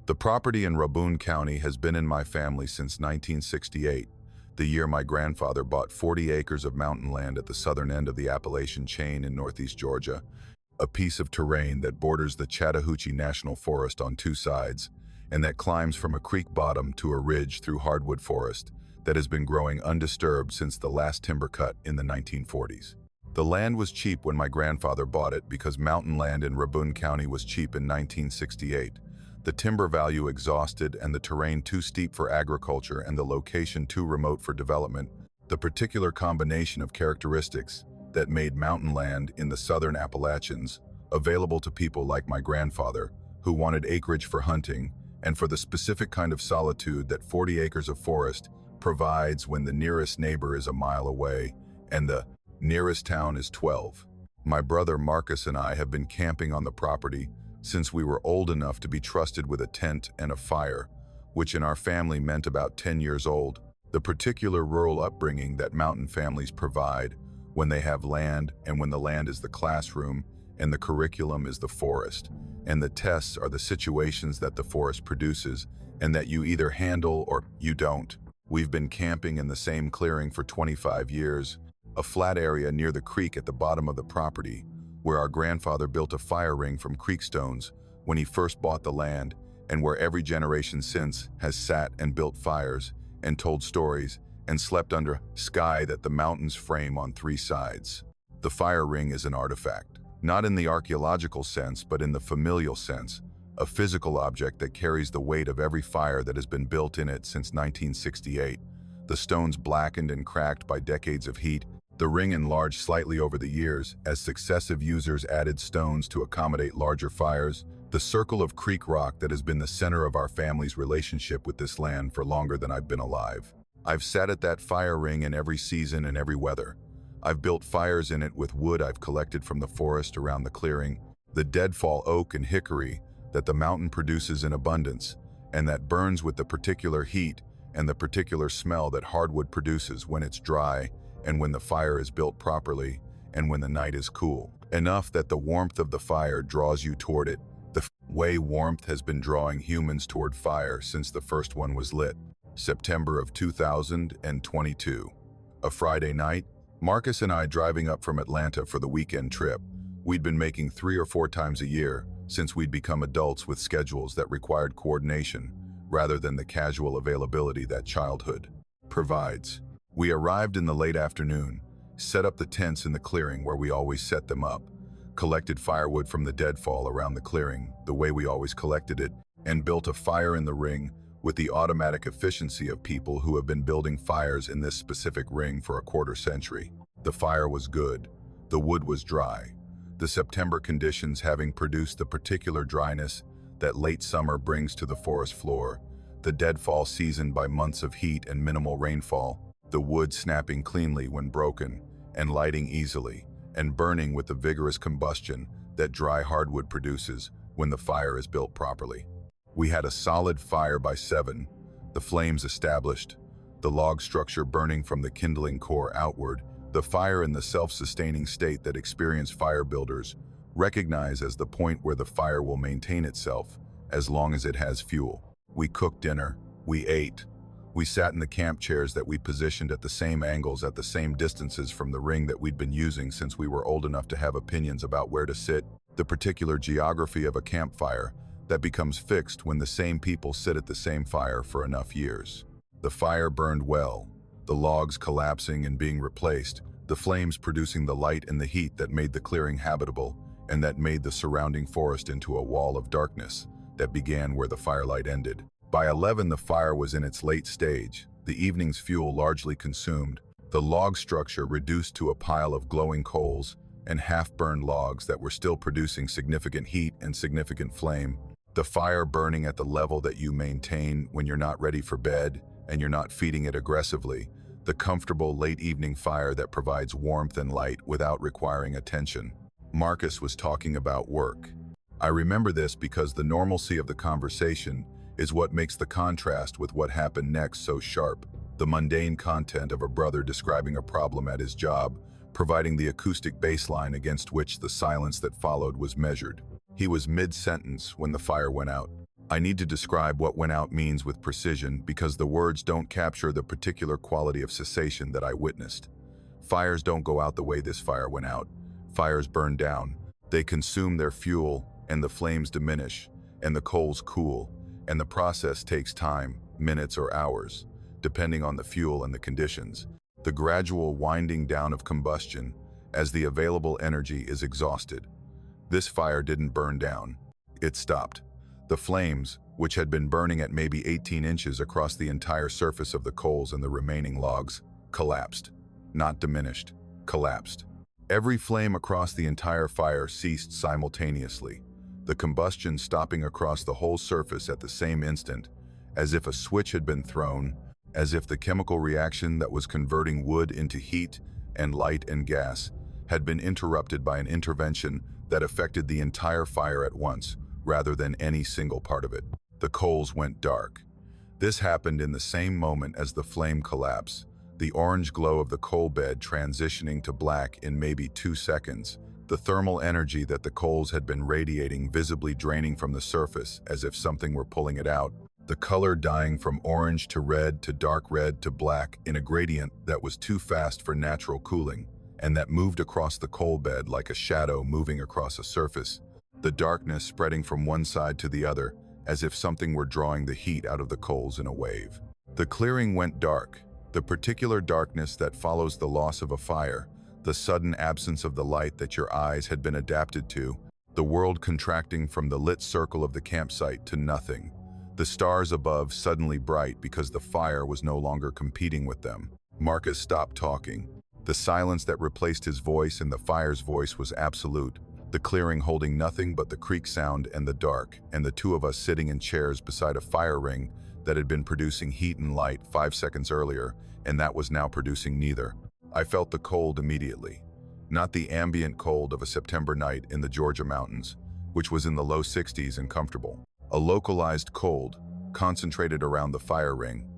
The property in Rabun County has been in my family since 1968, the year my grandfather bought 40 acres of mountain land at the southern end of the Appalachian chain in northeast Georgia, a piece of terrain that borders the Chattahoochee National Forest on two sides, and that climbs from a creek bottom to a ridge through hardwood forest that has been growing undisturbed since the last timber cut in the 1940s. The land was cheap when my grandfather bought it because mountain land in Rabun County was cheap in 1968. The timber value exhausted and the terrain too steep for agriculture and the location too remote for development, the particular combination of characteristics that made mountain land in the southern Appalachians available to people like my grandfather, who wanted acreage for hunting and for the specific kind of solitude that 40 acres of forest provides when the nearest neighbor is a mile away and the nearest town is 12. My brother Marcus and I have been camping on the property since we were old enough to be trusted with a tent and a fire, which in our family meant about 10 years old, the particular rural upbringing that mountain families provide when they have land and when the land is the classroom and the curriculum is the forest, and the tests are the situations that the forest produces and that you either handle or you don't. We've been camping in the same clearing for 25 years, a flat area near the creek at the bottom of the property, where our grandfather built a fire ring from creek stones when he first bought the land, and where every generation since has sat and built fires and told stories and slept under sky that the mountains frame on three sides. The fire ring is an artifact, not in the archaeological sense, but in the familial sense, a physical object that carries the weight of every fire that has been built in it since 1968. The stones blackened and cracked by decades of heat, the ring enlarged slightly over the years as successive users added stones to accommodate larger fires. The circle of creek rock that has been the center of our family's relationship with this land for longer than I've been alive. I've sat at that fire ring in every season and every weather. I've built fires in it with wood I've collected from the forest around the clearing, the deadfall oak and hickory that the mountain produces in abundance, and that burns with the particular heat and the particular smell that hardwood produces when it's dry and when the fire is built properly and when the night is cool, enough that the warmth of the fire draws you toward it, the way warmth has been drawing humans toward fire since the first one was lit. September of 2022. A Friday night, Marcus and I driving up from Atlanta for the weekend trip. We'd been making 3 or 4 times a year since we'd become adults with schedules that required coordination rather than the casual availability that childhood provides. We arrived in the late afternoon, set up the tents in the clearing where we always set them up, collected firewood from the deadfall around the clearing the way we always collected it, and built a fire in the ring with the automatic efficiency of people who have been building fires in this specific ring for a quarter century. The fire was good. The wood was dry. The September conditions having produced the particular dryness that late summer brings to the forest floor, the deadfall seasoned by months of heat and minimal rainfall, the wood snapping cleanly when broken, and lighting easily, and burning with the vigorous combustion that dry hardwood produces when the fire is built properly. We had a solid fire by 7, the flames established, the log structure burning from the kindling core outward, the fire in the self-sustaining state that experienced fire builders recognize as the point where the fire will maintain itself as long as it has fuel. We cooked dinner, we ate. We sat in the camp chairs that we positioned at the same angles at the same distances from the ring that we'd been using since we were old enough to have opinions about where to sit, the particular geography of a campfire that becomes fixed when the same people sit at the same fire for enough years. The fire burned well, the logs collapsing and being replaced, the flames producing the light and the heat that made the clearing habitable and that made the surrounding forest into a wall of darkness that began where the firelight ended. By 11, the fire was in its late stage, the evening's fuel largely consumed, the log structure reduced to a pile of glowing coals and half-burned logs that were still producing significant heat and significant flame, the fire burning at the level that you maintain when you're not ready for bed and you're not feeding it aggressively, the comfortable late evening fire that provides warmth and light without requiring attention. Marcus was talking about work. I remember this because the normalcy of the conversation is what makes the contrast with what happened next so sharp. The mundane content of a brother describing a problem at his job, providing the acoustic baseline against which the silence that followed was measured. He was mid-sentence when the fire went out. I need to describe what went out means with precision because the words don't capture the particular quality of cessation that I witnessed. Fires don't go out the way this fire went out. Fires burn down. They consume their fuel, and the flames diminish, and the coals cool, and the process takes time, minutes or hours, depending on the fuel and the conditions. The gradual winding down of combustion as the available energy is exhausted. This fire didn't burn down. It stopped. The flames, which had been burning at maybe 18 inches across the entire surface of the coals and the remaining logs, collapsed. Not diminished, collapsed. Every flame across the entire fire ceased simultaneously, the combustion stopping across the whole surface at the same instant, as if a switch had been thrown, as if the chemical reaction that was converting wood into heat and light and gas had been interrupted by an intervention that affected the entire fire at once, rather than any single part of it. The coals went dark. This happened in the same moment as the flame collapse, the orange glow of the coal bed transitioning to black in maybe 2 seconds, the thermal energy that the coals had been radiating visibly draining from the surface as if something were pulling it out, the color dying from orange to red to dark red to black in a gradient that was too fast for natural cooling, and that moved across the coal bed like a shadow moving across a surface, the darkness spreading from one side to the other as if something were drawing the heat out of the coals in a wave. The clearing went dark, the particular darkness that follows the loss of a fire, the sudden absence of the light that your eyes had been adapted to, the world contracting from the lit circle of the campsite to nothing, the stars above suddenly bright because the fire was no longer competing with them. Marcus stopped talking. The silence that replaced his voice and the fire's voice was absolute, the clearing holding nothing but the creak sound and the dark, and the two of us sitting in chairs beside a fire ring that had been producing heat and light 5 seconds earlier, and that was now producing neither. I felt the cold immediately. Not the ambient cold of a September night in the Georgia mountains, which was in the low 60s and comfortable. A localized cold, concentrated around the fire ring,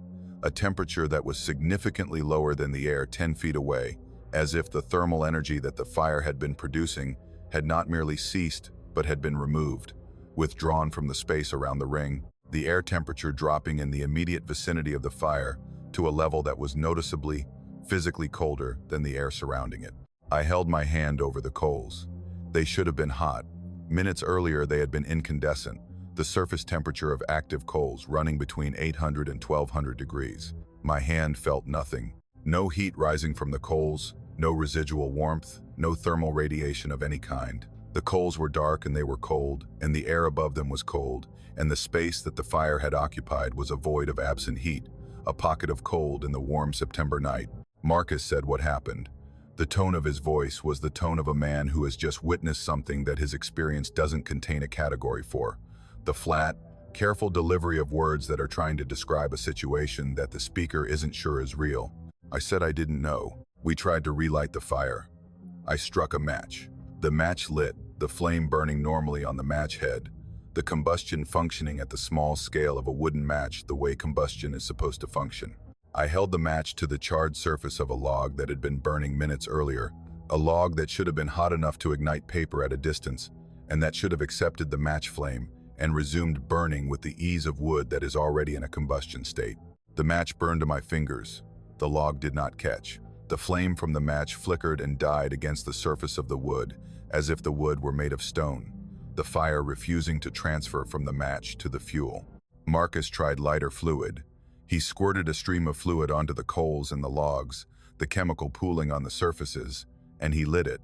a temperature that was significantly lower than the air 10 feet away, as if the thermal energy that the fire had been producing had not merely ceased, but had been removed, withdrawn from the space around the ring, the air temperature dropping in the immediate vicinity of the fire to a level that was noticeably, physically colder than the air surrounding it. I held my hand over the coals. They should have been hot. Minutes earlier they had been incandescent, the surface temperature of active coals running between 800 and 1200 degrees. My hand felt nothing. No heat rising from the coals, no residual warmth, no thermal radiation of any kind. The coals were dark and they were cold, and the air above them was cold, and the space that the fire had occupied was a void of absent heat, a pocket of cold in the warm September night. Marcus said what happened. The tone of his voice was the tone of a man who has just witnessed something that his experience doesn't contain a category for. The flat, careful delivery of words that are trying to describe a situation that the speaker isn't sure is real. I said I didn't know. We tried to relight the fire. I struck a match. The match lit, the flame burning normally on the match head, the combustion functioning at the small scale of a wooden match the way combustion is supposed to function. I held the match to the charred surface of a log that had been burning minutes earlier, a log that should have been hot enough to ignite paper at a distance, and that should have accepted the match flame and resumed burning with the ease of wood that is already in a combustion state. The match burned to my fingers. The log did not catch. The flame from the match flickered and died against the surface of the wood, as if the wood were made of stone, the fire refusing to transfer from the match to the fuel. Marcus tried lighter fluid. He squirted a stream of fluid onto the coals and the logs, the chemical pooling on the surfaces, and he lit it.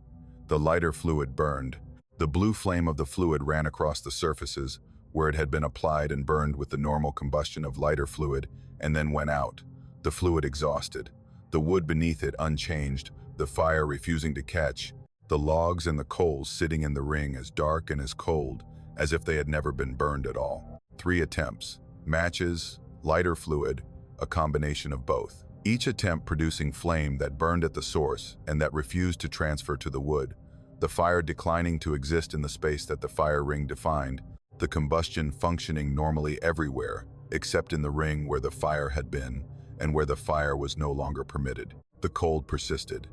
The lighter fluid burned. The blue flame of the fluid ran across the surfaces, where it had been applied and burned with the normal combustion of lighter fluid, and then went out, the fluid exhausted, the wood beneath it unchanged, the fire refusing to catch, the logs and the coals sitting in the ring as dark and as cold as if they had never been burned at all. 3 attempts, matches, lighter fluid, a combination of both. Each attempt producing flame that burned at the source and that refused to transfer to the wood, the fire declining to exist in the space that the fire ring defined, the combustion functioning normally everywhere, except in the ring where the fire had been and where the fire was no longer permitted. The cold persisted.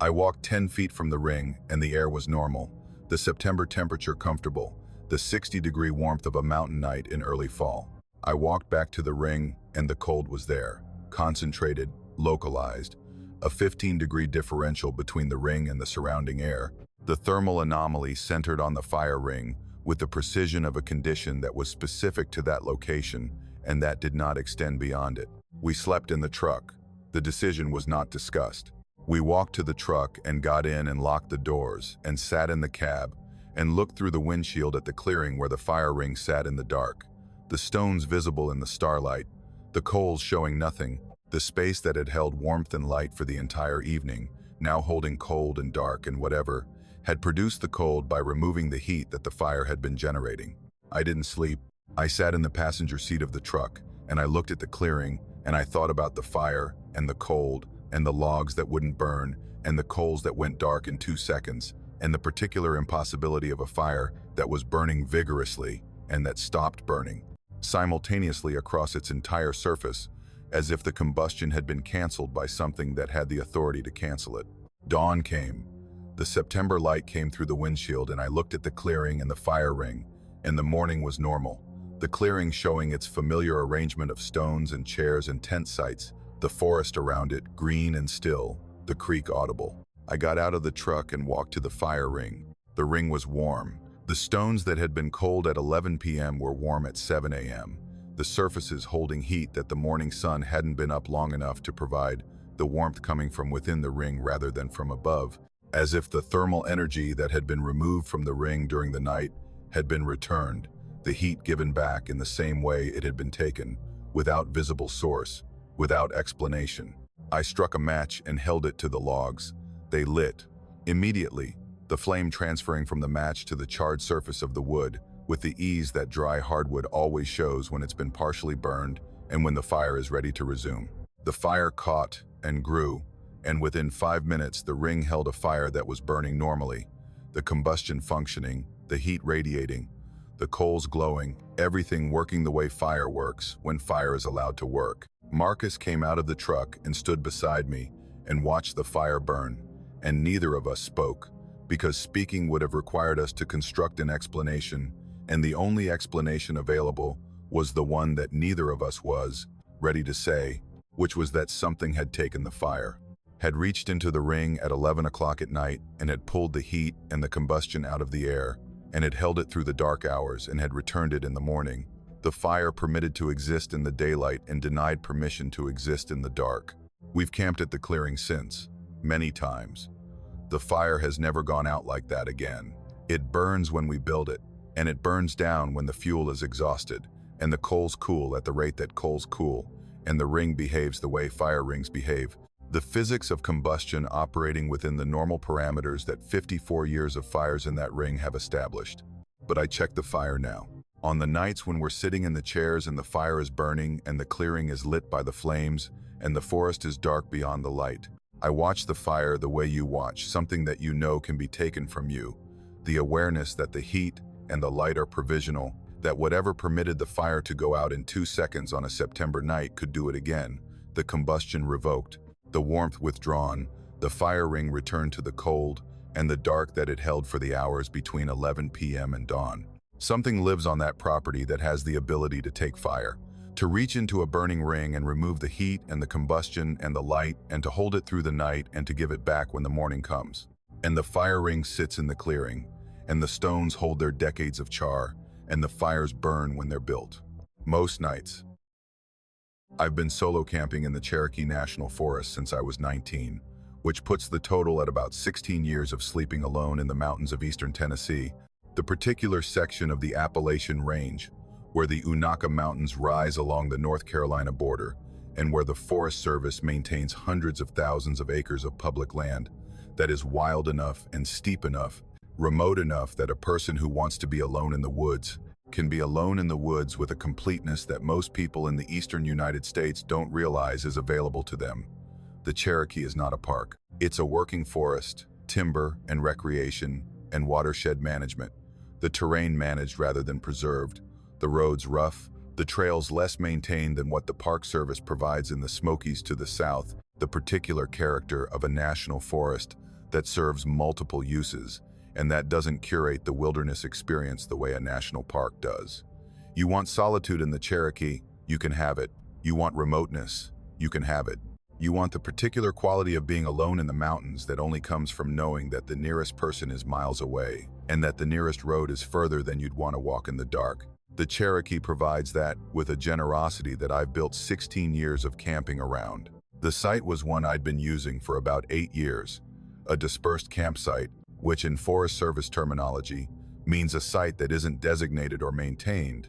I walked 10 feet from the ring and the air was normal, the September temperature comfortable, the 60-degree warmth of a mountain night in early fall. I walked back to the ring, and the cold was there, concentrated, localized, a 15-degree differential between the ring and the surrounding air. The thermal anomaly centered on the fire ring with the precision of a condition that was specific to that location and that did not extend beyond it. We slept in the truck. The decision was not discussed. We walked to the truck and got in and locked the doors and sat in the cab and looked through the windshield at the clearing where the fire ring sat in the dark, the stones visible in the starlight, the coals showing nothing, the space that had held warmth and light for the entire evening, now holding cold and dark and whatever, had produced the cold by removing the heat that the fire had been generating. I didn't sleep. I sat in the passenger seat of the truck, and I looked at the clearing, and I thought about the fire, and the cold, and the logs that wouldn't burn, and the coals that went dark in 2 seconds, and the particular impossibility of a fire that was burning vigorously, and that stopped burning, simultaneously across its entire surface, as if the combustion had been canceled by something that had the authority to cancel it. Dawn came. The September light came through the windshield, and I looked at the clearing and the fire ring, and the morning was normal. The clearing showing its familiar arrangement of stones and chairs and tent sites, the forest around it, green and still, the creek audible. I got out of the truck and walked to the fire ring. The ring was warm. The stones that had been cold at 11 p.m. were warm at 7 a.m., the surfaces holding heat that the morning sun hadn't been up long enough to provide, the warmth coming from within the ring rather than from above, as if the thermal energy that had been removed from the ring during the night had been returned, the heat given back in the same way it had been taken, without visible source, without explanation. I struck a match and held it to the logs. They lit. Immediately, the flame transferring from the match to the charred surface of the wood, with the ease that dry hardwood always shows when it's been partially burned and when the fire is ready to resume. The fire caught and grew, and within 5 minutes the ring held a fire that was burning normally, the combustion functioning, the heat radiating, the coals glowing, everything working the way fire works when fire is allowed to work. Marcus came out of the truck and stood beside me and watched the fire burn, and neither of us spoke, because speaking would have required us to construct an explanation, and the only explanation available was the one that neither of us was ready to say, which was that something had taken the fire, had reached into the ring at 11 o'clock at night and had pulled the heat and the combustion out of the air, and had held it through the dark hours and had returned it in the morning. The fire permitted to exist in the daylight and denied permission to exist in the dark. We've camped at the clearing since, many times. The fire has never gone out like that again. It burns when we build it, and it burns down when the fuel is exhausted, and the coals cool at the rate that coals cool, and the ring behaves the way fire rings behave. The physics of combustion operating within the normal parameters that 54 years of fires in that ring have established. But I check the fire now. On the nights when we're sitting in the chairs and the fire is burning and the clearing is lit by the flames and the forest is dark beyond the light, I watch the fire the way you watch something that you know can be taken from you. The awareness that the heat and the light are provisional, that whatever permitted the fire to go out in 2 seconds on a September night could do it again, the combustion revoked, the warmth withdrawn, the fire ring returned to the cold and the dark that it held for the hours between 11 p.m. and dawn. Something lives on that property that has the ability to take fire, to reach into a burning ring and remove the heat and the combustion and the light and to hold it through the night and to give it back when the morning comes. And the fire ring sits in the clearing, and the stones hold their decades of char, and the fires burn when they're built. Most nights. I've been solo camping in the Cherokee National Forest since I was 19, which puts the total at about 16 years of sleeping alone in the mountains of eastern Tennessee, the particular section of the Appalachian Range, where the Unaka Mountains rise along the North Carolina border, and where the Forest Service maintains hundreds of thousands of acres of public land that is wild enough and steep enough, remote enough that a person who wants to be alone in the woods can be alone in the woods with a completeness that most people in the eastern United States don't realize is available to them. The Cherokee is not a park. It's a working forest, timber and recreation, and watershed management. The terrain managed rather than preserved, the roads rough, the trails less maintained than what the Park Service provides in the Smokies to the south, the particular character of a national forest that serves multiple uses, and that doesn't curate the wilderness experience the way a national park does. You want solitude in the Cherokee, you can have it. You want remoteness, you can have it. You want the particular quality of being alone in the mountains that only comes from knowing that the nearest person is miles away, and that the nearest road is further than you'd want to walk in the dark. The Cherokee provides that with a generosity that I've built 16 years of camping around. The site was one I'd been using for about 8 years, a dispersed campsite, which in Forest Service terminology means a site that isn't designated or maintained,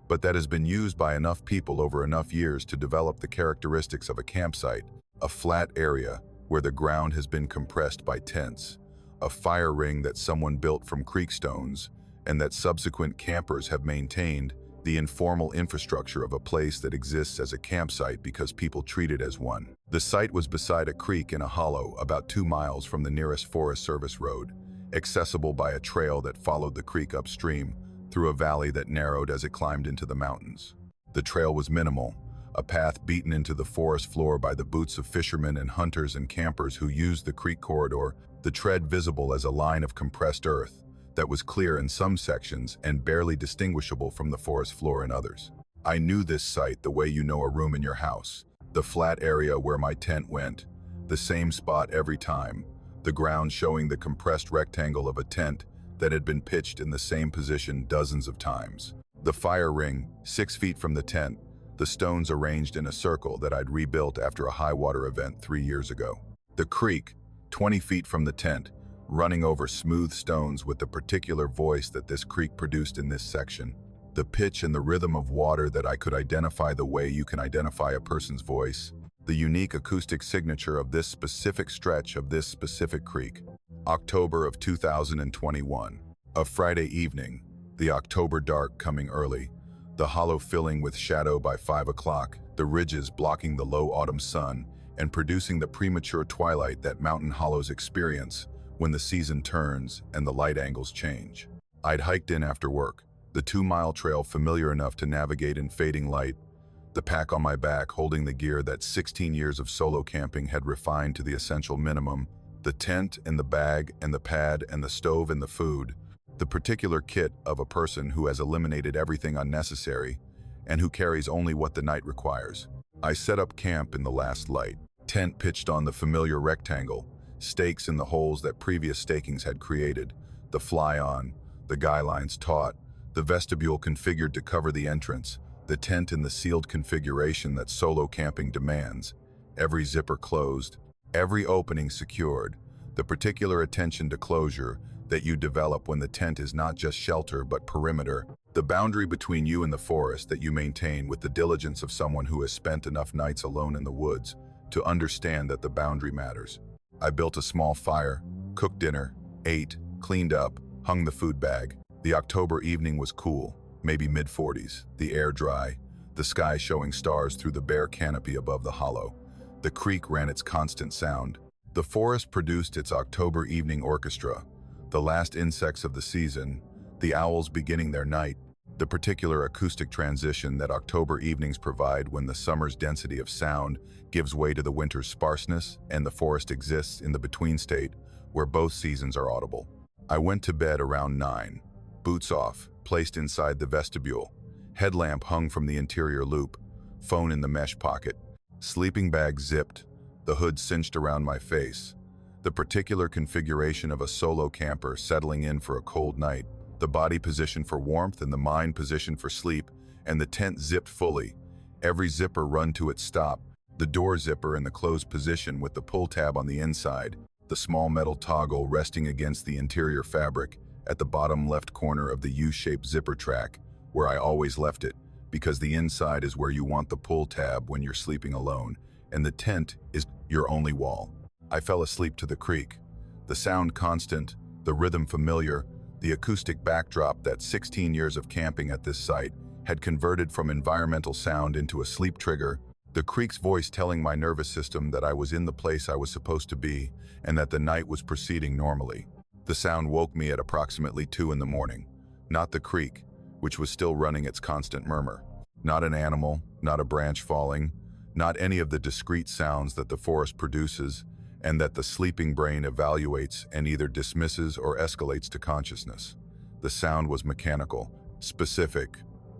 but that has been used by enough people over enough years to develop the characteristics of a campsite, a flat area where the ground has been compressed by tents, a fire ring that someone built from creek stones, and that subsequent campers have maintained, the informal infrastructure of a place that exists as a campsite because people treat it as one. The site was beside a creek in a hollow about 2 miles from the nearest Forest Service road, accessible by a trail that followed the creek upstream through a valley that narrowed as it climbed into the mountains. The trail was minimal, a path beaten into the forest floor by the boots of fishermen and hunters and campers who used the creek corridor, the tread visible as a line of compressed earth that was clear in some sections and barely distinguishable from the forest floor in others. I knew this site the way you know a room in your house, the flat area where my tent went, the same spot every time, the ground showing the compressed rectangle of a tent that had been pitched in the same position dozens of times. The fire ring, 6 feet from the tent, the stones arranged in a circle that I'd rebuilt after a high water event 3 years ago. The creek, 20 feet from the tent, running over smooth stones with the particular voice that this creek produced in this section. The pitch and the rhythm of water that I could identify the way you can identify a person's voice. The unique acoustic signature of this specific stretch of this specific creek. October of 2021. A Friday evening, the October dark coming early, the hollow filling with shadow by 5 o'clock, the ridges blocking the low autumn sun and producing the premature twilight that mountain hollows experience when the season turns and the light angles change. I'd hiked in after work, the 2-mile trail familiar enough to navigate in fading light, the pack on my back holding the gear that 16 years of solo camping had refined to the essential minimum, the tent and the bag and the pad and the stove and the food, the particular kit of a person who has eliminated everything unnecessary and who carries only what the night requires. I set up camp in the last light, tent pitched on the familiar rectangle, stakes in the holes that previous stakings had created, the fly-on, the guy lines taut, the vestibule configured to cover the entrance, the tent in the sealed configuration that solo camping demands, every zipper closed, every opening secured, the particular attention to closure that you develop when the tent is not just shelter but perimeter, the boundary between you and the forest that you maintain with the diligence of someone who has spent enough nights alone in the woods to understand that the boundary matters. I built a small fire, cooked dinner, ate, cleaned up, hung the food bag. The October evening was cool, maybe mid-40s, the air dry, the sky showing stars through the bare canopy above the hollow. The creek ran its constant sound. The forest produced its October evening orchestra, the last insects of the season, the owls beginning their night, the particular acoustic transition that October evenings provide when the summer's density of sound gives way to the winter's sparseness and the forest exists in the between state where both seasons are audible. I went to bed around 9, boots off, placed inside the vestibule, headlamp hung from the interior loop, phone in the mesh pocket, sleeping bag zipped, the hood cinched around my face, the particular configuration of a solo camper settling in for a cold night, the body position for warmth and the mind position for sleep, and the tent zipped fully, every zipper run to its stop, the door zipper in the closed position with the pull tab on the inside, the small metal toggle resting against the interior fabric at the bottom left corner of the U-shaped zipper track, where I always left it, because the inside is where you want the pull tab when you're sleeping alone, and the tent is your only wall. I fell asleep to the creek, the sound constant, the rhythm familiar, the acoustic backdrop that 16 years of camping at this site had converted from environmental sound into a sleep trigger, the creek's voice telling my nervous system that I was in the place I was supposed to be and that the night was proceeding normally. The sound woke me at approximately 2 in the morning, not the creek, which was still running its constant murmur. Not an animal, not a branch falling, not any of the discrete sounds that the forest produces, and that the sleeping brain evaluates and either dismisses or escalates to consciousness. The sound was mechanical, specific,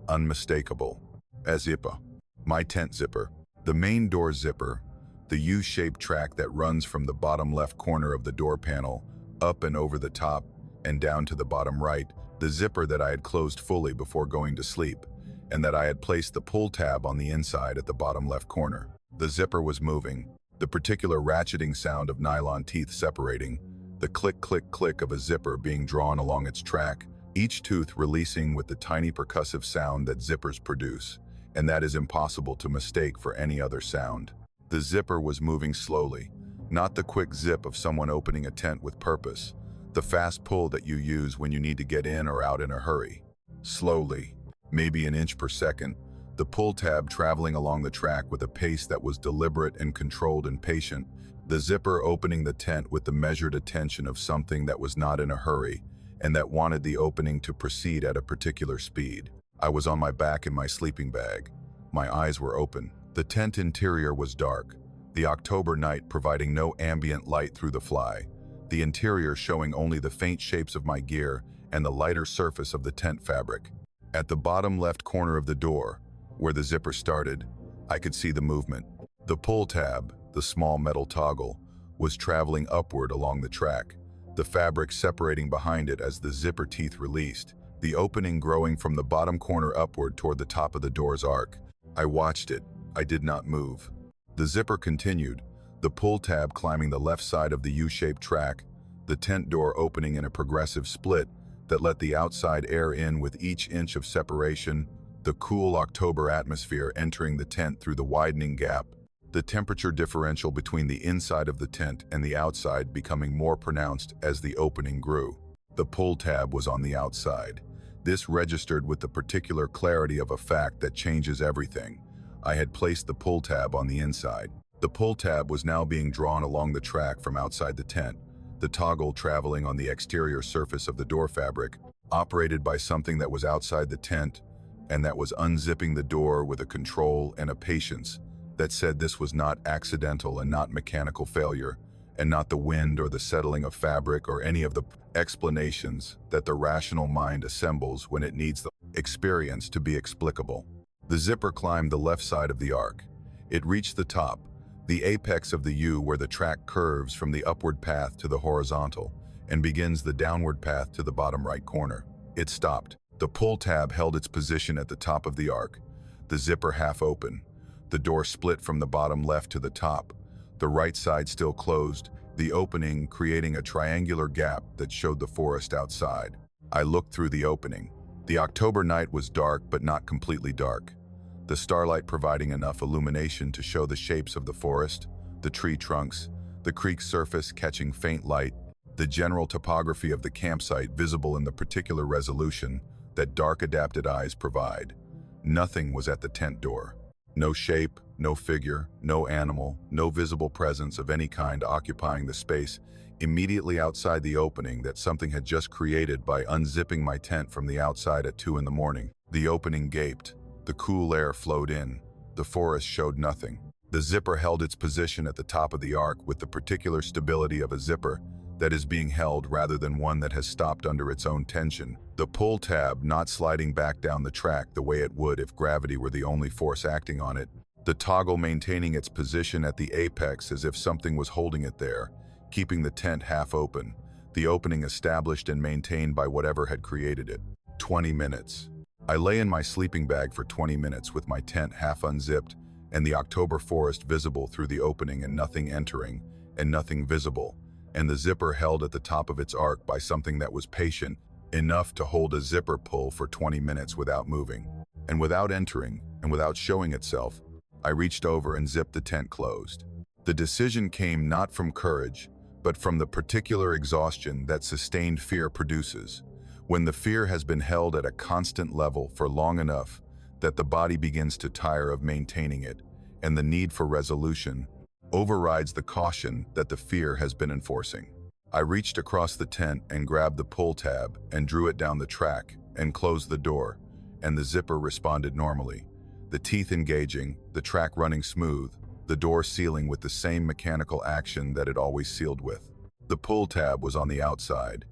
unmistakable. A zipper. My tent zipper. The main door zipper, the U-shaped track that runs from the bottom left corner of the door panel, up and over the top, and down to the bottom right, the zipper that I had closed fully before going to sleep, and that I had placed the pull tab on the inside at the bottom left corner. The zipper was moving, the particular ratcheting sound of nylon teeth separating, the click-click-click of a zipper being drawn along its track, each tooth releasing with the tiny percussive sound that zippers produce, and that is impossible to mistake for any other sound. The zipper was moving slowly, not the quick zip of someone opening a tent with purpose, the fast pull that you use when you need to get in or out in a hurry. Slowly, maybe an inch per second, the pull tab traveling along the track with a pace that was deliberate and controlled and patient, the zipper opening the tent with the measured attention of something that was not in a hurry and that wanted the opening to proceed at a particular speed. I was on my back in my sleeping bag. My eyes were open. The tent interior was dark, the October night providing no ambient light through the fly, the interior showing only the faint shapes of my gear and the lighter surface of the tent fabric. At the bottom left corner of the door, where the zipper started, I could see the movement. The pull tab, the small metal toggle, was traveling upward along the track, the fabric separating behind it as the zipper teeth released, the opening growing from the bottom corner upward toward the top of the door's arc. I watched it. I did not move. The zipper continued, the pull tab climbing the left side of the U-shaped track, the tent door opening in a progressive split that let the outside air in with each inch of separation, the cool October atmosphere entering the tent through the widening gap, the temperature differential between the inside of the tent and the outside becoming more pronounced as the opening grew. The pull tab was on the outside. This registered with the particular clarity of a fact that changes everything. I had placed the pull tab on the inside. The pull tab was now being drawn along the track from outside the tent, the toggle traveling on the exterior surface of the door fabric, operated by something that was outside the tent and that was unzipping the door with a control and a patience that said this was not accidental and not mechanical failure, and not the wind or the settling of fabric or any of the explanations that the rational mind assembles when it needs the experience to be explicable. The zipper climbed the left side of the arc. It reached the top, the apex of the U where the track curves from the upward path to the horizontal and begins the downward path to the bottom right corner. It stopped. The pull tab held its position at the top of the arc, the zipper half open. The door split from the bottom left to the top, the right side still closed, the opening creating a triangular gap that showed the forest outside. I looked through the opening. The October night was dark but not completely dark, the starlight providing enough illumination to show the shapes of the forest, the tree trunks, the creek's surface catching faint light, the general topography of the campsite visible in the particular resolution that dark adapted eyes provide. Nothing was at the tent door. No shape, no figure, no animal, no visible presence of any kind occupying the space immediately outside the opening that something had just created by unzipping my tent from the outside at 2 in the morning. The opening gaped. The cool air flowed in. The forest showed nothing. The zipper held its position at the top of the arc with the particular stability of a zipper that is being held rather than one that has stopped under its own tension. The pull tab not sliding back down the track the way it would if gravity were the only force acting on it. The toggle maintaining its position at the apex as if something was holding it there, keeping the tent half open, the opening established and maintained by whatever had created it. 20 minutes. I lay in my sleeping bag for 20 minutes with my tent half unzipped and the October forest visible through the opening and nothing entering and nothing visible, and the zipper held at the top of its arc by something that was patient enough to hold a zipper pull for 20 minutes without moving. And without entering and without showing itself, I reached over and zipped the tent closed. The decision came not from courage, but from the particular exhaustion that sustained fear produces, when the fear has been held at a constant level for long enough that the body begins to tire of maintaining it, and the need for resolution overrides the caution that the fear has been enforcing. I reached across the tent and grabbed the pull tab and drew it down the track and closed the door, and the zipper responded normally, the teeth engaging, the track running smooth, the door sealing with the same mechanical action that it always sealed with. The pull tab was on the outside.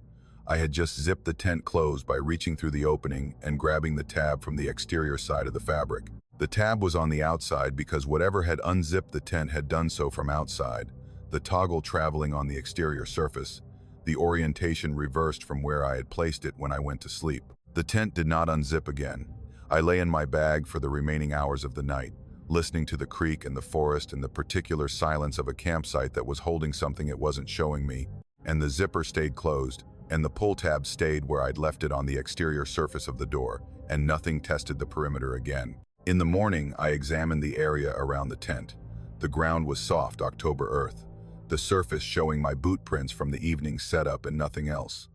I had just zipped the tent closed by reaching through the opening and grabbing the tab from the exterior side of the fabric. The tab was on the outside because whatever had unzipped the tent had done so from outside, the toggle traveling on the exterior surface, the orientation reversed from where I had placed it when I went to sleep. The tent did not unzip again. I lay in my bag for the remaining hours of the night, listening to the creek and the forest and the particular silence of a campsite that was holding something it wasn't showing me, and the zipper stayed closed, and the pull tab stayed where I'd left it on the exterior surface of the door, and nothing tested the perimeter again. In the morning, I examined the area around the tent. The ground was soft October earth, the surface showing my boot prints from the evening setup and nothing else.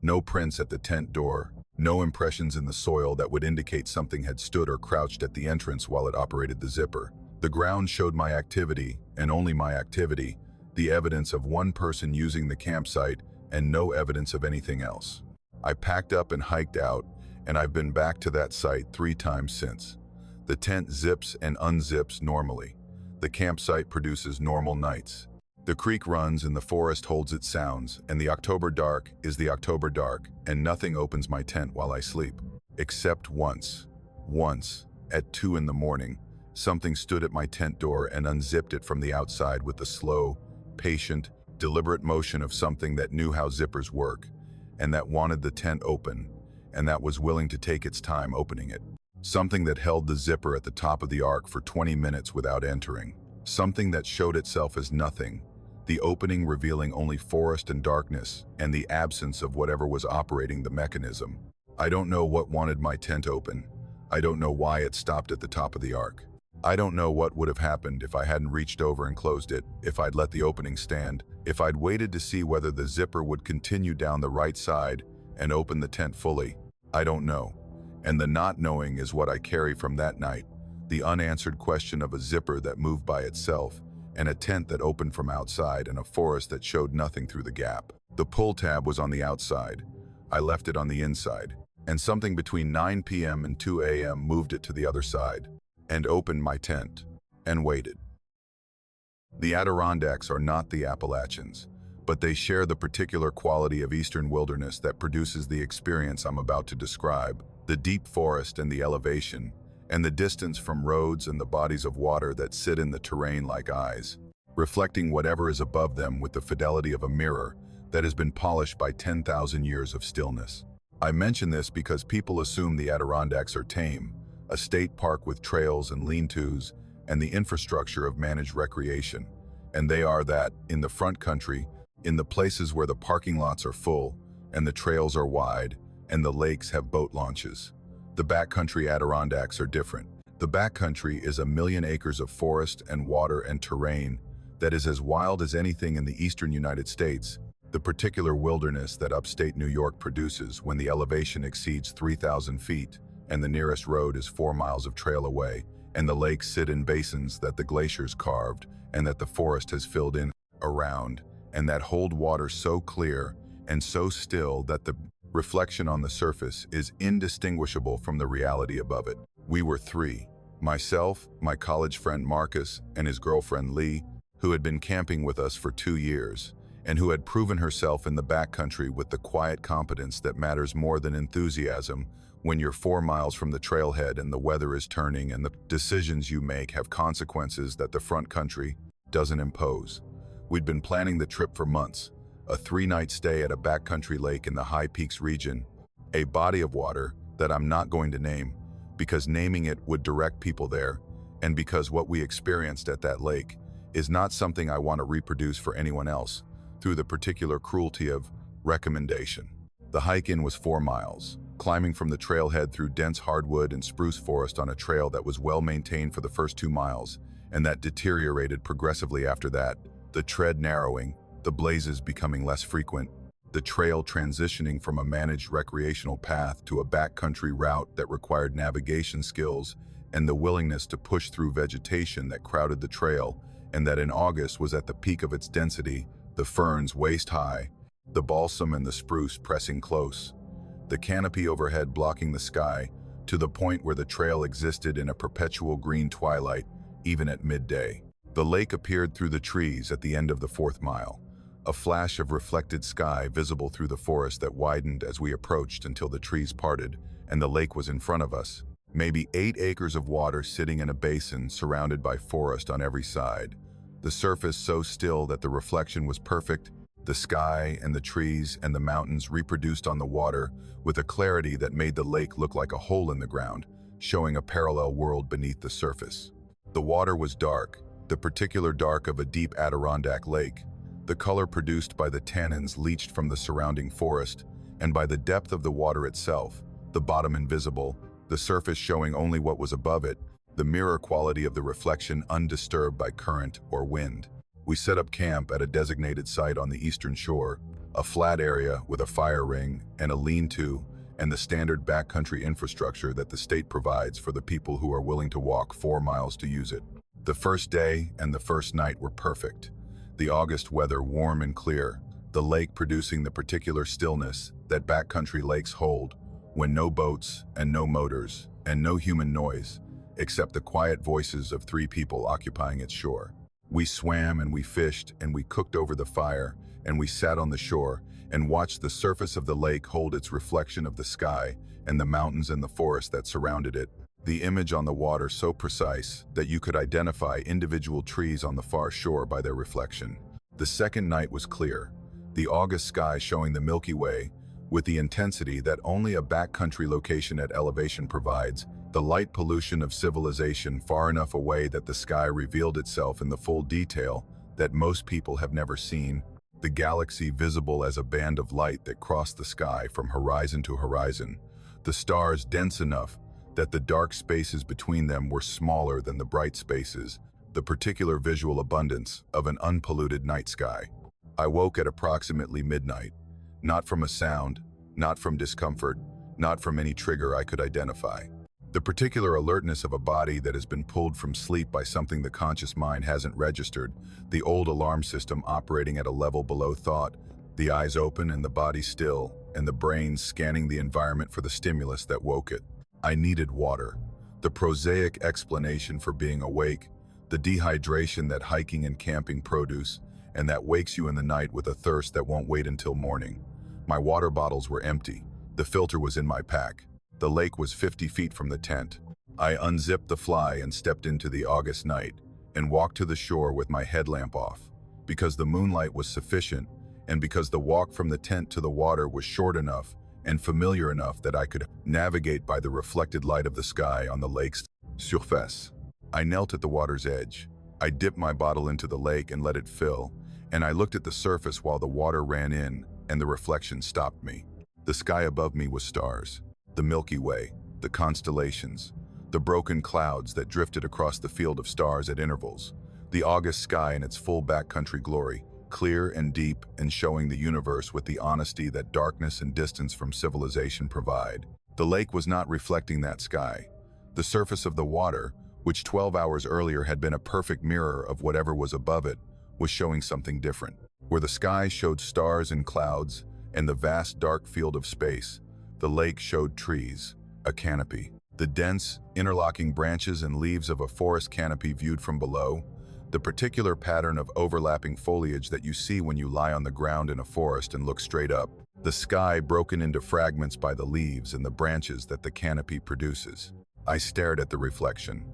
No prints at the tent door, no impressions in the soil that would indicate something had stood or crouched at the entrance while it operated the zipper. The ground showed my activity, and only my activity, the evidence of one person using the campsite, and no evidence of anything else. I packed up and hiked out, and I've been back to that site 3 times since. The tent zips and unzips normally. The campsite produces normal nights. The creek runs and the forest holds its sounds, and the October dark is the October dark, and nothing opens my tent while I sleep. Except once. Once, at 2 in the morning, something stood at my tent door and unzipped it from the outside with the slow, patient, deliberate motion of something that knew how zippers work, and that wanted the tent open, and that was willing to take its time opening it. Something that held the zipper at the top of the ark for 20 minutes without entering. Something that showed itself as nothing, the opening revealing only forest and darkness, and the absence of whatever was operating the mechanism. I don't know what wanted my tent open. I don't know why it stopped at the top of the ark. I don't know what would have happened if I hadn't reached over and closed it, if I'd let the opening stand, if I'd waited to see whether the zipper would continue down the right side and open the tent fully. I don't know. And the not knowing is what I carry from that night, the unanswered question of a zipper that moved by itself, and a tent that opened from outside, and a forest that showed nothing through the gap. The pull tab was on the outside. I left it on the inside, and something between 9 p.m. and 2 a.m. moved it to the other side, and opened my tent, and waited. The Adirondacks are not the Appalachians, but they share the particular quality of eastern wilderness that produces the experience I'm about to describe, the deep forest and the elevation, and the distance from roads and the bodies of water that sit in the terrain like eyes, reflecting whatever is above them with the fidelity of a mirror that has been polished by 10,000 years of stillness. I mention this because people assume the Adirondacks are tame, a state park with trails and lean-tos, and the infrastructure of managed recreation. And they are that, in the front country, in the places where the parking lots are full, and the trails are wide, and the lakes have boat launches. The backcountry Adirondacks are different. The backcountry is 1 million acres of forest and water and terrain that is as wild as anything in the eastern United States, the particular wilderness that upstate New York produces when the elevation exceeds 3,000 feet, and the nearest road is 4 miles of trail away, and the lakes sit in basins that the glaciers carved and that the forest has filled in around, and that hold water so clear and so still that the reflection on the surface is indistinguishable from the reality above it. We were 3, myself, my college friend Marcus, and his girlfriend Lee, who had been camping with us for 2 years, and who had proven herself in the backcountry with the quiet competence that matters more than enthusiasm when you're 4 miles from the trailhead and the weather is turning and the decisions you make have consequences that the front country doesn't impose. We'd been planning the trip for months, a 3-night stay at a backcountry lake in the High Peaks region, a body of water that I'm not going to name because naming it would direct people there, and because what we experienced at that lake is not something I want to reproduce for anyone else through the particular cruelty of recommendation. The hike-in was 4 miles, climbing from the trailhead through dense hardwood and spruce forest on a trail that was well maintained for the first 2 miles, and that deteriorated progressively after that, the tread narrowing, the blazes becoming less frequent, the trail transitioning from a managed recreational path to a backcountry route that required navigation skills and the willingness to push through vegetation that crowded the trail, and that in August was at the peak of its density, the ferns waist-high, the balsam and the spruce pressing close, the canopy overhead blocking the sky, to the point where the trail existed in a perpetual green twilight, even at midday. The lake appeared through the trees at the end of the 4th mile, a flash of reflected sky visible through the forest that widened as we approached until the trees parted and the lake was in front of us. Maybe 8 acres of water sitting in a basin surrounded by forest on every side. The surface so still that the reflection was perfect, the sky and the trees and the mountains reproduced on the water with a clarity that made the lake look like a hole in the ground, showing a parallel world beneath the surface. The water was dark, the particular dark of a deep Adirondack lake, the color produced by the tannins leached from the surrounding forest, and by the depth of the water itself, the bottom invisible, the surface showing only what was above it, the mirror quality of the reflection undisturbed by current or wind. We set up camp at a designated site on the eastern shore, a flat area with a fire ring and a lean-to, and the standard backcountry infrastructure that the state provides for the people who are willing to walk 4 miles to use it. The first day and the first night were perfect. The August weather warm and clear, the lake producing the particular stillness that backcountry lakes hold, when no boats and no motors and no human noise, except the quiet voices of 3 people occupying its shore. We swam and we fished and we cooked over the fire and we sat on the shore and watched the surface of the lake hold its reflection of the sky and the mountains and the forest that surrounded it. The image on the water so precise that you could identify individual trees on the far shore by their reflection. The second night was clear, the August sky showing the Milky Way with the intensity that only a backcountry location at elevation provides, the light pollution of civilization far enough away that the sky revealed itself in the full detail that most people have never seen, the galaxy visible as a band of light that crossed the sky from horizon to horizon, the stars dense enough that the dark spaces between them were smaller than the bright spaces, the particular visual abundance of an unpolluted night sky. I woke at approximately midnight, not from a sound, not from discomfort, not from any trigger I could identify. The particular alertness of a body that has been pulled from sleep by something the conscious mind hasn't registered, the old alarm system operating at a level below thought, the eyes open and the body still, and the brain scanning the environment for the stimulus that woke it. I needed water. The prosaic explanation for being awake, the dehydration that hiking and camping produce, and that wakes you in the night with a thirst that won't wait until morning. My water bottles were empty. The filter was in my pack. The lake was 50 feet from the tent. I unzipped the fly and stepped into the August night and walked to the shore with my headlamp off, because the moonlight was sufficient and because the walk from the tent to the water was short enough and familiar enough that I could navigate by the reflected light of the sky on the lake's surface. I knelt at the water's edge. I dipped my bottle into the lake and let it fill, and I looked at the surface while the water ran in and the reflection stopped me. The sky above me was stars, the Milky Way, the constellations, the broken clouds that drifted across the field of stars at intervals, the August sky in its full backcountry glory, clear and deep and showing the universe with the honesty that darkness and distance from civilization provide. The lake was not reflecting that sky. The surface of the water, which 12 hours earlier had been a perfect mirror of whatever was above it, was showing something different. Where the sky showed stars and clouds and the vast dark field of space, the lake showed trees, a canopy. The dense, interlocking branches and leaves of a forest canopy viewed from below, the particular pattern of overlapping foliage that you see when you lie on the ground in a forest and look straight up, the sky broken into fragments by the leaves and the branches that the canopy produces. I stared at the reflection.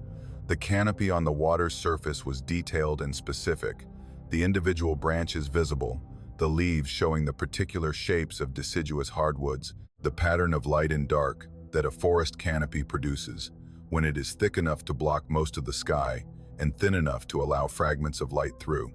The canopy on the water's surface was detailed and specific, the individual branches visible, the leaves showing the particular shapes of deciduous hardwoods, the pattern of light and dark that a forest canopy produces when it is thick enough to block most of the sky and thin enough to allow fragments of light through.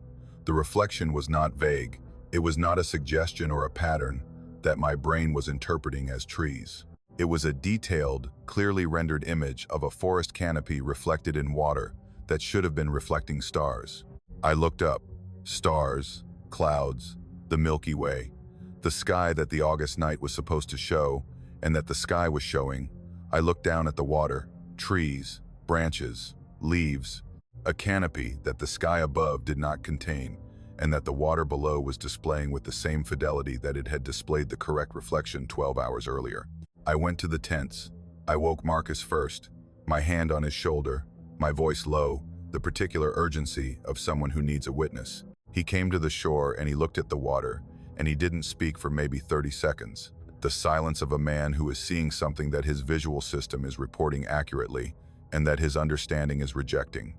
The reflection was not vague. It was not a suggestion or a pattern that my brain was interpreting as trees. It was a detailed, clearly rendered image of a forest canopy reflected in water that should have been reflecting stars. I looked up. Stars, clouds, the Milky Way, the sky that the August night was supposed to show and that the sky was showing. I looked down at the water, trees, branches, leaves, a canopy that the sky above did not contain and that the water below was displaying with the same fidelity that it had displayed the correct reflection 12 hours earlier. I went to the tents. I woke Marcus first, my hand on his shoulder, my voice low, the particular urgency of someone who needs a witness. He came to the shore and he looked at the water, and he didn't speak for maybe 30 seconds. The silence of a man who is seeing something that his visual system is reporting accurately and that his understanding is rejecting.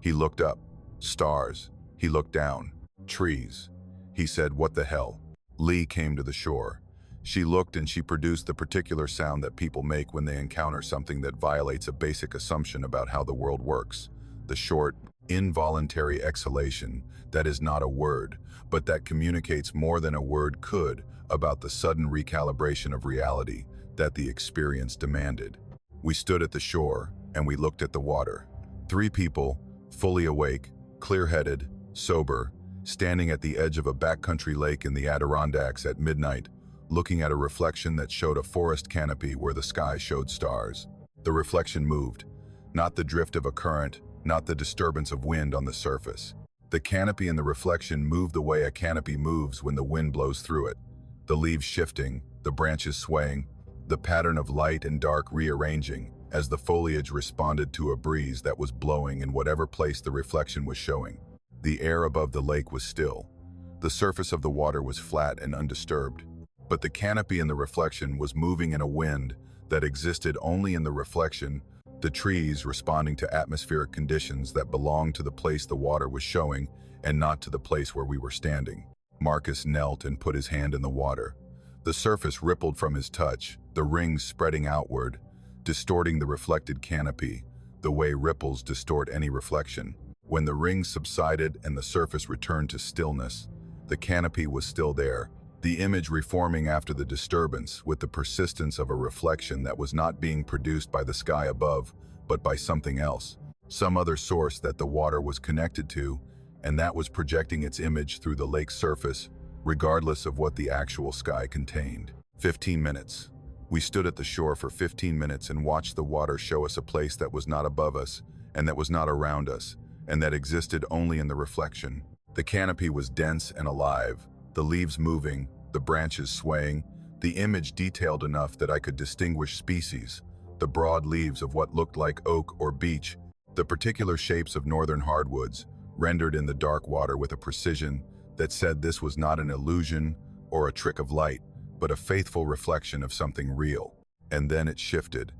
He looked up. Stars. He looked down. Trees. He said, "What the hell?" Lee came to the shore. She looked and she produced the particular sound that people make when they encounter something that violates a basic assumption about how the world works. The short, involuntary exhalation that is not a word, but that communicates more than a word could about the sudden recalibration of reality that the experience demanded. We stood at the shore and we looked at the water. Three people, fully awake, clear-headed, sober, standing at the edge of a backcountry lake in the Adirondacks at midnight, looking at a reflection that showed a forest canopy where the sky showed stars. The reflection moved, not the drift of a current, not the disturbance of wind on the surface. The canopy in the reflection moved the way a canopy moves when the wind blows through it. The leaves shifting, the branches swaying, the pattern of light and dark rearranging as the foliage responded to a breeze that was blowing in whatever place the reflection was showing. The air above the lake was still. The surface of the water was flat and undisturbed. But the canopy in the reflection was moving in a wind that existed only in the reflection, the trees responding to atmospheric conditions that belonged to the place the water was showing and not to the place where we were standing. Marcus knelt and put his hand in the water. The surface rippled from his touch, the rings spreading outward, distorting the reflected canopy, the way ripples distort any reflection. When the rings subsided and the surface returned to stillness, the canopy was still there, the image reforming after the disturbance with the persistence of a reflection that was not being produced by the sky above, but by something else, some other source that the water was connected to, and that was projecting its image through the lake's surface, regardless of what the actual sky contained. 15 minutes. We stood at the shore for 15 minutes and watched the water show us a place that was not above us, and that was not around us, and that existed only in the reflection. The canopy was dense and alive, the leaves moving, the branches swaying, the image detailed enough that I could distinguish species, the broad leaves of what looked like oak or beech, the particular shapes of northern hardwoods, rendered in the dark water with a precision that said this was not an illusion or a trick of light, but a faithful reflection of something real. And then it shifted,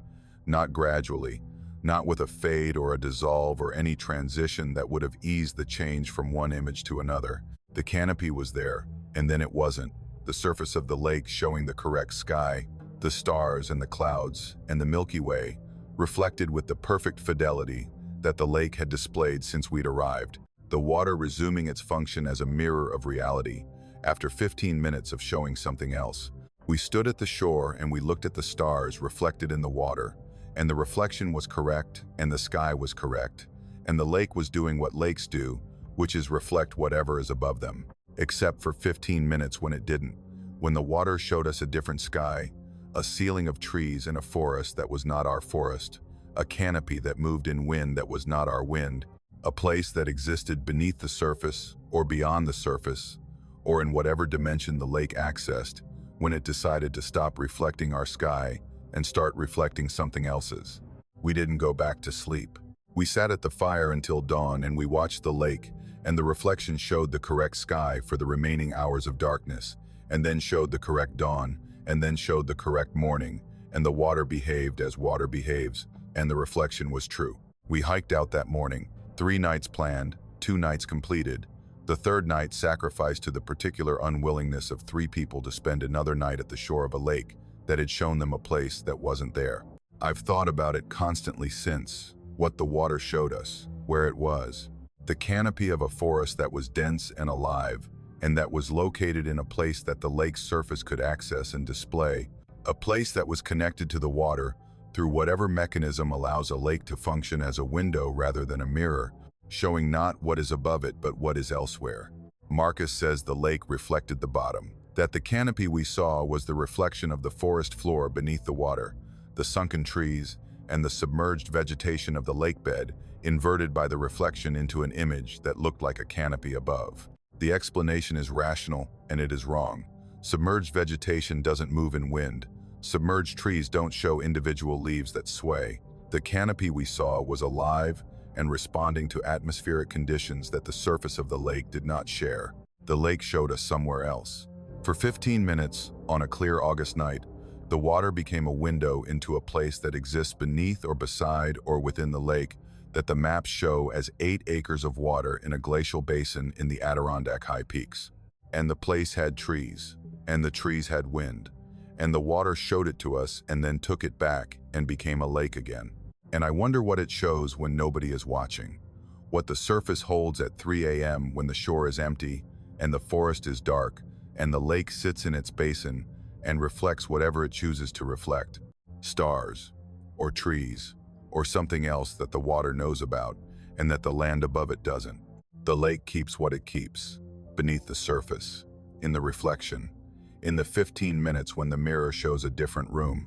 not gradually, not with a fade or a dissolve or any transition that would have eased the change from one image to another. The canopy was there, and then it wasn't. The surface of the lake showing the correct sky, the stars and the clouds, and the Milky Way, reflected with the perfect fidelity that the lake had displayed since we'd arrived. The water resuming its function as a mirror of reality, after 15 minutes of showing something else. We stood at the shore and we looked at the stars reflected in the water, and the reflection was correct, and the sky was correct, and the lake was doing what lakes do, which is reflect whatever is above them. Except for 15 minutes when it didn't, when the water showed us a different sky, a ceiling of trees in a forest that was not our forest, a canopy that moved in wind that was not our wind, a place that existed beneath the surface or beyond the surface, or in whatever dimension the lake accessed, when it decided to stop reflecting our sky and start reflecting something else's. We didn't go back to sleep. We sat at the fire until dawn and we watched the lake, and the reflection showed the correct sky for the remaining hours of darkness, and then showed the correct dawn, and then showed the correct morning, and the water behaved as water behaves, and the reflection was true. We hiked out that morning, 3 nights planned, 2 nights completed, the 3rd night sacrificed to the particular unwillingness of 3 people to spend another night at the shore of a lake that had shown them a place that wasn't there. I've thought about it constantly since, what the water showed us, where it was. The canopy of a forest that was dense and alive, and that was located in a place that the lake's surface could access and display, a place that was connected to the water through whatever mechanism allows a lake to function as a window rather than a mirror, showing not what is above it but what is elsewhere. Marcus says the lake reflected the bottom, that the canopy we saw was the reflection of the forest floor beneath the water, the sunken trees, and the submerged vegetation of the lake bed, inverted by the reflection into an image that looked like a canopy above. The explanation is rational, and it is wrong. Submerged vegetation doesn't move in wind. Submerged trees don't show individual leaves that sway. The canopy we saw was alive, and responding to atmospheric conditions that the surface of the lake did not share. The lake showed us somewhere else. For 15 minutes, on a clear August night, the water became a window into a place that exists beneath or beside or within the lake that the maps show as 8 acres of water in a glacial basin in the Adirondack High Peaks. And the place had trees, and the trees had wind, and the water showed it to us and then took it back and became a lake again. And I wonder what it shows when nobody is watching. What the surface holds at 3 a.m. when the shore is empty and the forest is dark and the lake sits in its basin and reflects whatever it chooses to reflect. Stars, or trees, or something else that the water knows about and that the land above it doesn't. The lake keeps what it keeps, beneath the surface, in the reflection, in the 15 minutes when the mirror shows a different room.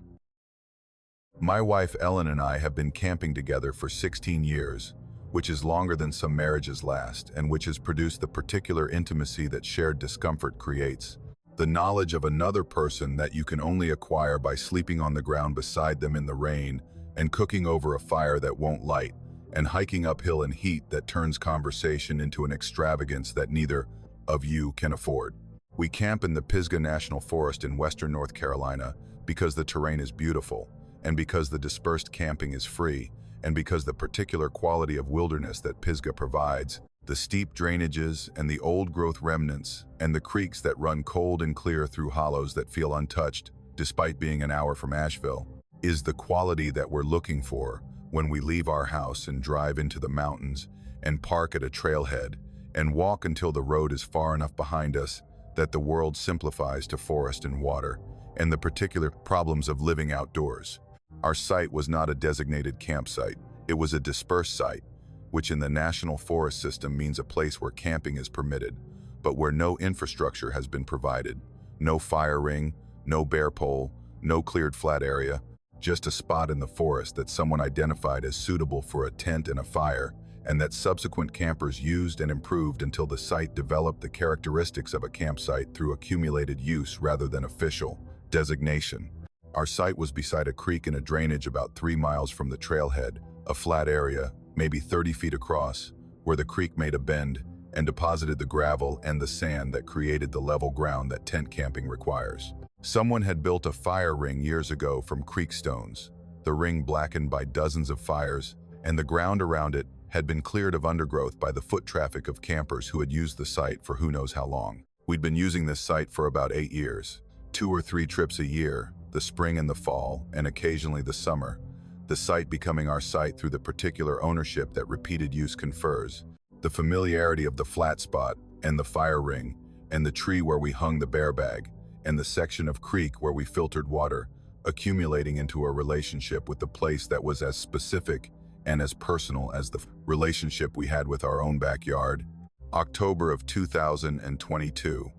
My wife Ellen and I have been camping together for 16 years, which is longer than some marriages last, and which has produced the particular intimacy that shared discomfort creates. The knowledge of another person that you can only acquire by sleeping on the ground beside them in the rain and cooking over a fire that won't light and hiking uphill in heat that turns conversation into an extravagance that neither of you can afford. We camp in the Pisgah National Forest in western North Carolina because the terrain is beautiful, and because the dispersed camping is free, and because the particular quality of wilderness that Pisgah provides, the steep drainages and the old-growth remnants, and the creeks that run cold and clear through hollows that feel untouched, despite being an hour from Asheville, is the quality that we're looking for when we leave our house and drive into the mountains and park at a trailhead and walk until the road is far enough behind us that the world simplifies to forest and water and the particular problems of living outdoors. Our site was not a designated campsite. It was a dispersed site, which in the National Forest System means a place where camping is permitted, but where no infrastructure has been provided. No fire ring, no bear pole, no cleared flat area, just a spot in the forest that someone identified as suitable for a tent and a fire, and that subsequent campers used and improved until the site developed the characteristics of a campsite through accumulated use rather than official designation. Our site was beside a creek in a drainage about 3 miles from the trailhead, a flat area, maybe 30 feet across, where the creek made a bend and deposited the gravel and the sand that created the level ground that tent camping requires. Someone had built a fire ring years ago from creek stones, the ring blackened by dozens of fires, and the ground around it had been cleared of undergrowth by the foot traffic of campers who had used the site for who knows how long. We'd been using this site for about 8 years, 2 or 3 trips a year, the spring and the fall, and occasionally the summer, the site becoming our site through the particular ownership that repeated use confers, the familiarity of the flat spot, and the fire ring, and the tree where we hung the bear bag, and the section of creek where we filtered water, accumulating into a relationship with the place that was as specific and as personal as the relationship we had with our own backyard. October of 2022,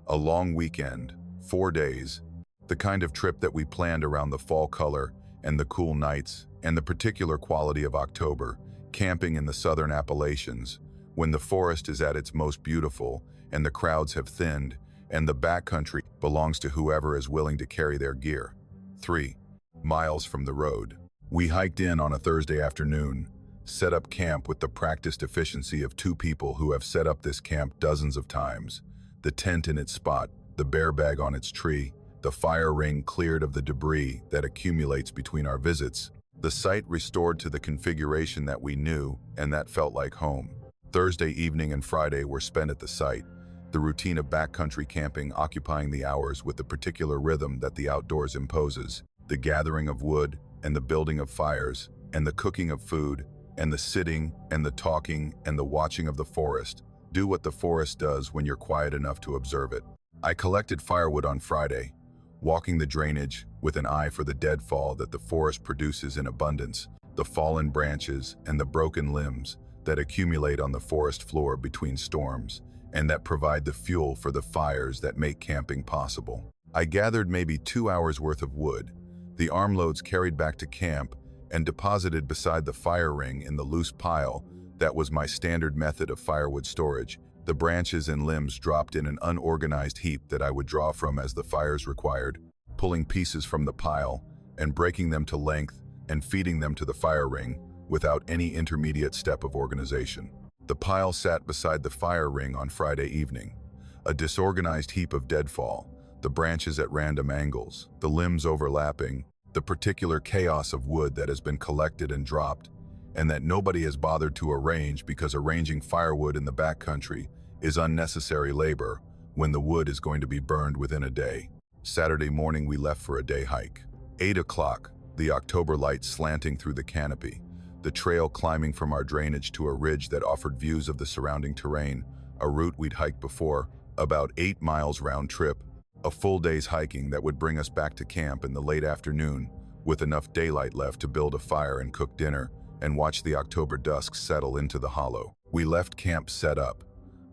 a long weekend, 4 days, the kind of trip that we planned around the fall color and the cool nights and the particular quality of October, camping in the southern Appalachians, when the forest is at its most beautiful and the crowds have thinned and the backcountry belongs to whoever is willing to carry their gear. 3 miles from the road. We hiked in on a Thursday afternoon, set up camp with the practiced efficiency of 2 people who have set up this camp dozens of times, the tent in its spot, the bear bag on its tree, the fire ring cleared of the debris that accumulates between our visits, the site restored to the configuration that we knew and that felt like home. Thursday evening and Friday were spent at the site, the routine of backcountry camping occupying the hours with the particular rhythm that the outdoors imposes, the gathering of wood and the building of fires and the cooking of food and the sitting and the talking and the watching of the forest. Do what the forest does when you're quiet enough to observe it. I collected firewood on Friday, walking the drainage with an eye for the deadfall that the forest produces in abundance, the fallen branches and the broken limbs that accumulate on the forest floor between storms, and that provide the fuel for the fires that make camping possible. I gathered maybe 2 hours worth of wood, the armloads carried back to camp and deposited beside the fire ring in the loose pile that was my standard method of firewood storage, the branches and limbs dropped in an unorganized heap that I would draw from as the fires required, pulling pieces from the pile and breaking them to length and feeding them to the fire ring without any intermediate step of organization. The pile sat beside the fire ring on Friday evening, a disorganized heap of deadfall, the branches at random angles, the limbs overlapping, the particular chaos of wood that has been collected and dropped, and that nobody has bothered to arrange because arranging firewood in the backcountry is unnecessary labor when the wood is going to be burned within a day. Saturday morning we left for a day hike. 8 o'clock, the October light slanting through the canopy, the trail climbing from our drainage to a ridge that offered views of the surrounding terrain, a route we'd hiked before, about 8 miles round trip, a full day's hiking that would bring us back to camp in the late afternoon, with enough daylight left to build a fire and cook dinner and watch the October dusk settle into the hollow. We left camp set up,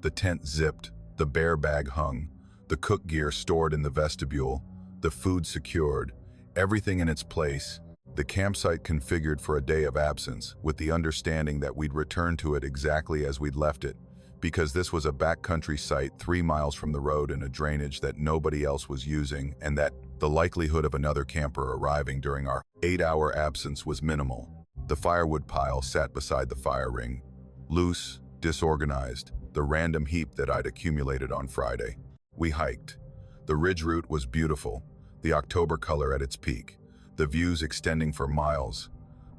the tent zipped, the bear bag hung, the cook gear stored in the vestibule, the food secured, everything in its place, the campsite configured for a day of absence, with the understanding that we'd return to it exactly as we'd left it, because this was a backcountry site 3 miles from the road in a drainage that nobody else was using, and that the likelihood of another camper arriving during our 8-hour absence was minimal. The firewood pile sat beside the fire ring, loose, disorganized, the random heap that I'd accumulated on Friday. We hiked. The ridge route was beautiful, the October color at its peak, the views extending for miles,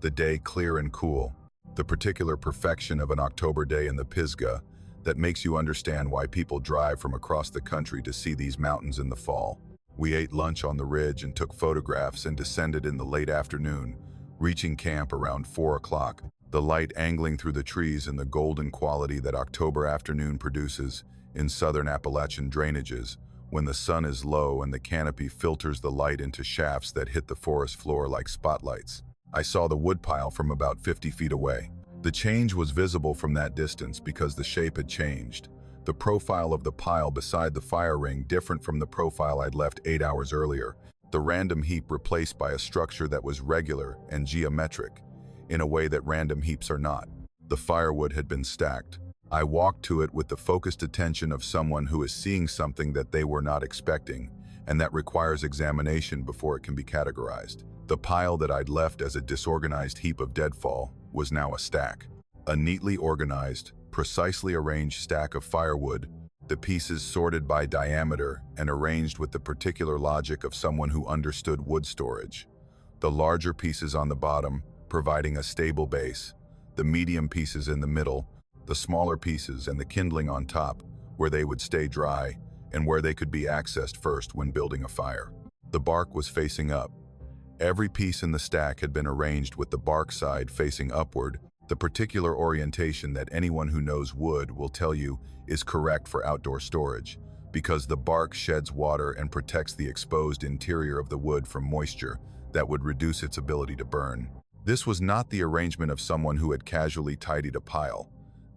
the day clear and cool, the particular perfection of an October day in the Pisgah that makes you understand why people drive from across the country to see these mountains in the fall. We ate lunch on the ridge and took photographs and descended in the late afternoon, reaching camp around 4 o'clock, the light angling through the trees in the golden quality that October afternoon produces in southern Appalachian drainages when the sun is low and the canopy filters the light into shafts that hit the forest floor like spotlights. I saw the woodpile from about 50 feet away. The change was visible from that distance because the shape had changed. The profile of the pile beside the fire ring different from the profile I'd left 8 hours earlier. The random heap replaced by a structure that was regular and geometric, in a way that random heaps are not. The firewood had been stacked. I walked to it with the focused attention of someone who is seeing something that they were not expecting, and that requires examination before it can be categorized. The pile that I'd left as a disorganized heap of deadfall was now a stack. A neatly organized, precisely arranged stack of firewood, the pieces sorted by diameter and arranged with the particular logic of someone who understood wood storage. The larger pieces on the bottom providing a stable base, the medium pieces in the middle, the smaller pieces and the kindling on top, where they would stay dry and where they could be accessed first when building a fire. The bark was facing up. Every piece in the stack had been arranged with the bark side facing upward, the particular orientation that anyone who knows wood will tell you is correct for outdoor storage, because the bark sheds water and protects the exposed interior of the wood from moisture that would reduce its ability to burn. This was not the arrangement of someone who had casually tidied a pile.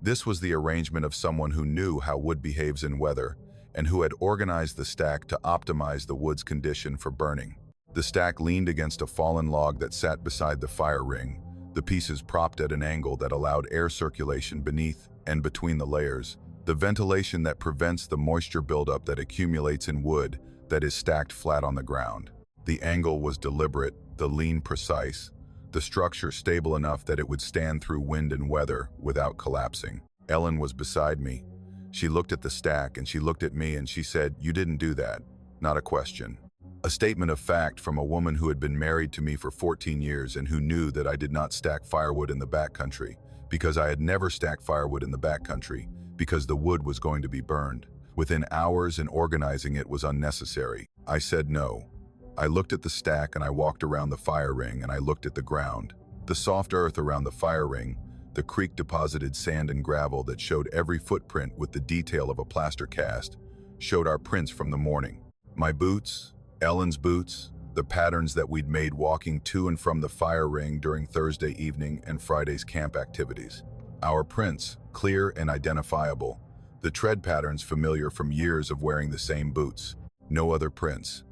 This was the arrangement of someone who knew how wood behaves in weather and who had organized the stack to optimize the wood's condition for burning. The stack leaned against a fallen log that sat beside the fire ring, the pieces propped at an angle that allowed air circulation beneath and between the layers, the ventilation that prevents the moisture buildup that accumulates in wood that is stacked flat on the ground. The angle was deliberate, the lean precise, the structure stable enough that it would stand through wind and weather without collapsing. Ellen was beside me. She looked at the stack and she looked at me and she said, "You didn't do that." Not a question. A statement of fact from a woman who had been married to me for 14 years and who knew that I did not stack firewood in the backcountry, because I had never stacked firewood in the backcountry, because the wood was going to be burned. Within hours and organizing it was unnecessary. I said no. I looked at the stack and I walked around the fire ring and I looked at the ground. The soft earth around the fire ring, the creek-deposited sand and gravel that showed every footprint with the detail of a plaster cast, showed our prints from the morning. My boots, Ellen's boots, the patterns that we'd made walking to and from the fire ring during Thursday evening and Friday's camp activities. Our prints, clear and identifiable. The tread patterns familiar from years of wearing the same boots. No other prints.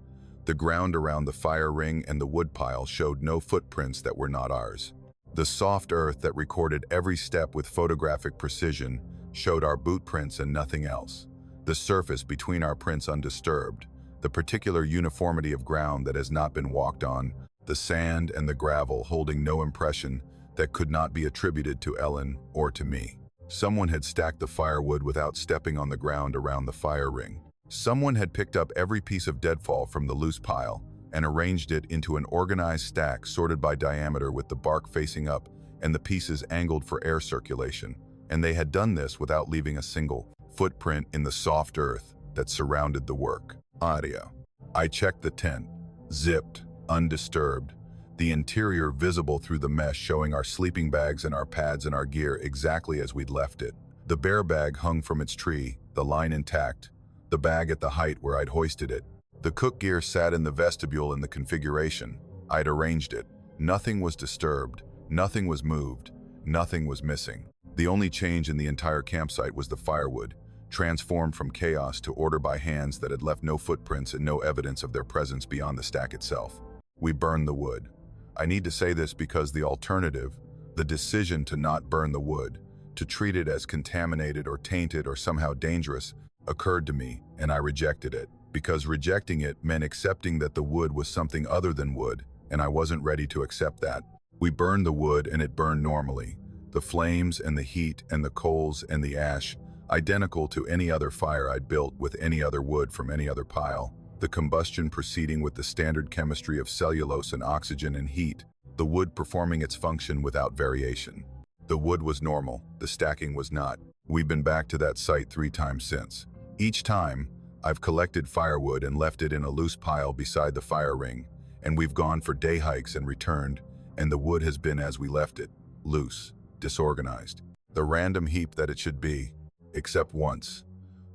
The ground around the fire ring and the woodpile showed no footprints that were not ours. The soft earth that recorded every step with photographic precision showed our boot prints and nothing else. The surface between our prints undisturbed, the particular uniformity of ground that has not been walked on, the sand and the gravel holding no impression that could not be attributed to Ellen or to me. Someone had stacked the firewood without stepping on the ground around the fire ring. Someone had picked up every piece of deadfall from the loose pile and arranged it into an organized stack sorted by diameter with the bark facing up and the pieces angled for air circulation. And they had done this without leaving a single footprint in the soft earth that surrounded the work. Audio. I checked the tent, zipped, undisturbed, the interior visible through the mesh showing our sleeping bags and our pads and our gear exactly as we'd left it. The bear bag hung from its tree, the line intact, the bag at the height where I'd hoisted it. The cook gear sat in the vestibule in the configuration. I'd arranged it. Nothing was disturbed, nothing was moved, nothing was missing. The only change in the entire campsite was the firewood, transformed from chaos to order by hands that had left no footprints and no evidence of their presence beyond the stack itself. We burned the wood. I need to say this because the alternative, the decision to not burn the wood, to treat it as contaminated or tainted or somehow dangerous, occurred to me, and I rejected it. Because rejecting it meant accepting that the wood was something other than wood, and I wasn't ready to accept that. We burned the wood and it burned normally. The flames and the heat and the coals and the ash, identical to any other fire I'd built with any other wood from any other pile. The combustion proceeding with the standard chemistry of cellulose and oxygen and heat, the wood performing its function without variation. The wood was normal, the stacking was not. We've been back to that site 3 times since. Each time, I've collected firewood and left it in a loose pile beside the fire ring, and we've gone for day hikes and returned, and the wood has been as we left it, loose, disorganized, the random heap that it should be, except once.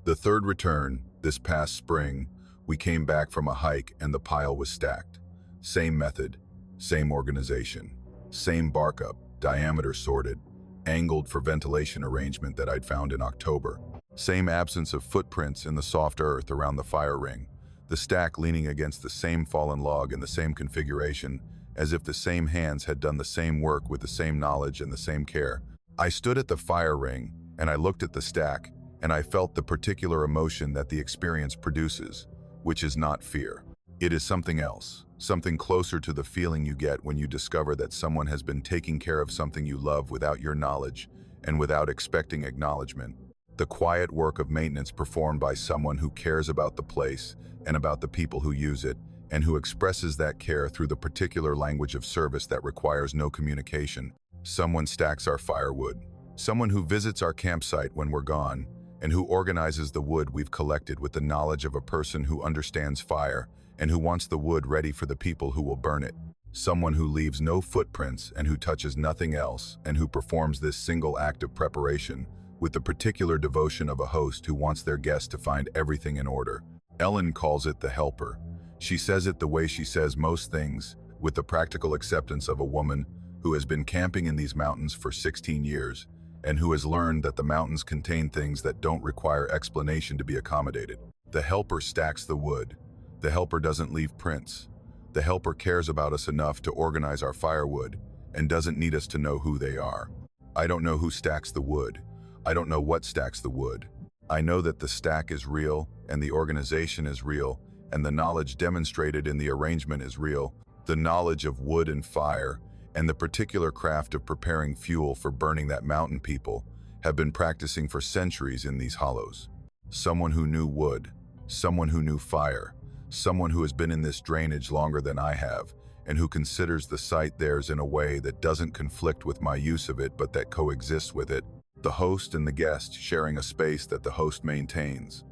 The third return, this past spring, we came back from a hike and the pile was stacked. Same method, same organization, same bark up, diameter sorted, angled for ventilation arrangement that I'd found in October. Same absence of footprints in the soft earth around the fire ring, the stack leaning against the same fallen log in the same configuration, as if the same hands had done the same work with the same knowledge and the same care. I stood at the fire ring and I looked at the stack and I felt the particular emotion that the experience produces, which is not fear. It is something else, something closer to the feeling you get when you discover that someone has been taking care of something you love without your knowledge and without expecting acknowledgement. The quiet work of maintenance performed by someone who cares about the place and about the people who use it, and who expresses that care through the particular language of service that requires no communication. Someone stacks our firewood. Someone who visits our campsite when we're gone, and who organizes the wood we've collected with the knowledge of a person who understands fire and who wants the wood ready for the people who will burn it. Someone who leaves no footprints and who touches nothing else, and who performs this single act of preparation with the particular devotion of a host who wants their guests to find everything in order. Ellen calls it the helper. She says it the way she says most things, with the practical acceptance of a woman who has been camping in these mountains for 16 years and who has learned that the mountains contain things that don't require explanation to be accommodated. The helper stacks the wood. The helper doesn't leave prints. The helper cares about us enough to organize our firewood and doesn't need us to know who they are. I don't know who stacks the wood. I don't know what stacks the wood. I know that the stack is real and the organization is real, and the knowledge demonstrated in the arrangement is real, the knowledge of wood and fire, and the particular craft of preparing fuel for burning that mountain people have been practicing for centuries in these hollows. Someone who knew wood, someone who knew fire, someone who has been in this drainage longer than I have, and who considers the site theirs in a way that doesn't conflict with my use of it but that coexists with it, the host and the guest sharing a space that the host maintains,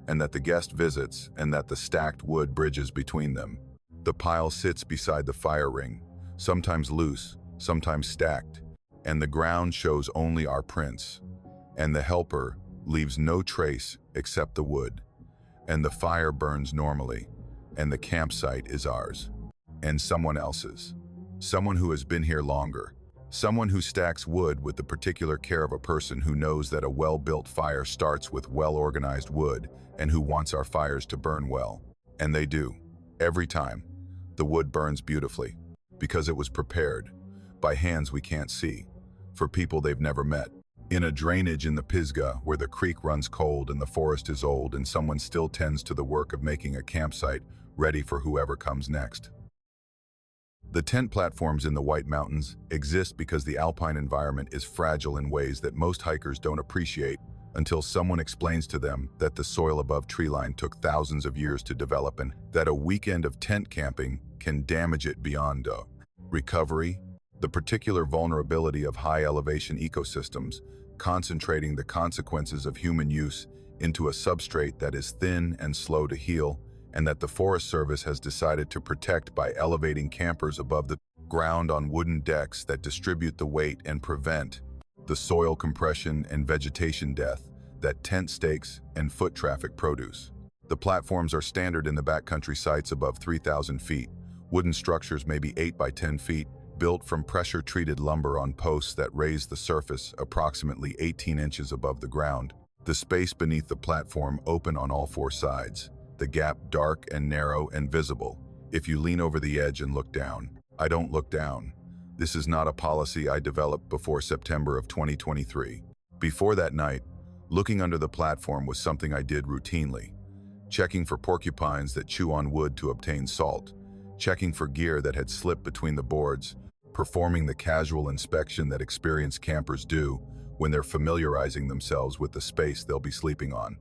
and that the guest visits, and that the stacked wood bridges between them. The pile sits beside the fire ring, sometimes loose, sometimes stacked, and the ground shows only our prints, and the helper leaves no trace except the wood, and the fire burns normally, and the campsite is ours, and someone else's. Someone who has been here longer, someone who stacks wood with the particular care of a person who knows that a well-built fire starts with well-organized wood and who wants our fires to burn well. And they do. Every time. The wood burns beautifully because it was prepared by hands we can't see, for people they've never met. In a drainage in the Pisgah where the creek runs cold and the forest is old and someone still tends to the work of making a campsite ready for whoever comes next. The tent platforms in the White Mountains exist because the alpine environment is fragile in ways that most hikers don't appreciate until someone explains to them that the soil above treeline took thousands of years to develop and that a weekend of tent camping can damage it beyond recovery. The particular vulnerability of high-elevation ecosystems, concentrating the consequences of human use into a substrate that is thin and slow to heal, and that the Forest Service has decided to protect by elevating campers above the ground on wooden decks that distribute the weight and prevent the soil compression and vegetation death that tent stakes and foot traffic produce. The platforms are standard in the backcountry sites above 3,000 feet. Wooden structures may be 8 by 10 feet, built from pressure-treated lumber on posts that raise the surface approximately 18 inches above the ground. The space beneath the platform open on all 4 sides, the gap dark and narrow and visible. If you lean over the edge and look down, I don't look down. This is not a policy I developed before September of 2023. Before that night, looking under the platform was something I did routinely. Checking for porcupines that chew on wood to obtain salt, checking for gear that had slipped between the boards, performing the casual inspection that experienced campers do when they're familiarizing themselves with the space they'll be sleeping on.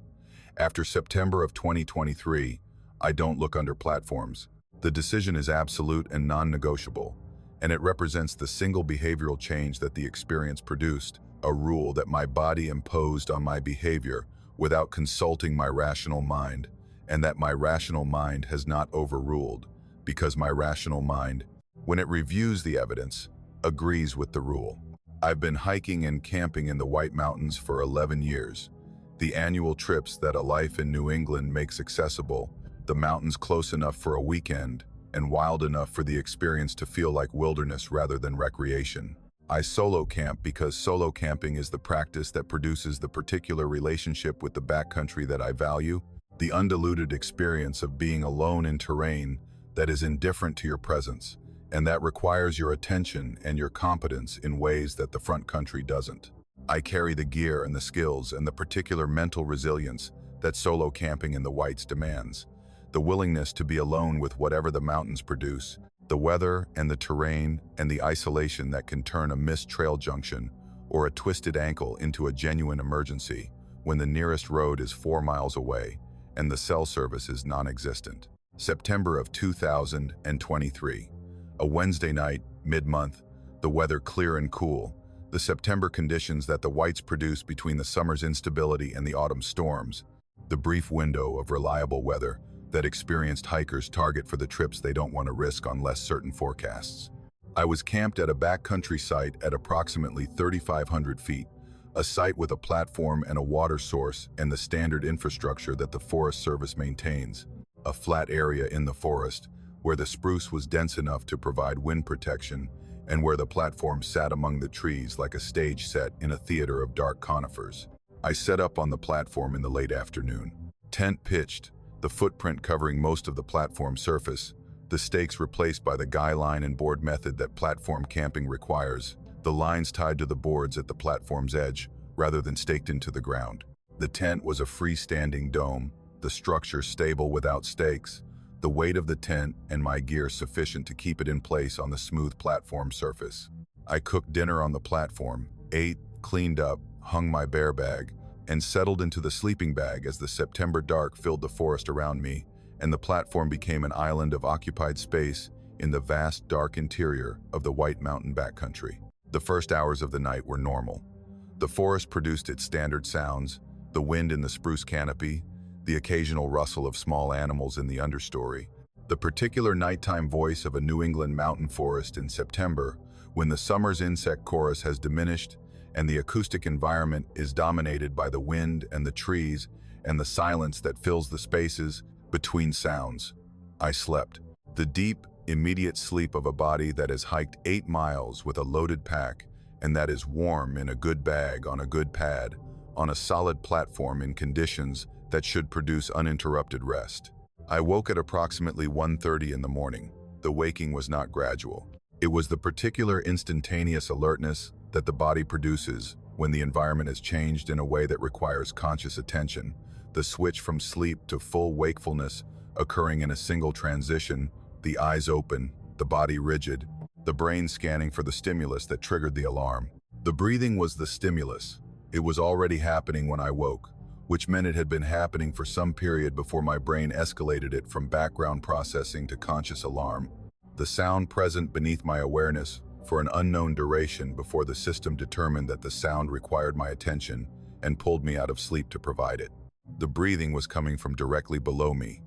After September of 2023, I don't look under platforms. The decision is absolute and non-negotiable, and it represents the single behavioral change that the experience produced, a rule that my body imposed on my behavior without consulting my rational mind, and that my rational mind has not overruled, because my rational mind, when it reviews the evidence, agrees with the rule. I've been hiking and camping in the White Mountains for 11 years. The annual trips that a life in New England makes accessible, the mountains close enough for a weekend and wild enough for the experience to feel like wilderness rather than recreation. I solo camp because solo camping is the practice that produces the particular relationship with the backcountry that I value, the undiluted experience of being alone in terrain that is indifferent to your presence, and that requires your attention and your competence in ways that the front country doesn't. I carry the gear and the skills and the particular mental resilience that solo camping in the Whites demands, the willingness to be alone with whatever the mountains produce, the weather and the terrain and the isolation that can turn a missed trail junction or a twisted ankle into a genuine emergency when the nearest road is 4 miles away and the cell service is non-existent. September of 2023. A Wednesday night, mid-month, the weather clear and cool. The September conditions that the Whites produce between the summer's instability and the autumn storms, the brief window of reliable weather that experienced hikers target for the trips they don't want to risk on less certain forecasts. I was camped at a backcountry site at approximately 3,500 feet, a site with a platform and a water source and the standard infrastructure that the Forest Service maintains, a flat area in the forest where the spruce was dense enough to provide wind protection and where the platform sat among the trees like a stage set in a theater of dark conifers. I set up on the platform in the late afternoon. Tent pitched, the footprint covering most of the platform surface, the stakes replaced by the guy line and board method that platform camping requires, the lines tied to the boards at the platform's edge rather than staked into the ground. The tent was a freestanding dome, the structure stable without stakes, the weight of the tent and my gear sufficient to keep it in place on the smooth platform surface. I cooked dinner on the platform, ate, cleaned up, hung my bear bag, and settled into the sleeping bag as the September dark filled the forest around me, and the platform became an island of occupied space in the vast dark interior of the White Mountain backcountry. The first hours of the night were normal. The forest produced its standard sounds, the wind in the spruce canopy, the occasional rustle of small animals in the understory, the particular nighttime voice of a New England mountain forest in September when the summer's insect chorus has diminished and the acoustic environment is dominated by the wind and the trees and the silence that fills the spaces between sounds. I slept. The deep, immediate sleep of a body that has hiked 8 miles with a loaded pack and that is warm in a good bag on a good pad, on a solid platform in conditions that should produce uninterrupted rest. I woke at approximately 1:30 in the morning. The waking was not gradual. It was the particular instantaneous alertness that the body produces when the environment has changed in a way that requires conscious attention, the switch from sleep to full wakefulness occurring in a single transition, the eyes open, the body rigid, the brain scanning for the stimulus that triggered the alarm. The breathing was the stimulus. It was already happening when I woke, which meant it had been happening for some period before my brain escalated it from background processing to conscious alarm. The sound present beneath my awareness for an unknown duration before the system determined that the sound required my attention and pulled me out of sleep to provide it. The breathing was coming from directly below me,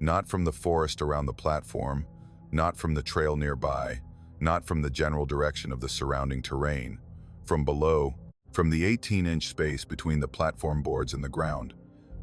not from the forest around the platform, not from the trail nearby, not from the general direction of the surrounding terrain. From below, from the 18-inch space between the platform boards and the ground,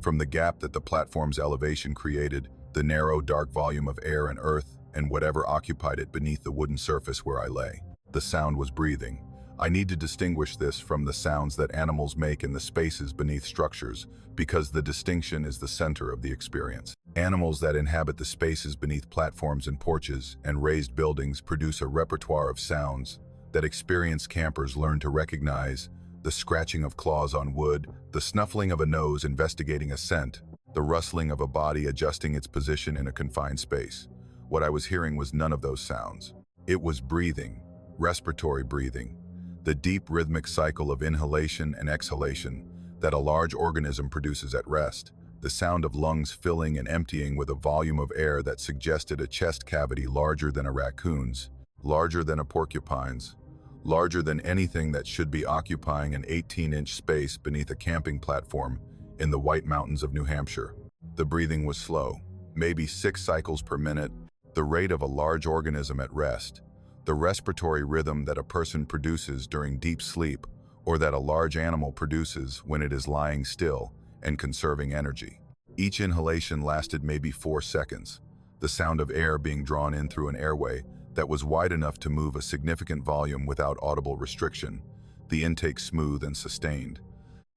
from the gap that the platform's elevation created, the narrow, dark volume of air and earth and whatever occupied it beneath the wooden surface where I lay. The sound was breathing. I need to distinguish this from the sounds that animals make in the spaces beneath structures, because the distinction is the center of the experience. Animals that inhabit the spaces beneath platforms and porches and raised buildings produce a repertoire of sounds that experienced campers learn to recognize: the scratching of claws on wood, the snuffling of a nose investigating a scent, the rustling of a body adjusting its position in a confined space. What I was hearing was none of those sounds. It was breathing, respiratory breathing, the deep rhythmic cycle of inhalation and exhalation that a large organism produces at rest, the sound of lungs filling and emptying with a volume of air that suggested a chest cavity larger than a raccoon's, larger than a porcupine's, larger than anything that should be occupying an 18-inch space beneath a camping platform in the White Mountains of New Hampshire. The breathing was slow, maybe 6 cycles per minute, the rate of a large organism at rest, the respiratory rhythm that a person produces during deep sleep or that a large animal produces when it is lying still and conserving energy. Each inhalation lasted maybe 4 seconds, the sound of air being drawn in through an airway that was wide enough to move a significant volume without audible restriction, the intake smooth and sustained.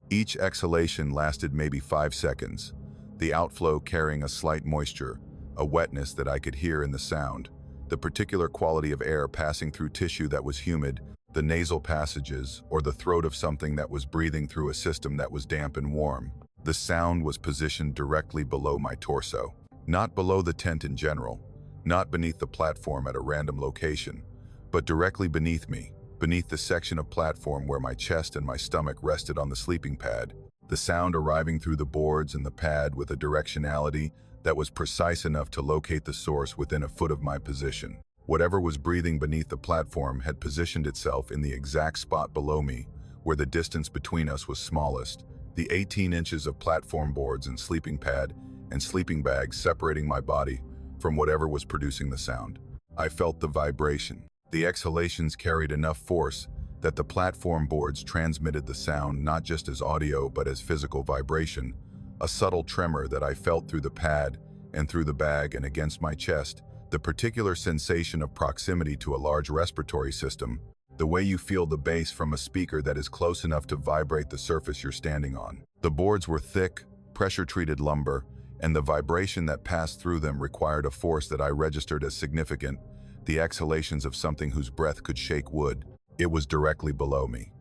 Each exhalation lasted maybe 5 seconds, the outflow carrying a slight moisture, a wetness that I could hear in the sound, the particular quality of air passing through tissue that was humid, the nasal passages, or the throat of something that was breathing through a system that was damp and warm. The sound was positioned directly below my torso, not below the tent in general, not beneath the platform at a random location, but directly beneath me, beneath the section of platform where my chest and my stomach rested on the sleeping pad, the sound arriving through the boards and the pad with a directionality that was precise enough to locate the source within a foot of my position. Whatever was breathing beneath the platform had positioned itself in the exact spot below me, where the distance between us was smallest, the 18 inches of platform boards and sleeping pad and sleeping bag separating my body from whatever was producing the sound. I felt the vibration. The exhalations carried enough force that the platform boards transmitted the sound not just as audio but as physical vibration, a subtle tremor that I felt through the pad and through the bag and against my chest, the particular sensation of proximity to a large respiratory system, the way you feel the bass from a speaker that is close enough to vibrate the surface you're standing on. The boards were thick, pressure-treated lumber, and the vibration that passed through them required a force that I registered as significant, the exhalations of something whose breath could shake wood. It was directly below me.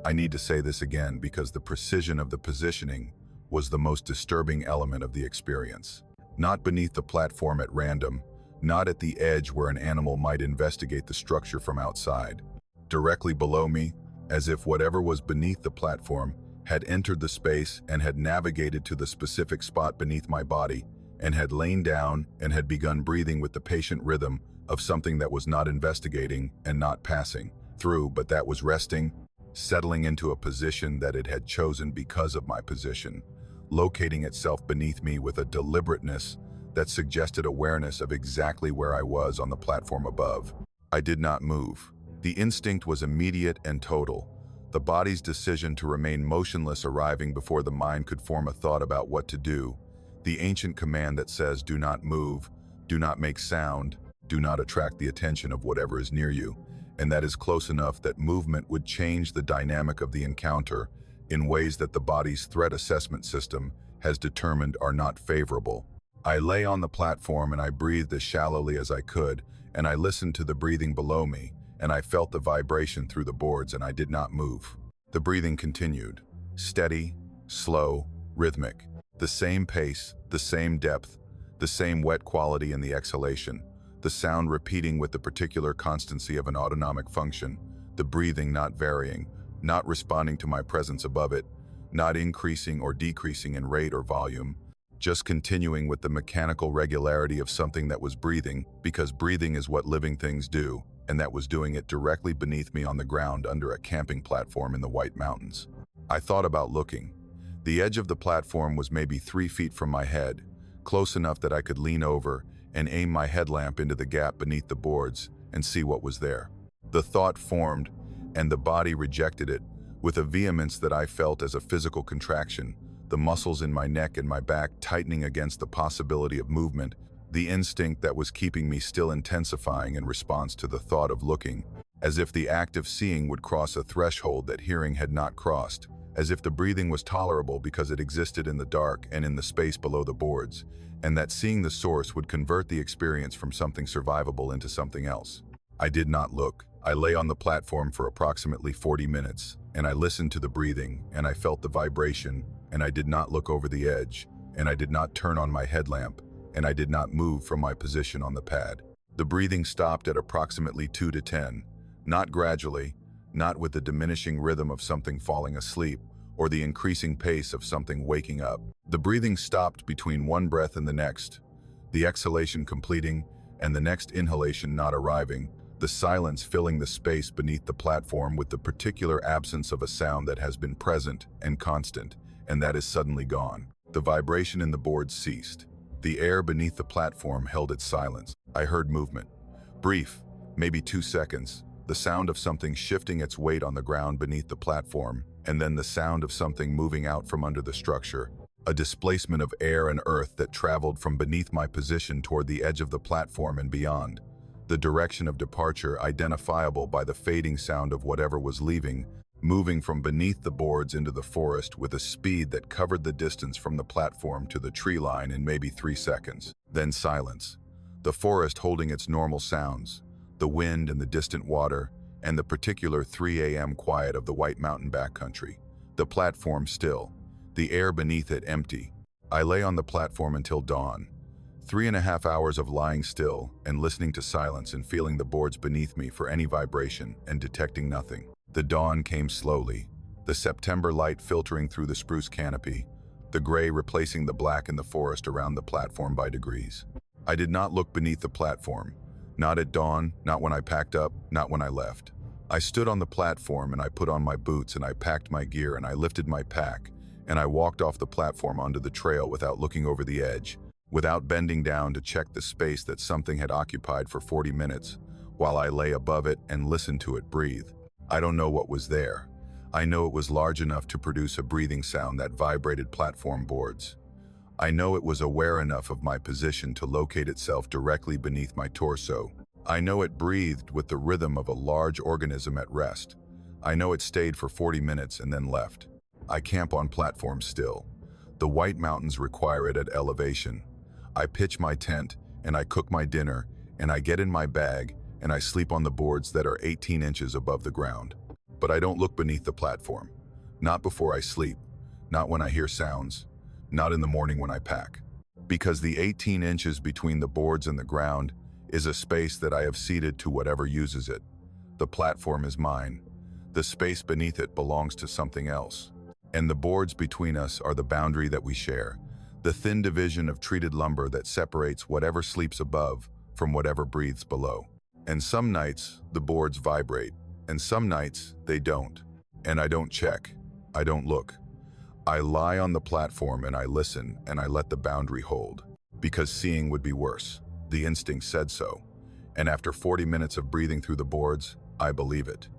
I need to say this again because the precision of the positioning was the most disturbing element of the experience. Not beneath the platform at random, not at the edge where an animal might investigate the structure from outside. Directly below me, as if whatever was beneath the platform had entered the space and had navigated to the specific spot beneath my body and had lain down and had begun breathing with the patient rhythm of something that was not investigating and not passing through, but that was resting, settling into a position that it had chosen because of my position, locating itself beneath me with a deliberateness that suggested awareness of exactly where I was on the platform above. I did not move. The instinct was immediate and total, the body's decision to remain motionless arriving before the mind could form a thought about what to do, the ancient command that says do not move, do not make sound, do not attract the attention of whatever is near you, and that is close enough that movement would change the dynamic of the encounter in ways that the body's threat assessment system has determined are not favorable. I lay on the platform and I breathed as shallowly as I could, and I listened to the breathing below me, and I felt the vibration through the boards, and I did not move. The breathing continued, steady, slow, rhythmic, the same pace, the same depth, the same wet quality in the exhalation, the sound repeating with the particular constancy of an autonomic function, the breathing not varying, not responding to my presence above it, not increasing or decreasing in rate or volume, just continuing with the mechanical regularity of something that was breathing, because breathing is what living things do, and that was doing it directly beneath me on the ground under a camping platform in the White Mountains. I thought about looking. The edge of the platform was maybe 3 feet from my head, close enough that I could lean over and aim my headlamp into the gap beneath the boards and see what was there. The thought formed, and the body rejected it, with a vehemence that I felt as a physical contraction, the muscles in my neck and my back tightening against the possibility of movement, the instinct that was keeping me still intensifying in response to the thought of looking, as if the act of seeing would cross a threshold that hearing had not crossed, as if the breathing was tolerable because it existed in the dark and in the space below the boards, and that seeing the source would convert the experience from something survivable into something else. I did not look. I lay on the platform for approximately 40 minutes, and I listened to the breathing, and I felt the vibration, and I did not look over the edge, and I did not turn on my headlamp, and I did not move from my position on the pad. The breathing stopped at approximately 2 to 10, not gradually, not with the diminishing rhythm of something falling asleep, or the increasing pace of something waking up. The breathing stopped between one breath and the next, the exhalation completing, and the next inhalation not arriving, the silence filling the space beneath the platform with the particular absence of a sound that has been present and constant, and that is suddenly gone. The vibration in the boards ceased. The air beneath the platform held its silence. I heard movement. Brief, maybe 2 seconds, the sound of something shifting its weight on the ground beneath the platform, and then the sound of something moving out from under the structure, a displacement of air and earth that traveled from beneath my position toward the edge of the platform and beyond, the direction of departure identifiable by the fading sound of whatever was leaving, moving from beneath the boards into the forest with a speed that covered the distance from the platform to the tree line in maybe 3 seconds. Then silence. The forest holding its normal sounds, the wind and the distant water, and the particular 3 a.m. quiet of the White Mountain backcountry. The platform still, the air beneath it empty. I lay on the platform until dawn. 3.5 hours of lying still and listening to silence and feeling the boards beneath me for any vibration and detecting nothing. The dawn came slowly, the September light filtering through the spruce canopy, the gray replacing the black in the forest around the platform by degrees. I did not look beneath the platform, not at dawn, not when I packed up, not when I left. I stood on the platform and I put on my boots and I packed my gear and I lifted my pack and I walked off the platform onto the trail without looking over the edge, without bending down to check the space that something had occupied for 40 minutes, while I lay above it and listened to it breathe. I don't know what was there. I know it was large enough to produce a breathing sound that vibrated platform boards. I know it was aware enough of my position to locate itself directly beneath my torso. I know it breathed with the rhythm of a large organism at rest. I know it stayed for 40 minutes and then left. I camp on platforms still. The White Mountains require it at elevation. I pitch my tent, and I cook my dinner, and I get in my bag, and I sleep on the boards that are 18 inches above the ground. But I don't look beneath the platform. Not before I sleep, not when I hear sounds, not in the morning when I pack. Because the 18 inches between the boards and the ground is a space that I have ceded to whatever uses it. The platform is mine. The space beneath it belongs to something else. And the boards between us are the boundary that we share, the thin division of treated lumber that separates whatever sleeps above from whatever breathes below. And some nights, the boards vibrate, and some nights, they don't. And I don't check. I don't look. I lie on the platform and I listen and I let the boundary hold. Because seeing would be worse. The instinct said so. And after 40 minutes of breathing through the boards, I believe it.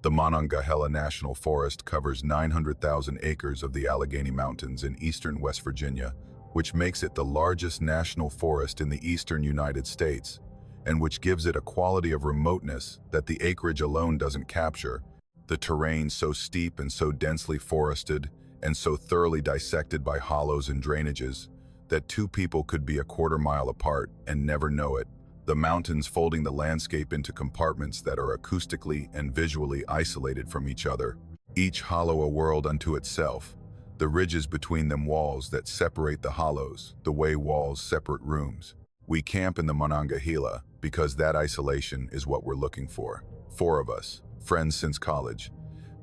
The Monongahela National Forest covers 900,000 acres of the Allegheny Mountains in eastern West Virginia, which makes it the largest national forest in the eastern United States, and which gives it a quality of remoteness that the acreage alone doesn't capture. The terrain so steep and so densely forested and so thoroughly dissected by hollows and drainages that 2 people could be a quarter mile apart and never know it. The mountains folding the landscape into compartments that are acoustically and visually isolated from each other, each hollow a world unto itself. The ridges between them walls that separate the hollows, the way walls separate rooms. We camp in the Monongahela because that isolation is what we're looking for. Four of us, friends since college,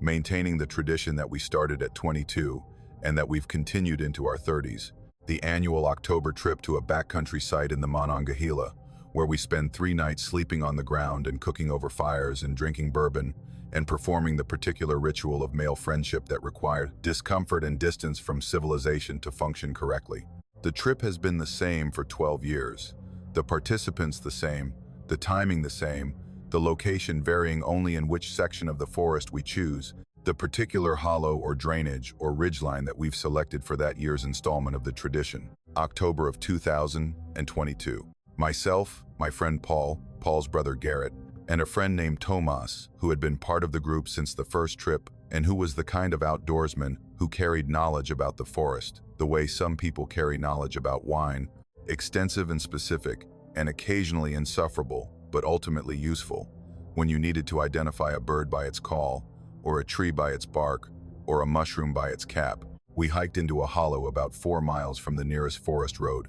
maintaining the tradition that we started at 22 and that we've continued into our 30s. The annual October trip to a backcountry site in the Monongahela, where we spend 3 nights sleeping on the ground and cooking over fires and drinking bourbon and performing the particular ritual of male friendship that required discomfort and distance from civilization to function correctly. The trip has been the same for 12 years. The participants the same, the timing the same, the location varying only in which section of the forest we choose, the particular hollow or drainage or ridgeline that we've selected for that year's installment of the tradition. October of 2022. Myself, my friend Paul, Paul's brother Garrett, and a friend named Tomas, who had been part of the group since the first trip and who was the kind of outdoorsman who carried knowledge about the forest, the way some people carry knowledge about wine, extensive and specific, and occasionally insufferable, but ultimately useful, when you needed to identify a bird by its call, or a tree by its bark, or a mushroom by its cap. We hiked into a hollow about 4 miles from the nearest forest road,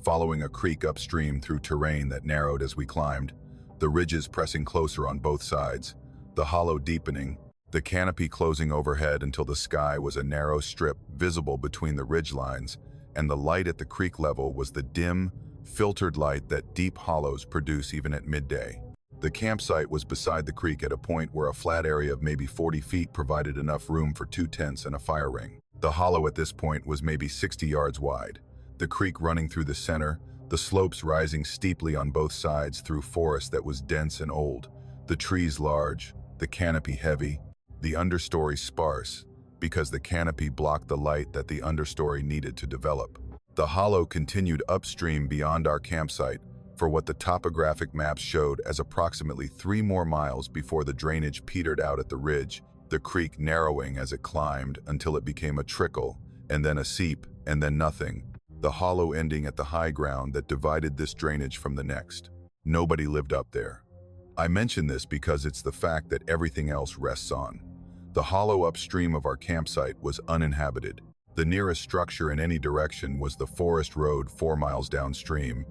following a creek upstream through terrain that narrowed as we climbed, the ridges pressing closer on both sides, the hollow deepening, the canopy closing overhead until the sky was a narrow strip visible between the ridge lines, and the light at the creek level was the dim, filtered light that deep hollows produce even at midday. The campsite was beside the creek at a point where a flat area of maybe 40 feet provided enough room for 2 tents and a fire ring. The hollow at this point was maybe 60 yards wide, the creek running through the center, the slopes rising steeply on both sides through forest that was dense and old, the trees large, the canopy heavy, the understory sparse, because the canopy blocked the light that the understory needed to develop. The hollow continued upstream beyond our campsite for what the topographic maps showed as approximately 3 more miles before the drainage petered out at the ridge, the creek narrowing as it climbed until it became a trickle, and then a seep, and then nothing, the hollow ending at the high ground that divided this drainage from the next. Nobody lived up there. I mention this because it's the fact that everything else rests on. The hollow upstream of our campsite was uninhabited. The nearest structure in any direction was the forest road 4 miles downstream,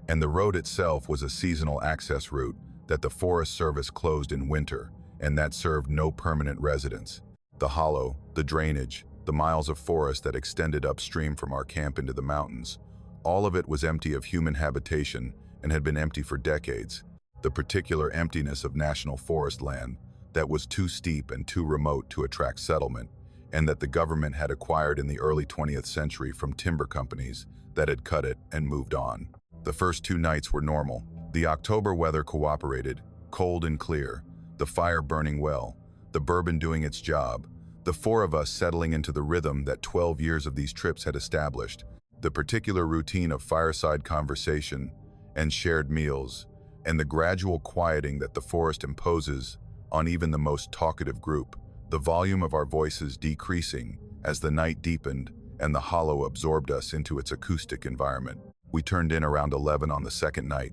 and the road itself was a seasonal access route that the Forest Service closed in winter, and that served no permanent residents. The hollow, the drainage, the miles of forest that extended upstream from our camp into the mountains, all of it was empty of human habitation and had been empty for decades. The particular emptiness of national forest land that was too steep and too remote to attract settlement, and that the government had acquired in the early 20th century from timber companies that had cut it and moved on. The first 2 nights were normal. The October weather cooperated, cold and clear, the fire burning well, the bourbon doing its job, the 4 of us settling into the rhythm that 12 years of these trips had established, the particular routine of fireside conversation and shared meals, and the gradual quieting that the forest imposes on even the most talkative group, the volume of our voices decreasing as the night deepened and the hollow absorbed us into its acoustic environment. We turned in around 11 on the second night,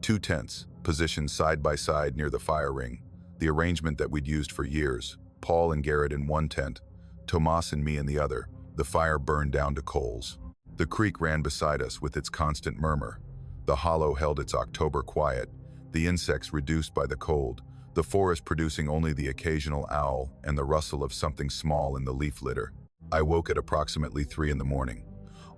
2 tents, positioned side by side near the fire ring, the arrangement that we'd used for years, Paul and Garrett in one tent, Tomas and me in the other. The fire burned down to coals. The creek ran beside us with its constant murmur. The hollow held its October quiet, the insects reduced by the cold, the forest producing only the occasional owl and the rustle of something small in the leaf litter. I woke at approximately 3 in the morning.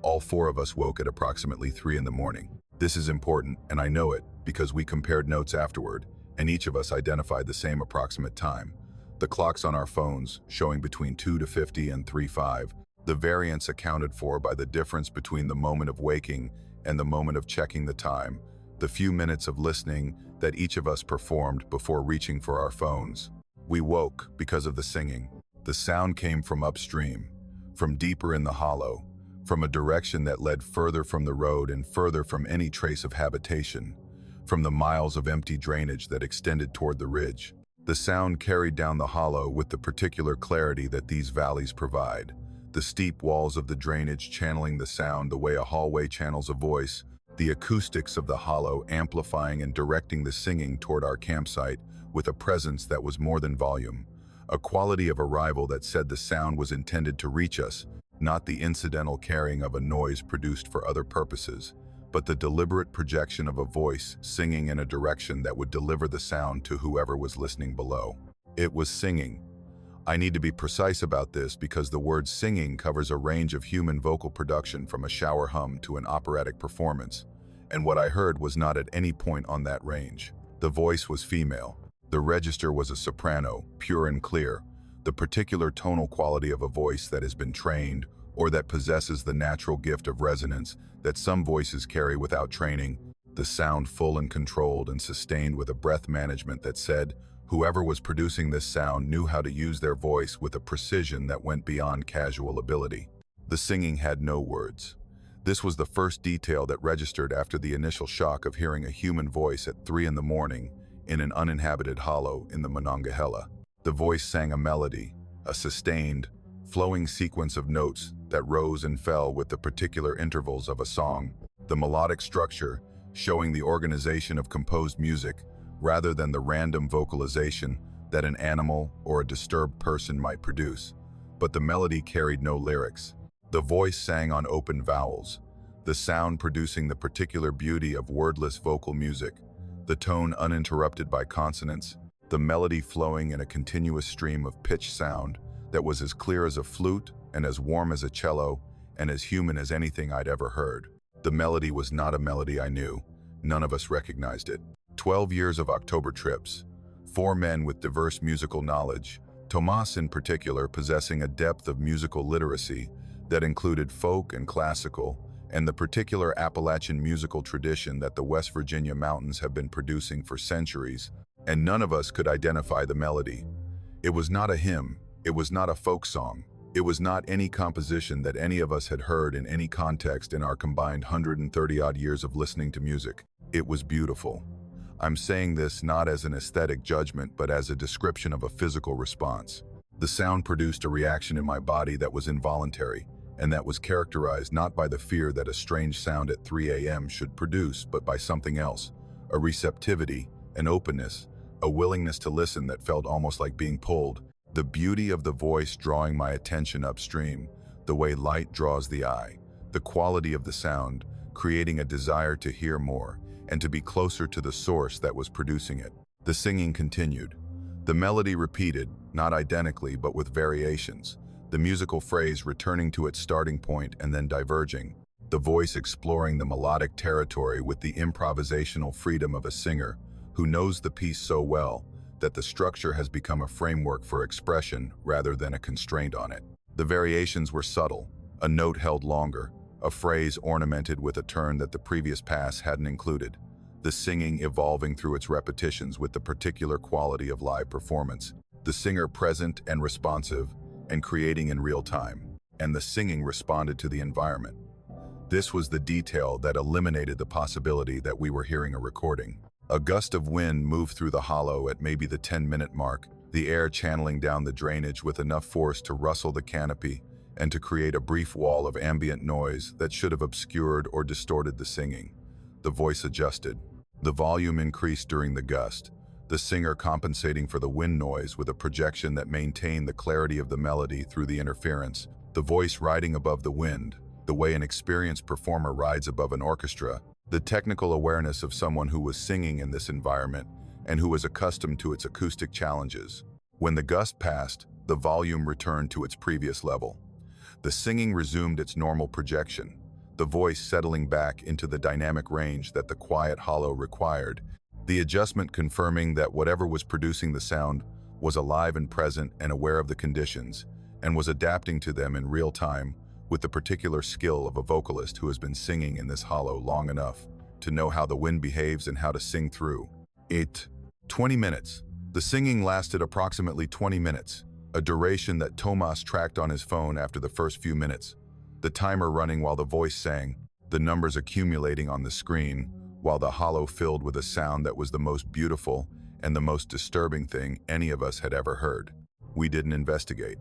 All 4 of us woke at approximately 3 in the morning. This is important, and I know it because we compared notes afterward, and each of us identified the same approximate time. The clocks on our phones showing between 2:50 and 3:05, the variance accounted for by the difference between the moment of waking and the moment of checking the time, the few minutes of listening that each of us performed before reaching for our phones. We woke because of the singing. The sound came from upstream, from deeper in the hollow, from a direction that led further from the road and further from any trace of habitation, from the miles of empty drainage that extended toward the ridge. The sound carried down the hollow with the particular clarity that these valleys provide, the steep walls of the drainage channeling the sound the way a hallway channels a voice, the acoustics of the hollow amplifying and directing the singing toward our campsite with a presence that was more than volume, a quality of arrival that said the sound was intended to reach us, not the incidental carrying of a noise produced for other purposes, but the deliberate projection of a voice singing in a direction that would deliver the sound to whoever was listening below. It was singing. I need to be precise about this because the word singing covers a range of human vocal production from a shower hum to an operatic performance, and what I heard was not at any point on that range. The voice was female. The register was a soprano, pure and clear, the particular tonal quality of a voice that has been trained or that possesses the natural gift of resonance that some voices carry without training, the sound full and controlled and sustained with a breath management that said, whoever was producing this sound knew how to use their voice with a precision that went beyond casual ability. The singing had no words. This was the first detail that registered after the initial shock of hearing a human voice at 3 in the morning in an uninhabited hollow in the Monongahela. The voice sang a melody, a sustained, flowing sequence of notes that rose and fell with the particular intervals of a song, the melodic structure showing the organization of composed music rather than the random vocalization that an animal or a disturbed person might produce. But the melody carried no lyrics. The voice sang on open vowels, the sound producing the particular beauty of wordless vocal music, the tone uninterrupted by consonants, the melody flowing in a continuous stream of pitch sound that was as clear as a flute and as warm as a cello and as human as anything I'd ever heard. The melody was not a melody I knew. None of us recognized it. 12 years of October trips, 4 men with diverse musical knowledge, Tomas in particular possessing a depth of musical literacy that included folk and classical, and the particular Appalachian musical tradition that the West Virginia mountains have been producing for centuries, and none of us could identify the melody. It was not a hymn, it was not a folk song, it was not any composition that any of us had heard in any context in our combined 130-odd years of listening to music. It was beautiful. I'm saying this not as an aesthetic judgment, but as a description of a physical response. The sound produced a reaction in my body that was involuntary, and that was characterized not by the fear that a strange sound at 3 a.m. should produce, but by something else, a receptivity, an openness, a willingness to listen that felt almost like being pulled. The beauty of the voice drawing my attention upstream, the way light draws the eye, the quality of the sound, creating a desire to hear more, and to be closer to the source that was producing it. The singing continued. The melody repeated, not identically but with variations, the musical phrase returning to its starting point and then diverging, the voice exploring the melodic territory with the improvisational freedom of a singer who knows the piece so well that the structure has become a framework for expression rather than a constraint on it. The variations were subtle, a note held longer, a phrase ornamented with a turn that the previous pass hadn't included, the singing evolving through its repetitions with the particular quality of live performance, the singer present and responsive and creating in real time, and the singing responded to the environment. This was the detail that eliminated the possibility that we were hearing a recording. A gust of wind moved through the hollow at maybe the 10-minute mark, the air channeling down the drainage with enough force to rustle the canopy and to create a brief wall of ambient noise that should have obscured or distorted the singing. The voice adjusted. The volume increased during the gust, the singer compensating for the wind noise with a projection that maintained the clarity of the melody through the interference, the voice riding above the wind, the way an experienced performer rides above an orchestra, the technical awareness of someone who was singing in this environment and who was accustomed to its acoustic challenges. When the gust passed, the volume returned to its previous level. The singing resumed its normal projection, the voice settling back into the dynamic range that the quiet hollow required, the adjustment confirming that whatever was producing the sound was alive and present and aware of the conditions, and was adapting to them in real time with the particular skill of a vocalist who has been singing in this hollow long enough to know how the wind behaves and how to sing through it. 20 minutes. The singing lasted approximately 20 minutes, a duration that Tomas tracked on his phone after the first few minutes, the timer running while the voice sang, the numbers accumulating on the screen, while the hollow filled with a sound that was the most beautiful and the most disturbing thing any of us had ever heard. We didn't investigate.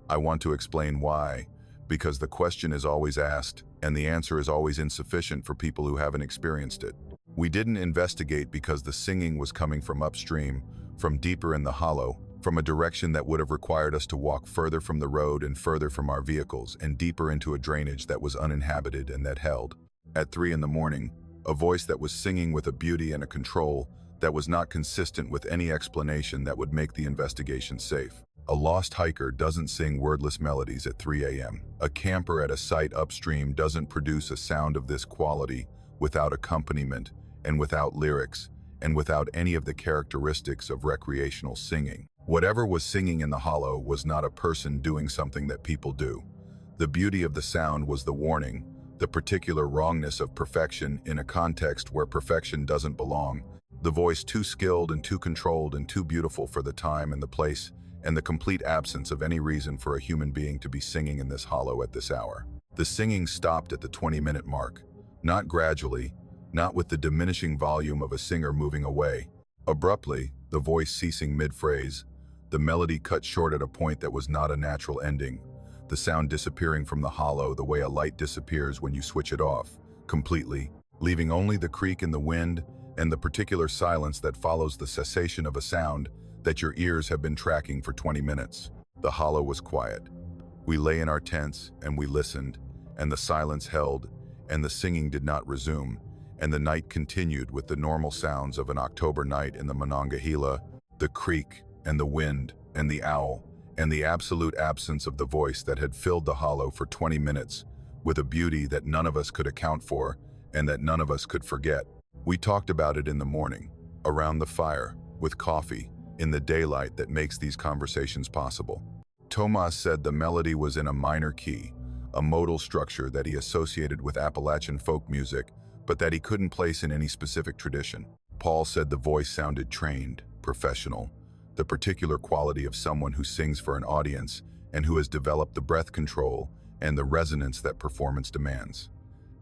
I want to explain why, because the question is always asked, and the answer is always insufficient for people who haven't experienced it. We didn't investigate because the singing was coming from upstream, from deeper in the hollow, from a direction that would have required us to walk further from the road and further from our vehicles and deeper into a drainage that was uninhabited and that held. At 3 in the morning, a voice that was singing with a beauty and a control that was not consistent with any explanation that would make the investigation safe. A lost hiker doesn't sing wordless melodies at 3 a.m. A camper at a site upstream doesn't produce a sound of this quality without accompaniment and without lyrics and without any of the characteristics of recreational singing. Whatever was singing in the hollow was not a person doing something that people do. The beauty of the sound was the warning, the particular wrongness of perfection in a context where perfection doesn't belong, the voice too skilled and too controlled and too beautiful for the time and the place, and the complete absence of any reason for a human being to be singing in this hollow at this hour. The singing stopped at the 20-minute mark, not gradually, not with the diminishing volume of a singer moving away. Abruptly, the voice ceasing mid-phrase, the melody cut short at a point that was not a natural ending, the sound disappearing from the hollow the way a light disappears when you switch it off, completely, leaving only the creak in the wind and the particular silence that follows the cessation of a sound that your ears have been tracking for 20 minutes. The hollow was quiet. We lay in our tents and we listened, and the silence held, and the singing did not resume, and the night continued with the normal sounds of an October night in the Monongahela, the creek and the wind and the owl, and the absolute absence of the voice that had filled the hollow for 20 minutes, with a beauty that none of us could account for and that none of us could forget. We talked about it in the morning, around the fire, with coffee, in the daylight that makes these conversations possible. Tomas said the melody was in a minor key, a modal structure that he associated with Appalachian folk music, but that he couldn't place in any specific tradition. Paul said the voice sounded trained, professional, the particular quality of someone who sings for an audience and who has developed the breath control and the resonance that performance demands.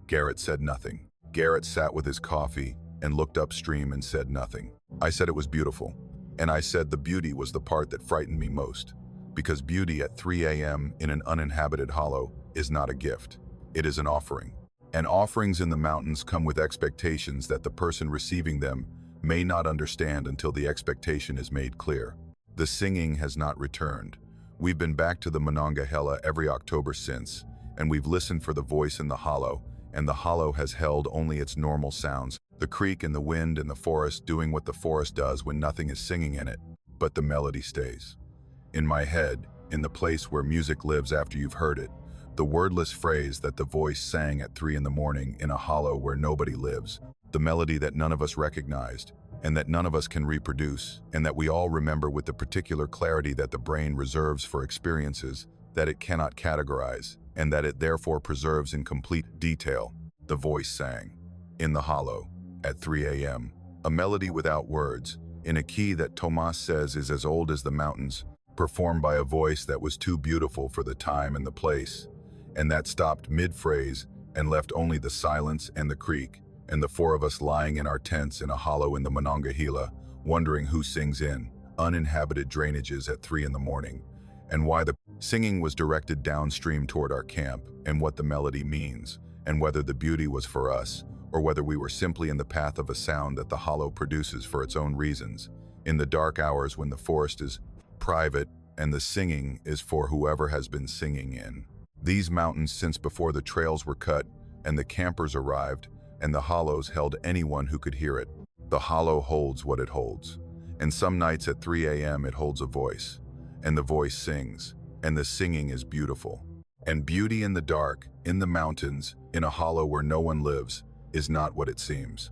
Garrett said nothing. Garrett sat with his coffee and looked upstream and said nothing. I said it was beautiful, and I said the beauty was the part that frightened me most, because beauty at 3 a.m. in an uninhabited hollow is not a gift. It is an offering. And offerings in the mountains come with expectations that the person receiving them may not understand until the expectation is made clear. The singing has not returned. We've been back to the Monongahela every October since, and we've listened for the voice in the hollow, and the hollow has held only its normal sounds, the creek and the wind and the forest doing what the forest does when nothing is singing in it, but the melody stays. In my head, in the place where music lives after you've heard it, the wordless phrase that the voice sang at 3 in the morning in a hollow where nobody lives, the melody that none of us recognized, and that none of us can reproduce, and that we all remember with the particular clarity that the brain reserves for experiences that it cannot categorize, and that it therefore preserves in complete detail. The voice sang, in the hollow, at 3 a.m., a melody without words, in a key that Tomas says is as old as the mountains, performed by a voice that was too beautiful for the time and the place, and that stopped mid-phrase and left only the silence and the creek, and the four of us lying in our tents in a hollow in the Monongahela, wondering who sings in uninhabited drainages at 3 in the morning, and why the singing was directed downstream toward our camp, and what the melody means, and whether the beauty was for us, or whether we were simply in the path of a sound that the hollow produces for its own reasons, in the dark hours when the forest is private and the singing is for whoever has been singing in these mountains since before the trails were cut and the campers arrived, and the hollows held anyone who could hear it. The hollow holds what it holds, and some nights at 3 a.m. it holds a voice, and the voice sings, and the singing is beautiful. And beauty in the dark, in the mountains, in a hollow where no one lives, is not what it seems.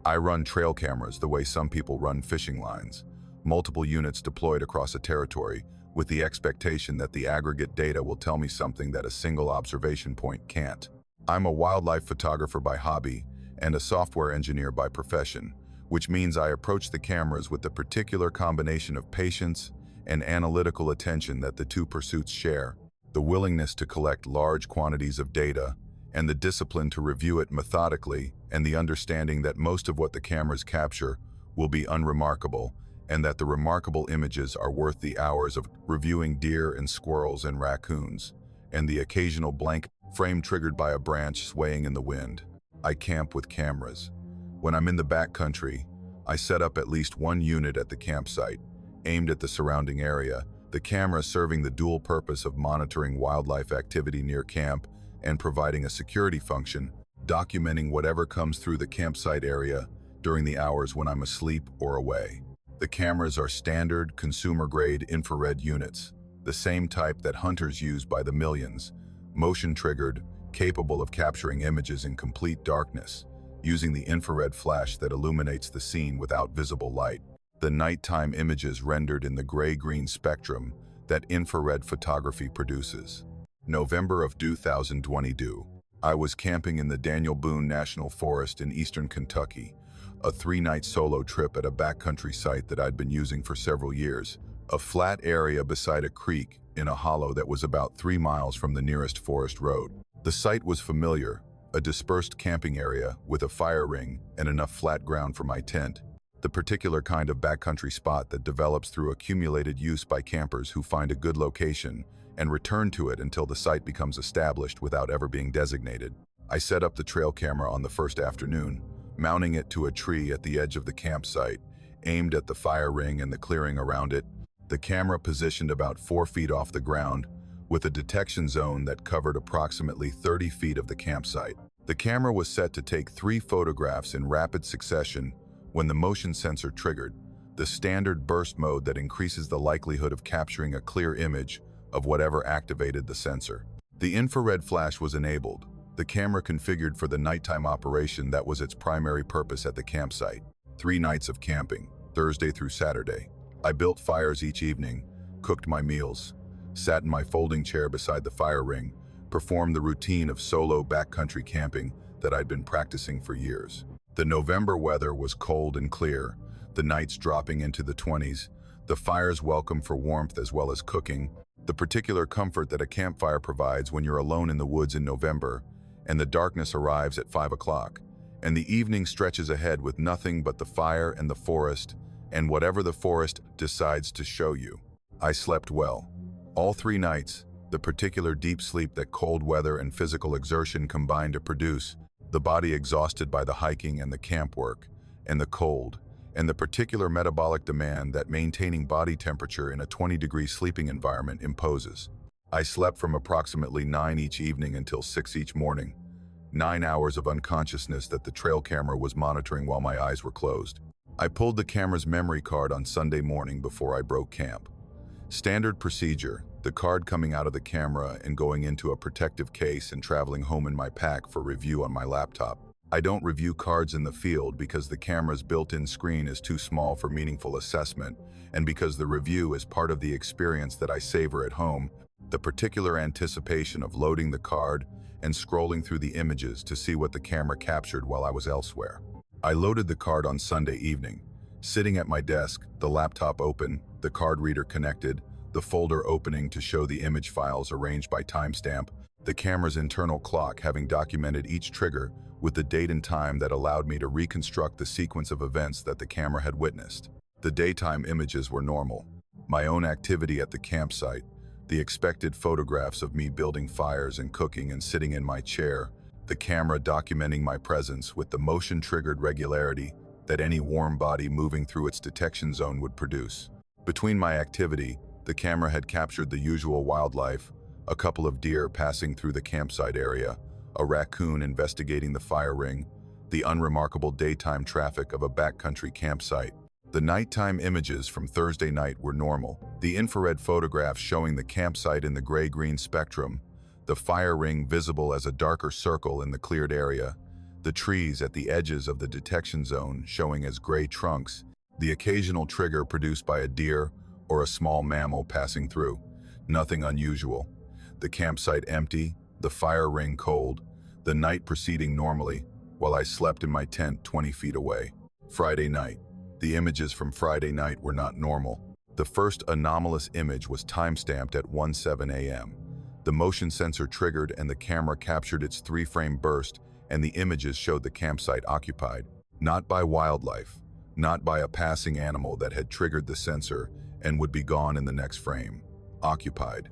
I run trail cameras the way some people run fishing lines, multiple units deployed across a territory, with the expectation that the aggregate data will tell me something that a single observation point can't. I'm a wildlife photographer by hobby and a software engineer by profession, which means I approach the cameras with the particular combination of patience and analytical attention that the two pursuits share, the willingness to collect large quantities of data, and the discipline to review it methodically, and the understanding that most of what the cameras capture will be unremarkable, and that the remarkable images are worth the hours of reviewing deer and squirrels and raccoons, and the occasional blank frame triggered by a branch swaying in the wind. I camp with cameras. When I'm in the backcountry, I set up at least one unit at the campsite, aimed at the surrounding area, the camera serving the dual purpose of monitoring wildlife activity near camp and providing a security function, documenting whatever comes through the campsite area during the hours when I'm asleep or away. The cameras are standard, consumer-grade infrared units, the same type that hunters use by the millions, motion-triggered, capable of capturing images in complete darkness, using the infrared flash that illuminates the scene without visible light. The nighttime images rendered in the gray-green spectrum that infrared photography produces. November of 2022. I was camping in the Daniel Boone National Forest in eastern Kentucky, a 3-night solo trip at a backcountry site that I'd been using for several years, a flat area beside a creek in a hollow that was about 3 miles from the nearest forest road. The site was familiar, a dispersed camping area with a fire ring and enough flat ground for my tent, the particular kind of backcountry spot that develops through accumulated use by campers who find a good location and return to it until the site becomes established without ever being designated. I set up the trail camera on the first afternoon, mounting it to a tree at the edge of the campsite, aimed at the fire ring and the clearing around it, the camera positioned about 4 feet off the ground, with a detection zone that covered approximately 30 feet of the campsite. The camera was set to take 3 photographs in rapid succession when the motion sensor triggered, the standard burst mode that increases the likelihood of capturing a clear image of whatever activated the sensor. The infrared flash was enabled, the camera configured for the nighttime operation that was its primary purpose at the campsite. 3 nights of camping, Thursday through Saturday. I built fires each evening, cooked my meals, sat in my folding chair beside the fire ring, performed the routine of solo backcountry camping that I'd been practicing for years. The November weather was cold and clear, the nights dropping into the 20s, the fires welcome for warmth as well as cooking, the particular comfort that a campfire provides when you're alone in the woods in November, and the darkness arrives at 5 o'clock, and the evening stretches ahead with nothing but the fire and the forest, and whatever the forest decides to show you. I slept well. All 3 nights, the particular deep sleep that cold weather and physical exertion combine to produce, the body exhausted by the hiking and the camp work, and the cold, and the particular metabolic demand that maintaining body temperature in a 20-degree sleeping environment imposes. I slept from approximately 9 each evening until 6 each morning, 9 hours of unconsciousness that the trail camera was monitoring while my eyes were closed. I pulled the camera's memory card on Sunday morning before I broke camp. Standard procedure, the card coming out of the camera and going into a protective case and traveling home in my pack for review on my laptop. I don't review cards in the field because the camera's built-in screen is too small for meaningful assessment, and because the review is part of the experience that I savor at home, the particular anticipation of loading the card and scrolling through the images to see what the camera captured while I was elsewhere. I loaded the card on Sunday evening, sitting at my desk, the laptop open, the card reader connected, the folder opening to show the image files arranged by timestamp, the camera's internal clock having documented each trigger with the date and time that allowed me to reconstruct the sequence of events that the camera had witnessed. The daytime images were normal. My own activity at the campsite, the expected photographs of me building fires and cooking and sitting in my chair, the camera documenting my presence with the motion-triggered regularity that any warm body moving through its detection zone would produce. Between my activity, the camera had captured the usual wildlife, a couple of deer passing through the campsite area, a raccoon investigating the fire ring, the unremarkable daytime traffic of a backcountry campsite. The nighttime images from Thursday night were normal. The infrared photographs showing the campsite in the gray-green spectrum, the fire ring visible as a darker circle in the cleared area, the trees at the edges of the detection zone showing as gray trunks, the occasional trigger produced by a deer or a small mammal passing through. Nothing unusual. The campsite empty, the fire ring cold, the night proceeding normally, while I slept in my tent 20 feet away. Friday night. The images from Friday night were not normal. The first anomalous image was timestamped at 1:07 a.m. The motion sensor triggered and the camera captured its 3-frame burst, and the images showed the campsite occupied. Not by wildlife, not by a passing animal that had triggered the sensor and would be gone in the next frame. Occupied.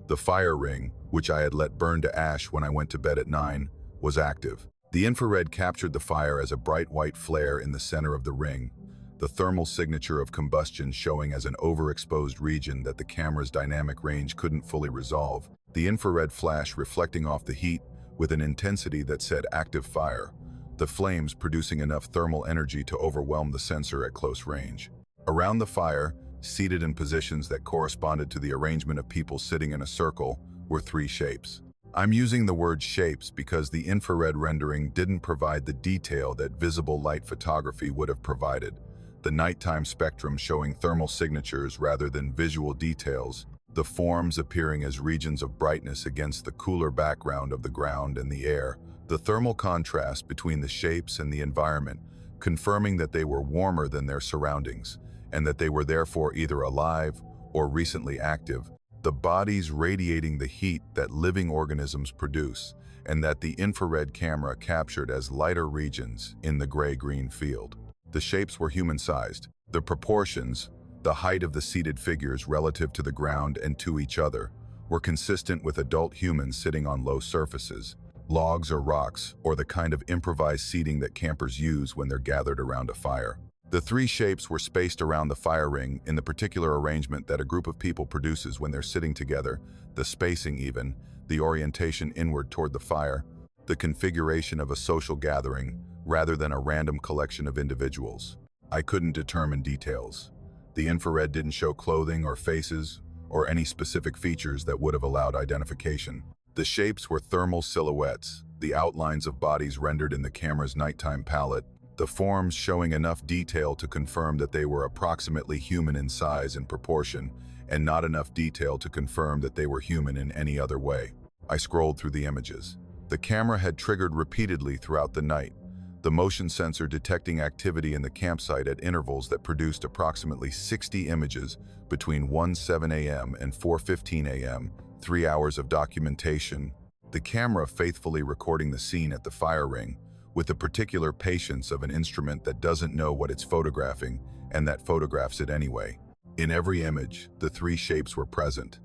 The fire ring, which I had let burn to ash when I went to bed at 9, was active. The infrared captured the fire as a bright white flare in the center of the ring, the thermal signature of combustion showing as an overexposed region that the camera's dynamic range couldn't fully resolve, the infrared flash reflecting off the heat with an intensity that said active fire, the flames producing enough thermal energy to overwhelm the sensor at close range. Around the fire, seated in positions that corresponded to the arrangement of people sitting in a circle, were three shapes. I'm using the word shapes because the infrared rendering didn't provide the detail that visible light photography would have provided. The nighttime spectrum showing thermal signatures rather than visual details, the forms appearing as regions of brightness against the cooler background of the ground and the air, the thermal contrast between the shapes and the environment, confirming that they were warmer than their surroundings, and that they were therefore either alive or recently active, the bodies radiating the heat that living organisms produce, and that the infrared camera captured as lighter regions in the gray-green field. The shapes were human-sized. The proportions, the height of the seated figures relative to the ground and to each other, were consistent with adult humans sitting on low surfaces, logs or rocks, or the kind of improvised seating that campers use when they're gathered around a fire. The three shapes were spaced around the fire ring in the particular arrangement that a group of people produces when they're sitting together, the spacing even, the orientation inward toward the fire, the configuration of a social gathering rather than a random collection of individuals. I couldn't determine details. The infrared didn't show clothing or faces or any specific features that would have allowed identification. The shapes were thermal silhouettes, the outlines of bodies rendered in the camera's nighttime palette, the forms showing enough detail to confirm that they were approximately human in size and proportion, and not enough detail to confirm that they were human in any other way. I scrolled through the images. The camera had triggered repeatedly throughout the night, the motion sensor detecting activity in the campsite at intervals that produced approximately 60 images between 1:07 a.m. and 4:15 a.m., 3 hours of documentation, the camera faithfully recording the scene at the fire ring, with the particular patience of an instrument that doesn't know what it's photographing and that photographs it anyway. In every image, the three shapes were present.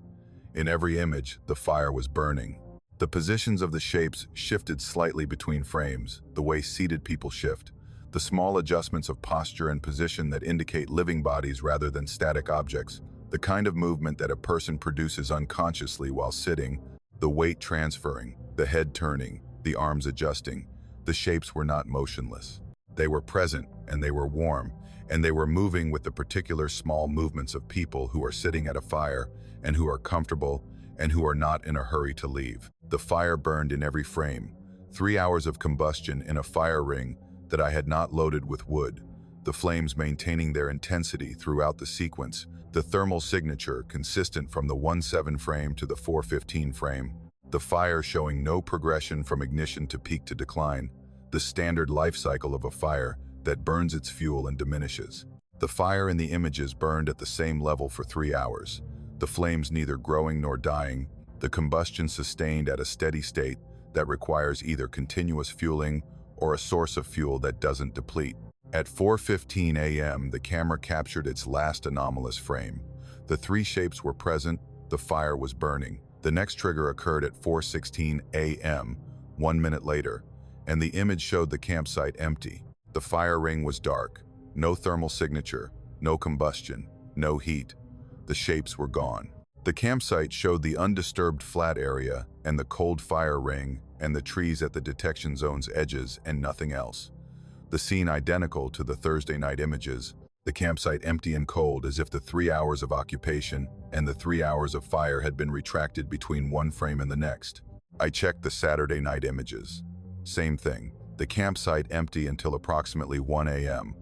In every image, the fire was burning. The positions of the shapes shifted slightly between frames, the way seated people shift, the small adjustments of posture and position that indicate living bodies rather than static objects, the kind of movement that a person produces unconsciously while sitting, the weight transferring, the head turning, the arms adjusting. The shapes were not motionless. They were present, and they were warm, and they were moving with the particular small movements of people who are sitting at a fire and who are comfortable and who are not in a hurry to leave. The fire burned in every frame. 3 hours of combustion in a fire ring that I had not loaded with wood, the flames maintaining their intensity throughout the sequence, the thermal signature consistent from the 1:07 frame to the 4:15 frame, the fire showing no progression from ignition to peak to decline, the standard life cycle of a fire that burns its fuel and diminishes. The fire in the images burned at the same level for 3 hours, the flames neither growing nor dying, the combustion sustained at a steady state that requires either continuous fueling or a source of fuel that doesn't deplete. At 4:15 a.m., the camera captured its last anomalous frame. The three shapes were present, the fire was burning. The next trigger occurred at 4:16 a.m., 1 minute later, and the image showed the campsite empty. The fire ring was dark, no thermal signature, no combustion, no heat. The shapes were gone. The campsite showed the undisturbed flat area and the cold fire ring and the trees at the detection zone's edges and nothing else. The scene identical to the Thursday night images, the campsite empty and cold as if the 3 hours of occupation and the 3 hours of fire had been retracted between one frame and the next. I checked the Saturday night images. Same thing, the campsite empty until approximately 1 a.m.,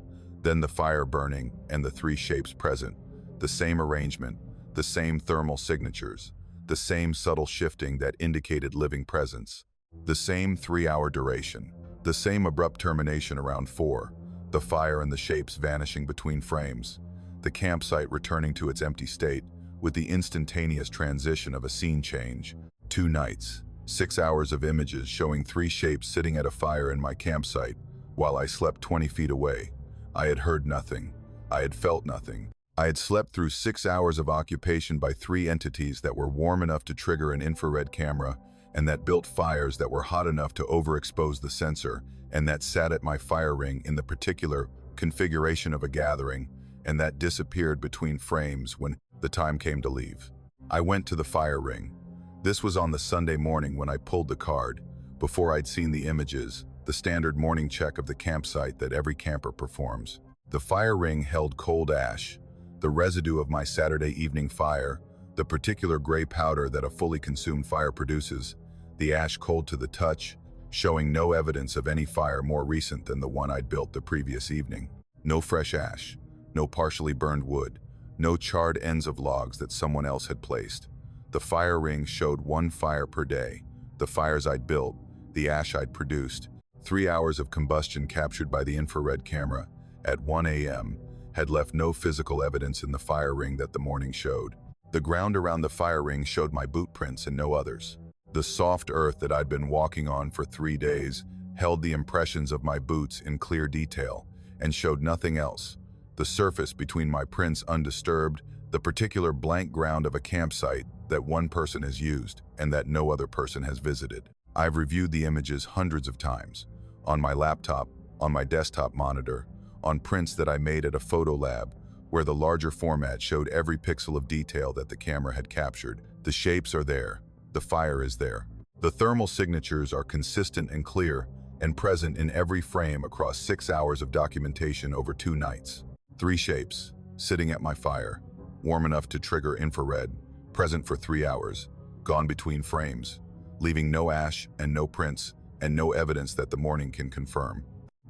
then the fire burning and the three shapes present, the same arrangement, the same thermal signatures, the same subtle shifting that indicated living presence, the same 3-hour duration, the same abrupt termination around 4, the fire and the shapes vanishing between frames, the campsite returning to its empty state with the instantaneous transition of a scene change. 2 nights. 6 hours of images showing three shapes sitting at a fire in my campsite while I slept 20 feet away. I had heard nothing. I had felt nothing. I had slept through 6 hours of occupation by three entities that were warm enough to trigger an infrared camera and that built fires that were hot enough to overexpose the sensor and that sat at my fire ring in the particular configuration of a gathering and that disappeared between frames when the time came to leave. I went to the fire ring. This was on the Sunday morning when I pulled the card, before I'd seen the images, the standard morning check of the campsite that every camper performs. The fire ring held cold ash, the residue of my Saturday evening fire, the particular gray powder that a fully consumed fire produces, the ash cold to the touch, showing no evidence of any fire more recent than the one I'd built the previous evening. No fresh ash, no partially burned wood, no charred ends of logs that someone else had placed. The fire ring showed one fire per day, the fires I'd built, the ash I'd produced. 3 hours of combustion captured by the infrared camera at 1 a.m. had left no physical evidence in the fire ring that the morning showed. The ground around the fire ring showed my boot prints and no others. The soft earth that I'd been walking on for 3 days held the impressions of my boots in clear detail and showed nothing else. The surface between my prints undisturbed, the particular blank ground of a campsite that one person has used and that no other person has visited. I've reviewed the images hundreds of times, on my laptop, on my desktop monitor, on prints that I made at a photo lab, where the larger format showed every pixel of detail that the camera had captured. The shapes are there, the fire is there. The thermal signatures are consistent and clear and present in every frame across 6 hours of documentation over 2 nights. 3 shapes, sitting at my fire, warm enough to trigger infrared, present for 3 hours, gone between frames, leaving no ash and no prints and no evidence that the morning can confirm.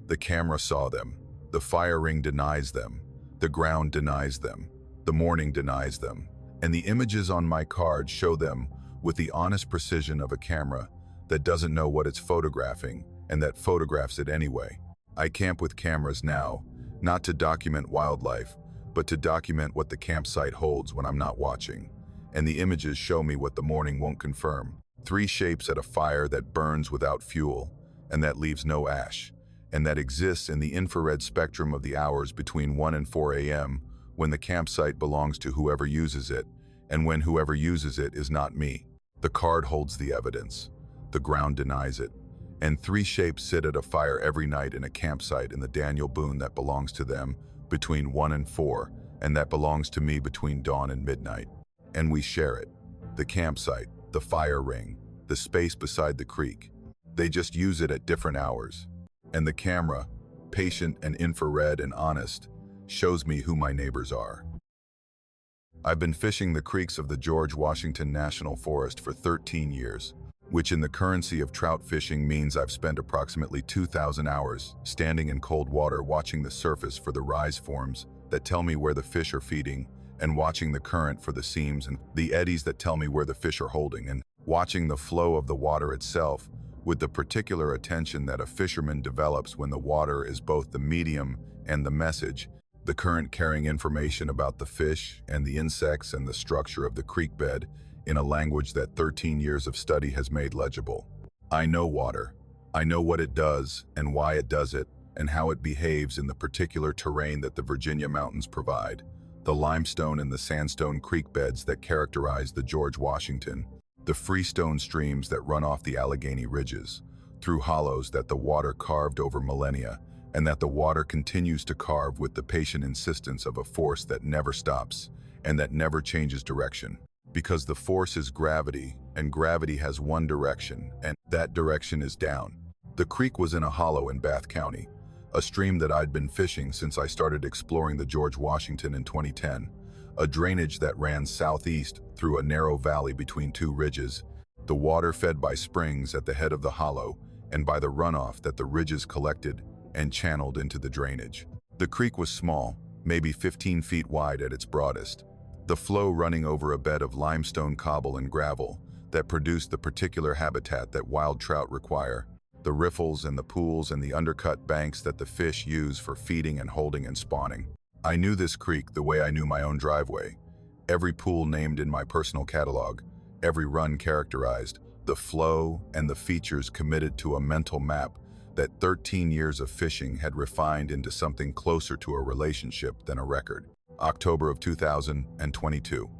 The camera saw them. The fire ring denies them. The ground denies them. The morning denies them. And the images on my card show them with the honest precision of a camera that doesn't know what it's photographing and that photographs it anyway. I camp with cameras now, not to document wildlife, but to document what the campsite holds when I'm not watching. And the images show me what the morning won't confirm. 3 shapes at a fire that burns without fuel, and that leaves no ash, and that exists in the infrared spectrum of the hours between 1 and 4 a.m. when the campsite belongs to whoever uses it, and when whoever uses it is not me. The card holds the evidence. The ground denies it. And 3 shapes sit at a fire every night in a campsite in the Daniel Boone that belongs to them between 1 and 4, and that belongs to me between dawn and midnight. And we share it. The campsite, the fire ring, the space beside the creek. They just use it at different hours. And the camera, patient and infrared and honest, shows me who my neighbors are. I've been fishing the creeks of the George Washington National Forest for 13 years, which in the currency of trout fishing means I've spent approximately 2,000 hours standing in cold water watching the surface for the rise forms that tell me where the fish are feeding, and watching the current for the seams and the eddies that tell me where the fish are holding, and watching the flow of the water itself with the particular attention that a fisherman develops when the water is both the medium and the message, the current carrying information about the fish and the insects and the structure of the creek bed in a language that 13 years of study has made legible. I know water. I know what it does and why it does it and how it behaves in the particular terrain that the Virginia mountains provide, the limestone and the sandstone creek beds that characterize the George Washington, the freestone streams that run off the Allegheny ridges, through hollows that the water carved over millennia, and that the water continues to carve with the patient insistence of a force that never stops and that never changes direction. Because the force is gravity, and gravity has one direction, and that direction is down. The creek was in a hollow in Bath County, a stream that I'd been fishing since I started exploring the George Washington in 2010, a drainage that ran southeast through a narrow valley between 2 ridges, the water fed by springs at the head of the hollow and by the runoff that the ridges collected and channeled into the drainage. The creek was small, maybe 15 feet wide at its broadest, the flow running over a bed of limestone cobble and gravel that produced the particular habitat that wild trout require, the riffles and the pools and the undercut banks that the fish use for feeding and holding and spawning. I knew this creek the way I knew my own driveway, every pool named in my personal catalog, every run characterized, the flow and the features committed to a mental map that 13 years of fishing had refined into something closer to a relationship than a record. October of 2022.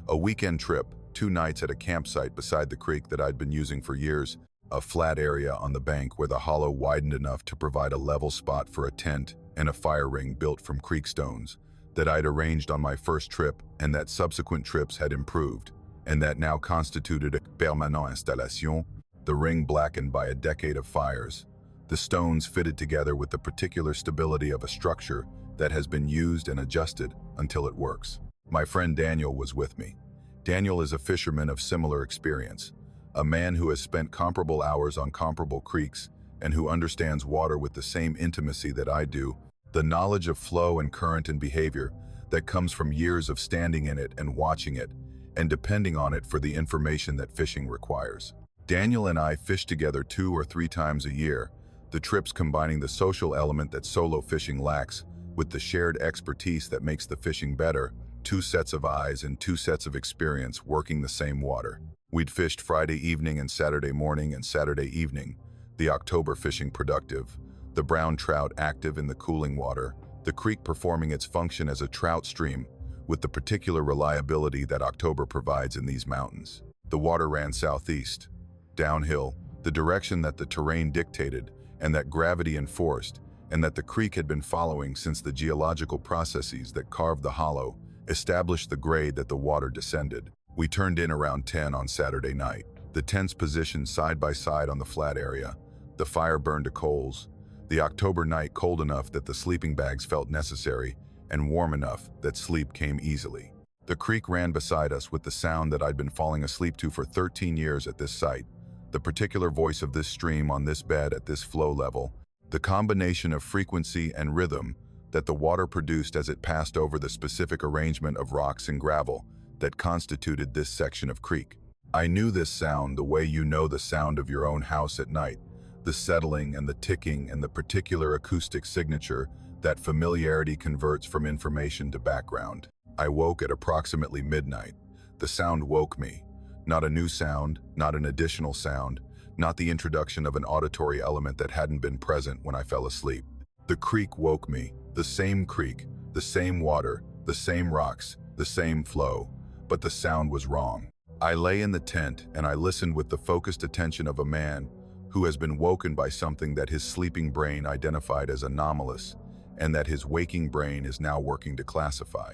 A weekend trip, 2 nights at a campsite beside the creek that I'd been using for years, a flat area on the bank where the hollow widened enough to provide a level spot for a tent and a fire ring built from creek stones that I'd arranged on my first trip and that subsequent trips had improved, and that now constituted a permanent installation. the ring blackened by a decade of fires, the stones fitted together with the particular stability of a structure that has been used and adjusted until it works. My friend Daniel was with me. Daniel is a fisherman of similar experience, a man who has spent comparable hours on comparable creeks and who understands water with the same intimacy that I do, the knowledge of flow and current and behavior that comes from years of standing in it and watching it, and depending on it for the information that fishing requires. Daniel and I fish together 2 or 3 times a year, the trips combining the social element that solo fishing lacks with the shared expertise that makes the fishing better, 2 sets of eyes and 2 sets of experience working the same water. We'd fished Friday evening and Saturday morning and Saturday evening, the October fishing productive, the brown trout active in the cooling water, the creek performing its function as a trout stream with the particular reliability that October provides in these mountains. The water ran southeast, downhill, the direction that the terrain dictated and that gravity enforced, and that the creek had been following since the geological processes that carved the hollow established the grade that the water descended. We turned in around 10 on Saturday night. The tents positioned side by side on the flat area. The fire burned to coals. The October night cold enough that the sleeping bags felt necessary and warm enough that sleep came easily. The creek ran beside us with the sound that I'd been falling asleep to for 13 years at this site. The particular voice of this stream on this bed at this flow level, the combination of frequency and rhythm that the water produced as it passed over the specific arrangement of rocks and gravel that constituted this section of creek. I knew this sound the way you know the sound of your own house at night, the settling and the ticking and the particular acoustic signature that familiarity converts from information to background. I woke at approximately midnight. The sound woke me. Not a new sound, not an additional sound, not the introduction of an auditory element that hadn't been present when I fell asleep. The creek woke me, the same creek, the same water, the same rocks, the same flow, but the sound was wrong. I lay in the tent and I listened with the focused attention of a man who has been woken by something that his sleeping brain identified as anomalous and that his waking brain is now working to classify.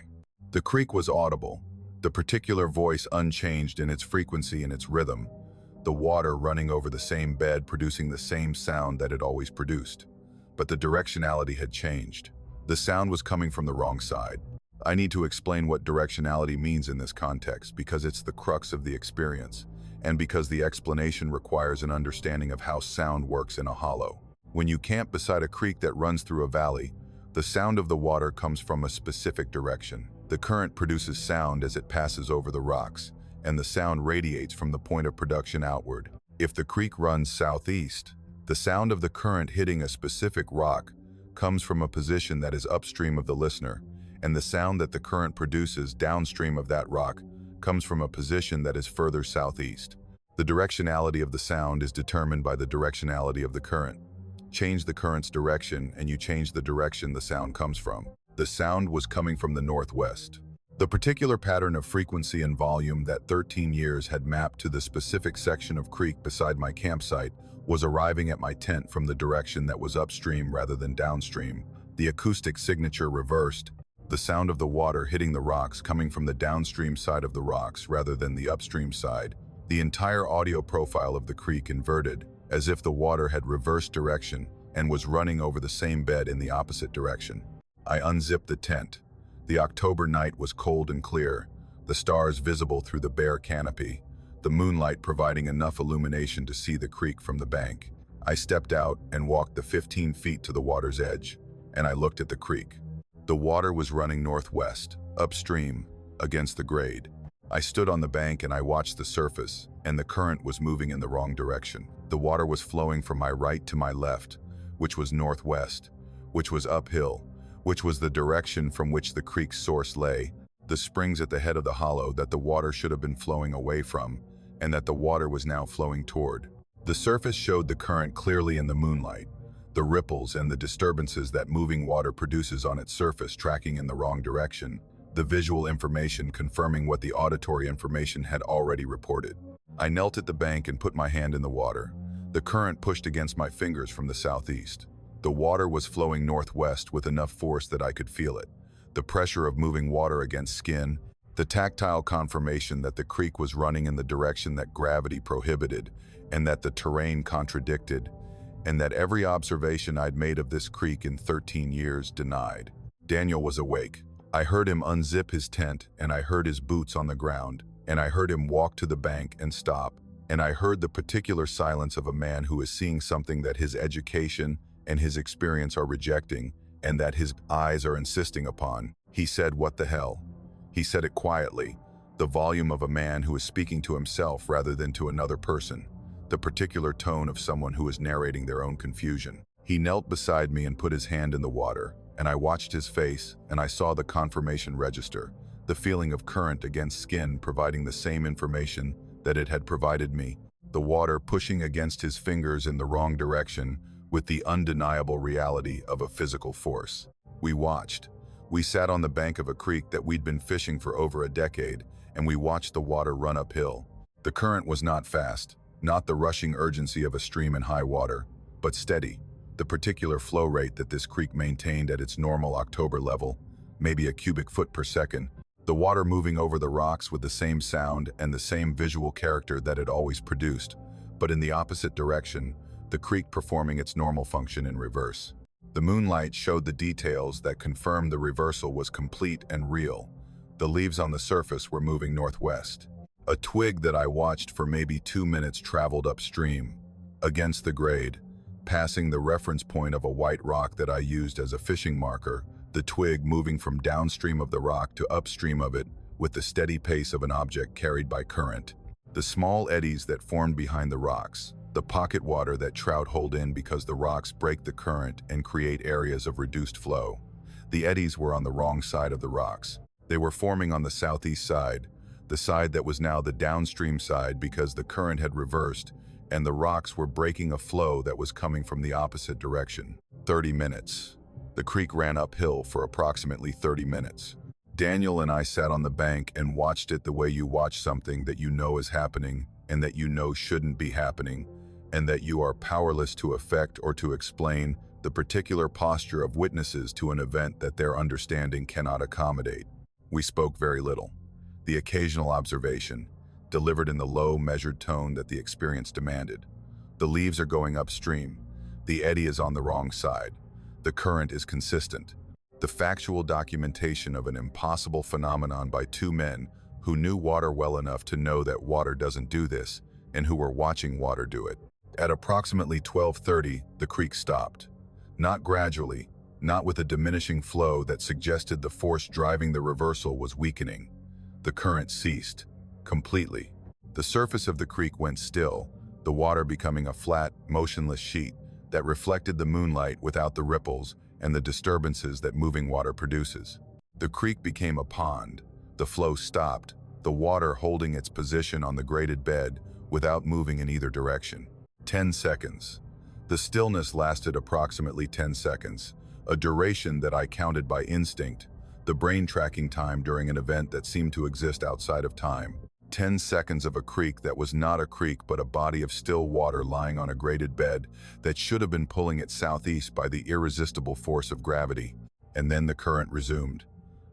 The creek was audible, the particular voice unchanged in its frequency and its rhythm, the water running over the same bed producing the same sound that it always produced. But the directionality had changed. The sound was coming from the wrong side. I need to explain what directionality means in this context because it's the crux of the experience, and because the explanation requires an understanding of how sound works in a hollow. When you camp beside a creek that runs through a valley, the sound of the water comes from a specific direction. The current produces sound as it passes over the rocks, and the sound radiates from the point of production outward. If the creek runs southeast, the sound of the current hitting a specific rock comes from a position that is upstream of the listener, and the sound that the current produces downstream of that rock comes from a position that is further southeast. The directionality of the sound is determined by the directionality of the current. Change the current's direction and you change the direction the sound comes from. The sound was coming from the northwest. The particular pattern of frequency and volume that 13 years had mapped to the specific section of creek beside my campsite was arriving at my tent from the direction that was upstream rather than downstream. The acoustic signature reversed, the sound of the water hitting the rocks coming from the downstream side of the rocks rather than the upstream side. The entire audio profile of the creek inverted, as if the water had reversed direction and was running over the same bed in the opposite direction. I unzipped the tent. The October night was cold and clear, the stars visible through the bare canopy, the moonlight providing enough illumination to see the creek from the bank. I stepped out and walked the 15 feet to the water's edge, and I looked at the creek. The water was running northwest, upstream, against the grade. I stood on the bank and I watched the surface, and the current was moving in the wrong direction. The water was flowing from my right to my left, which was northwest, which was uphill, which was the direction from which the creek's source lay, the springs at the head of the hollow that the water should have been flowing away from, and that the water was now flowing toward. The surface showed the current clearly in the moonlight, the ripples and the disturbances that moving water produces on its surface tracking in the wrong direction, the visual information confirming what the auditory information had already reported. I knelt at the bank and put my hand in the water. The current pushed against my fingers from the southeast. The water was flowing northwest with enough force that I could feel it. The pressure of moving water against skin The tactile confirmation that the creek was running in the direction that gravity prohibited, and that the terrain contradicted, and that every observation I'd made of this creek in 13 years denied. Daniel was awake. I heard him unzip his tent, and I heard his boots on the ground, and I heard him walk to the bank and stop, and I heard the particular silence of a man who is seeing something that his education and his experience are rejecting, and that his eyes are insisting upon. He said, "What the hell?" He said it quietly, the volume of a man who is speaking to himself rather than to another person, the particular tone of someone who is narrating their own confusion. He knelt beside me and put his hand in the water, and I watched his face, and I saw the confirmation register, the feeling of current against skin providing the same information that it had provided me, the water pushing against his fingers in the wrong direction with the undeniable reality of a physical force. We watched. We sat on the bank of a creek that we'd been fishing for over a decade, and we watched the water run uphill. The current was not fast, not the rushing urgency of a stream in high water, but steady, the particular flow rate that this creek maintained at its normal October level, maybe a cubic foot per second, the water moving over the rocks with the same sound and the same visual character that it always produced, but in the opposite direction, the creek performing its normal function in reverse. The moonlight showed the details that confirmed the reversal was complete and real. The leaves on the surface were moving northwest. A twig that I watched for maybe 2 minutes traveled upstream, against the grade, passing the reference point of a white rock that I used as a fishing marker, the twig moving from downstream of the rock to upstream of it with the steady pace of an object carried by current. The small eddies that formed behind the rocks, the pocket water that trout hold in because the rocks break the current and create areas of reduced flow. The eddies were on the wrong side of the rocks. They were forming on the southeast side, the side that was now the downstream side because the current had reversed and the rocks were breaking a flow that was coming from the opposite direction. 30 minutes. The creek ran uphill for approximately 30 minutes. Daniel and I sat on the bank and watched it the way you watch something that you know is happening and that you know shouldn't be happening, and that you are powerless to affect or to explain the particular posture of witnesses to an event that their understanding cannot accommodate. We spoke very little. The occasional observation, delivered in the low, measured tone that the experience demanded. The leaves are going upstream. The eddy is on the wrong side. The current is consistent. The factual documentation of an impossible phenomenon by two men who knew water well enough to know that water doesn't do this, and who were watching water do it. At approximately 12:30, the creek stopped. Not gradually, not with a diminishing flow that suggested the force driving the reversal was weakening. The current ceased, completely. The surface of the creek went still, the water becoming a flat, motionless sheet that reflected the moonlight without the ripples and the disturbances that moving water produces. The creek became a pond. The flow stopped, the water holding its position on the graded bed without moving in either direction. 10 seconds. The stillness lasted approximately 10 seconds, a duration that I counted by instinct, the brain tracking time during an event that seemed to exist outside of time. 10 seconds of a creek that was not a creek but a body of still water lying on a graded bed that should have been pulling it southeast by the irresistible force of gravity. And then the current resumed.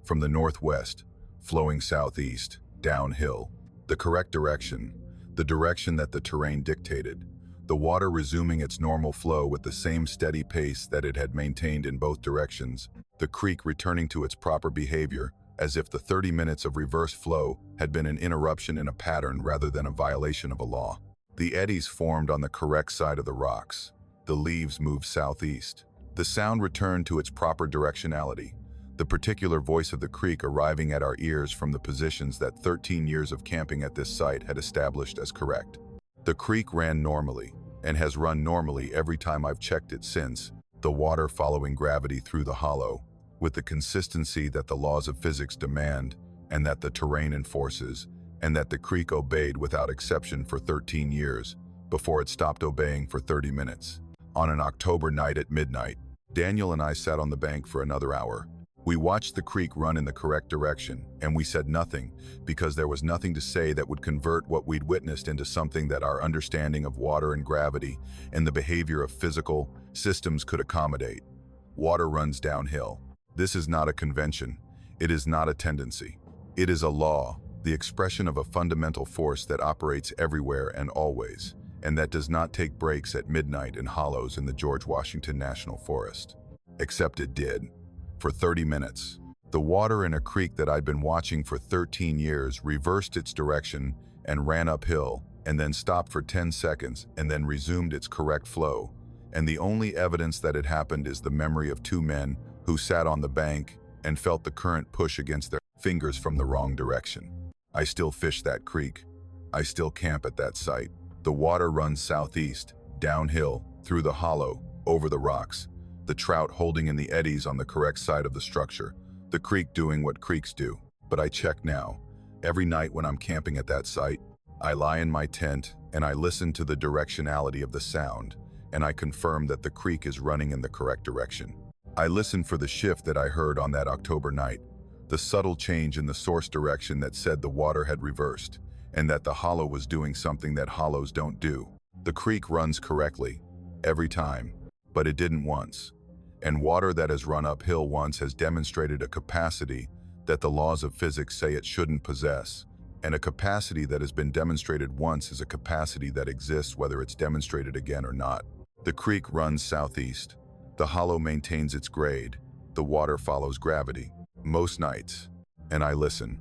From the northwest, flowing southeast, downhill. The correct direction, the direction that the terrain dictated. The water resuming its normal flow with the same steady pace that it had maintained in both directions. The creek returning to its proper behavior, as if the 30 minutes of reverse flow had been an interruption in a pattern rather than a violation of a law. The eddies formed on the correct side of the rocks. The leaves moved southeast. The sound returned to its proper directionality, the particular voice of the creek arriving at our ears from the positions that 13 years of camping at this site had established as correct. The creek ran normally, and has run normally every time I've checked it since, the water following gravity through the hollow, with the consistency that the laws of physics demand, and that the terrain enforces, and that the creek obeyed without exception for 13 years, before it stopped obeying for 30 minutes. On an October night at midnight, Daniel and I sat on the bank for another hour. We watched the creek run in the correct direction, and we said nothing, because there was nothing to say that would convert what we'd witnessed into something that our understanding of water and gravity and the behavior of physical systems could accommodate. Water runs downhill. This is not a convention. It is not a tendency. It is a law, the expression of a fundamental force that operates everywhere and always, and that does not take breaks at midnight in hollows in the George Washington National Forest. Except it did. For 30 minutes. The water in a creek that I'd been watching for 13 years reversed its direction and ran uphill, and then stopped for 10 seconds and then resumed its correct flow. And the only evidence that it happened is the memory of two men who sat on the bank and felt the current push against their fingers from the wrong direction. I still fish that creek. I still camp at that site. The water runs southeast, downhill, through the hollow, over the rocks. The trout holding in the eddies on the correct side of the structure. The creek doing what creeks do. But I check now. Every night when I'm camping at that site, I lie in my tent and I listen to the directionality of the sound, and I confirm that the creek is running in the correct direction. I listen for the shift that I heard on that October night, the subtle change in the source direction that said the water had reversed, and that the hollow was doing something that hollows don't do. The creek runs correctly, every time, but it didn't once. And water that has run uphill once has demonstrated a capacity that the laws of physics say it shouldn't possess. And a capacity that has been demonstrated once is a capacity that exists whether it's demonstrated again or not. The creek runs southeast. The hollow maintains its grade. The water follows gravity. Most nights. And I listen.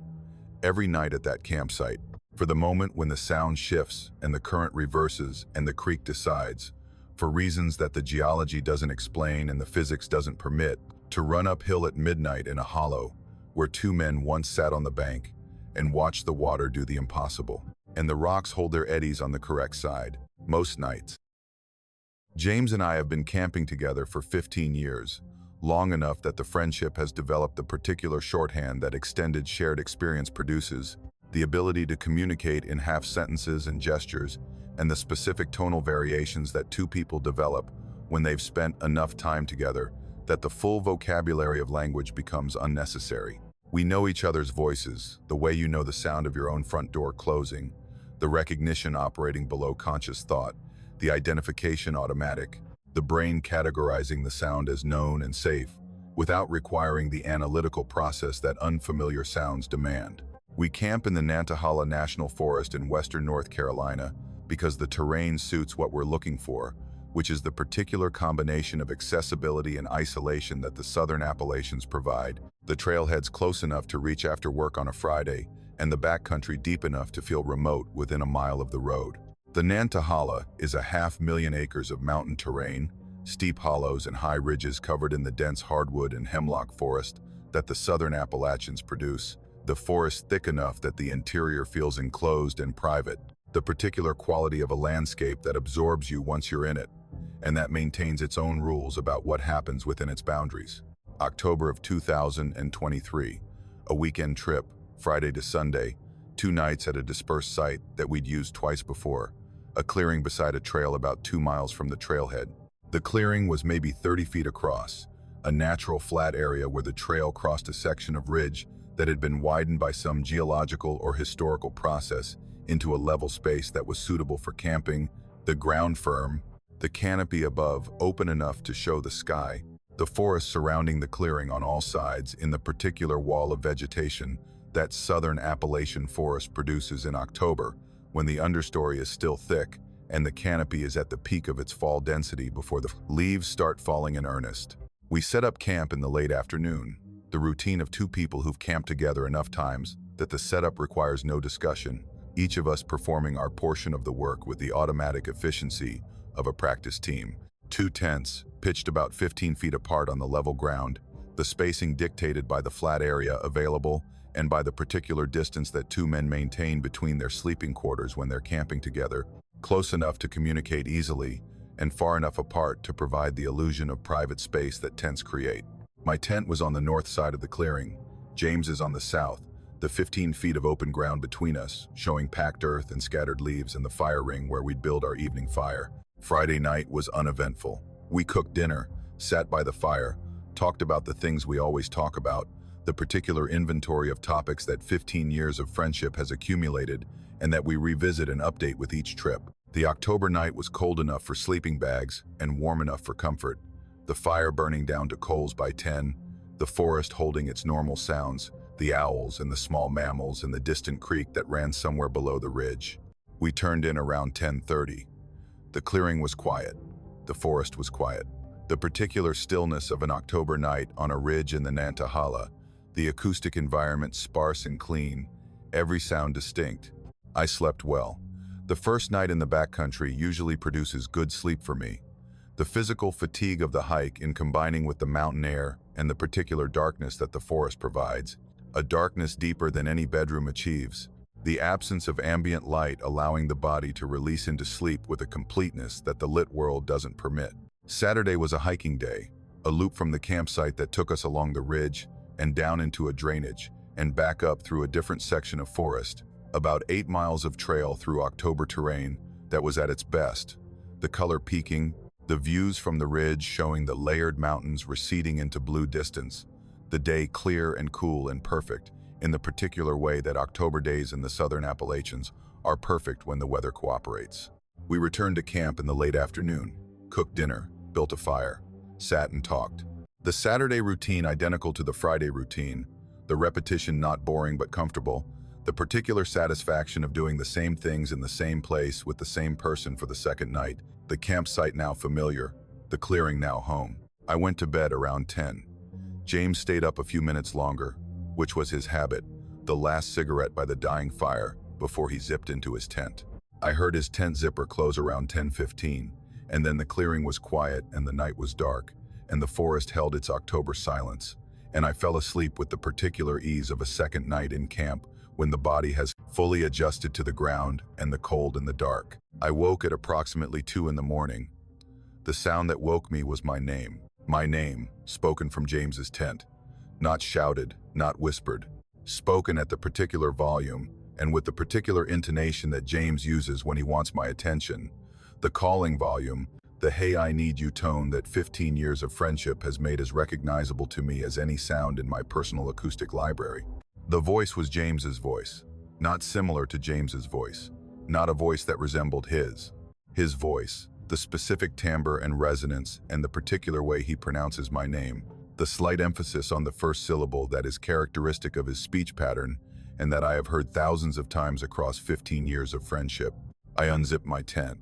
Every night at that campsite. For the moment when the sound shifts and the current reverses and the creek decides, for reasons that the geology doesn't explain and the physics doesn't permit, to run uphill at midnight in a hollow, where two men once sat on the bank and watched the water do the impossible, and the rocks hold their eddies on the correct side, most nights. James and I have been camping together for 15 years, long enough that the friendship has developed the particular shorthand that extended shared experience produces, the ability to communicate in half sentences and gestures, and the specific tonal variations that two people develop when they've spent enough time together that the full vocabulary of language becomes unnecessary. We know each other's voices, the way you know the sound of your own front door closing, the recognition operating below conscious thought, the identification automatic, the brain categorizing the sound as known and safe, without requiring the analytical process that unfamiliar sounds demand. We camp in the Nantahala National Forest in western North Carolina because the terrain suits what we're looking for, which is the particular combination of accessibility and isolation that the Southern Appalachians provide, the trailheads close enough to reach after work on a Friday, and the backcountry deep enough to feel remote within a mile of the road. The Nantahala is 500,000 acres of mountain terrain, steep hollows and high ridges covered in the dense hardwood and hemlock forest that the Southern Appalachians produce, the forest thick enough that the interior feels enclosed and private, the particular quality of a landscape that absorbs you once you're in it, and that maintains its own rules about what happens within its boundaries. October of 2023, a weekend trip, Friday to Sunday, 2 nights at a dispersed site that we'd used twice before, a clearing beside a trail about 2 miles from the trailhead. The clearing was maybe 30 feet across, a natural flat area where the trail crossed a section of ridge that had been widened by some geological or historical process into a level space that was suitable for camping, the ground firm, the canopy above open enough to show the sky, the forest surrounding the clearing on all sides in the particular wall of vegetation that Southern Appalachian forest produces in October, when the understory is still thick and the canopy is at the peak of its fall density before the leaves start falling in earnest. We set up camp in the late afternoon, the routine of two people who've camped together enough times that the setup requires no discussion, each of us performing our portion of the work with the automatic efficiency of a practice team. 2 tents, pitched about 15 feet apart on the level ground, the spacing dictated by the flat area available and by the particular distance that two men maintain between their sleeping quarters when they're camping together, close enough to communicate easily and far enough apart to provide the illusion of private space that tents create. My tent was on the north side of the clearing. James is on the south, the 15 feet of open ground between us, showing packed earth and scattered leaves in the fire ring where we'd build our evening fire. Friday night was uneventful. We cooked dinner, sat by the fire, talked about the things we always talk about, the particular inventory of topics that 15 years of friendship has accumulated and that we revisit and update with each trip. The October night was cold enough for sleeping bags and warm enough for comfort. The fire burning down to coals by 10, the forest holding its normal sounds, the owls and the small mammals and the distant creek that ran somewhere below the ridge. We turned in around 10:30. The clearing was quiet. The forest was quiet. The particular stillness of an October night on a ridge in the Nantahala, the acoustic environment sparse and clean, every sound distinct. I slept well. The first night in the backcountry usually produces good sleep for me. The physical fatigue of the hike in combining with the mountain air and the particular darkness that the forest provides, a darkness deeper than any bedroom achieves, the absence of ambient light allowing the body to release into sleep with a completeness that the lit world doesn't permit. Saturday was a hiking day, a loop from the campsite that took us along the ridge and down into a drainage and back up through a different section of forest, about 8 miles of trail through October terrain that was at its best, the color peaking, the views from the ridge showing the layered mountains receding into blue distance, the day clear and cool and perfect, in the particular way that October days in the southern Appalachians are perfect when the weather cooperates. We returned to camp in the late afternoon, cooked dinner, built a fire, sat and talked. The Saturday routine identical to the Friday routine, the repetition not boring but comfortable, the particular satisfaction of doing the same things in the same place with the same person for the second night, the campsite now familiar, the clearing now home. I went to bed around 10. James stayed up a few minutes longer, which was his habit, the last cigarette by the dying fire before he zipped into his tent. I heard his tent zipper close around 10:15, and then the clearing was quiet and the night was dark, and the forest held its October silence, and I fell asleep with the particular ease of a second night in camp when the body has fully adjusted to the ground and the cold and the dark. I woke at approximately 2 in the morning. The sound that woke me was my name, spoken from James's tent. Not shouted, not whispered, spoken at the particular volume and with the particular intonation that James uses when he wants my attention. The calling volume, the "hey I need you" tone that 15 years of friendship has made as recognizable to me as any sound in my personal acoustic library. The voice was James's voice, not similar to James's voice, not a voice that resembled his. His voice, the specific timbre and resonance and the particular way he pronounces my name, the slight emphasis on the first syllable that is characteristic of his speech pattern and that I have heard thousands of times across 15 years of friendship. I unzipped my tent.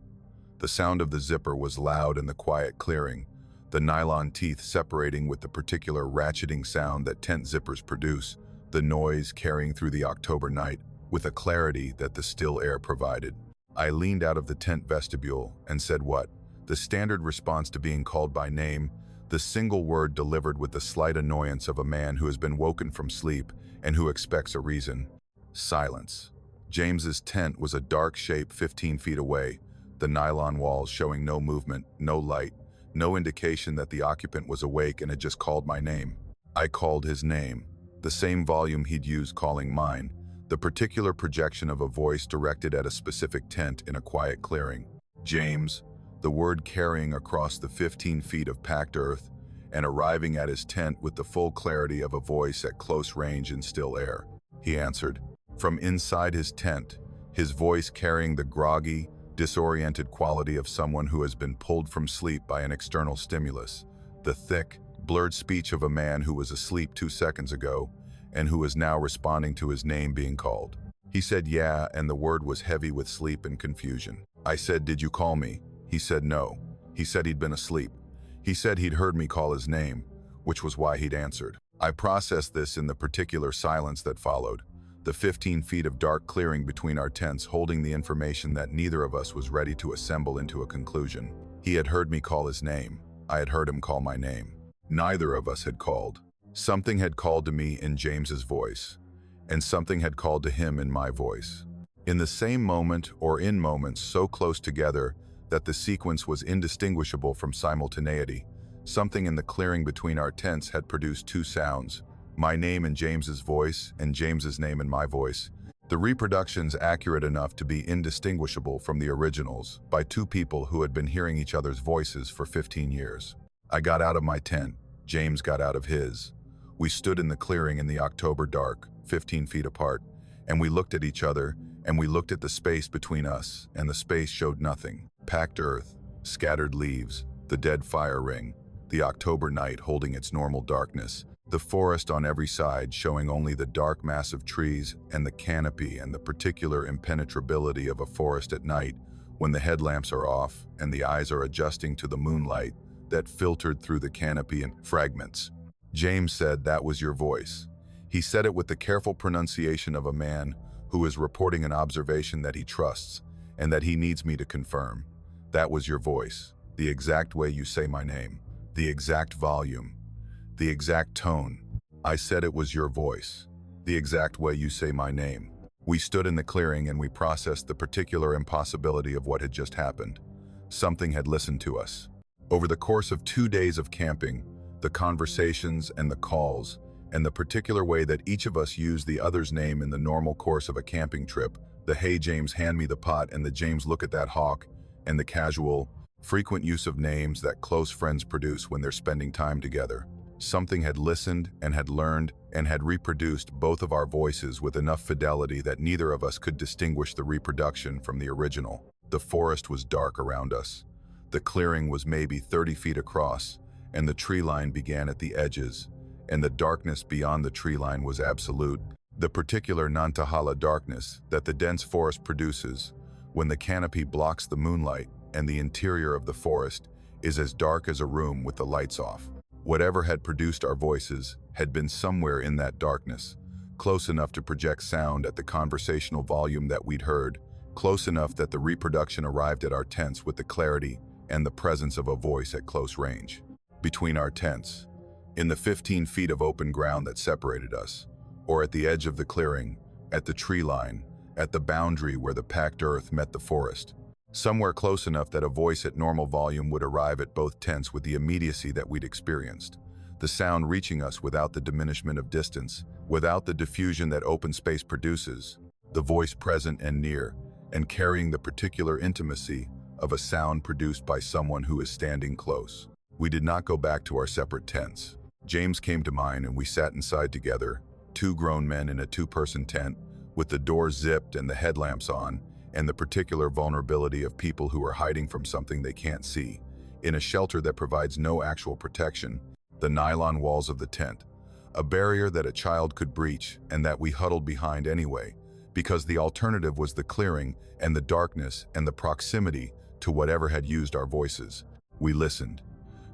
The sound of the zipper was loud in the quiet clearing, the nylon teeth separating with the particular ratcheting sound that tent zippers produce, the noise carrying through the October night with a clarity that the still air provided. I leaned out of the tent vestibule and said what? The standard response to being called by name, the single word delivered with the slight annoyance of a man who has been woken from sleep and who expects a reason. Silence. James's tent was a dark shape 15 feet away, the nylon walls showing no movement, no light, no indication that the occupant was awake and had just called my name. I called his name, the same volume he'd used calling mine, the particular projection of a voice directed at a specific tent in a quiet clearing. James, the word carrying across the 15 feet of packed earth and arriving at his tent with the full clarity of a voice at close range in still air. He answered. From inside his tent, his voice carrying the groggy, disoriented quality of someone who has been pulled from sleep by an external stimulus, the thick, blurred speech of a man who was asleep 2 seconds ago and who is now responding to his name being called. He said yeah, and the word was heavy with sleep and confusion. I said, "Did you call me?" He said no. He said he'd been asleep. He said he'd heard me call his name, which was why he'd answered. I processed this in the particular silence that followed, the 15 feet of dark clearing between our tents holding the information that neither of us was ready to assemble into a conclusion. He had heard me call his name. I had heard him call my name. Neither of us had called. Something had called to me in James's voice, and something had called to him in my voice. In the same moment or in moments so close together that the sequence was indistinguishable from simultaneity, something in the clearing between our tents had produced 2 sounds, my name in James's voice and James's name in my voice, the reproductions accurate enough to be indistinguishable from the originals by 2 people who had been hearing each other's voices for 15 years. I got out of my tent. James got out of his. We stood in the clearing in the October dark, 15 feet apart, and we looked at each other, and we looked at the space between us, and the space showed nothing. Packed earth, scattered leaves, the dead fire ring, the October night holding its normal darkness, The forest on every side showing only the dark mass of trees and the canopy and the particular impenetrability of a forest at night when the headlamps are off and the eyes are adjusting to the moonlight that filtered through the canopy in fragments. James said that was your voice. He said it with the careful pronunciation of a man who is reporting an observation that he trusts and that he needs me to confirm. That was your voice, the exact way you say my name, the exact volume, the exact tone. I said it was your voice, the exact way you say my name. We stood in the clearing and we processed the particular impossibility of what had just happened. Something had listened to us. Over the course of 2 days of camping, the conversations and the calls, and the particular way that each of us used the other's name in the normal course of a camping trip, the "Hey James, hand me the pot," and the "James, look at that hawk," and the casual, frequent use of names that close friends produce when they're spending time together. Something had listened and had learned and had reproduced both of our voices with enough fidelity that neither of us could distinguish the reproduction from the original. The forest was dark around us. The clearing was maybe 30 feet across, and the tree line began at the edges, and the darkness beyond the tree line was absolute. The particular Nantahala darkness that the dense forest produces when the canopy blocks the moonlight and the interior of the forest is as dark as a room with the lights off. Whatever had produced our voices had been somewhere in that darkness, close enough to project sound at the conversational volume that we'd heard, close enough that the reproduction arrived at our tents with the clarity and the presence of a voice at close range. Between our tents, in the 15 feet of open ground that separated us, or at the edge of the clearing, at the tree line, at the boundary where the packed earth met the forest. Somewhere close enough that a voice at normal volume would arrive at both tents with the immediacy that we'd experienced. The sound reaching us without the diminishment of distance, without the diffusion that open space produces. The voice present and near, and carrying the particular intimacy of a sound produced by someone who is standing close. We did not go back to our separate tents. James came to mine and we sat inside together, 2 grown men in a 2-person tent, with the doors zipped and the headlamps on, and the particular vulnerability of people who are hiding from something they can't see, in a shelter that provides no actual protection, the nylon walls of the tent, a barrier that a child could breach and that we huddled behind anyway, because the alternative was the clearing and the darkness and the proximity to whatever had used our voices. We listened.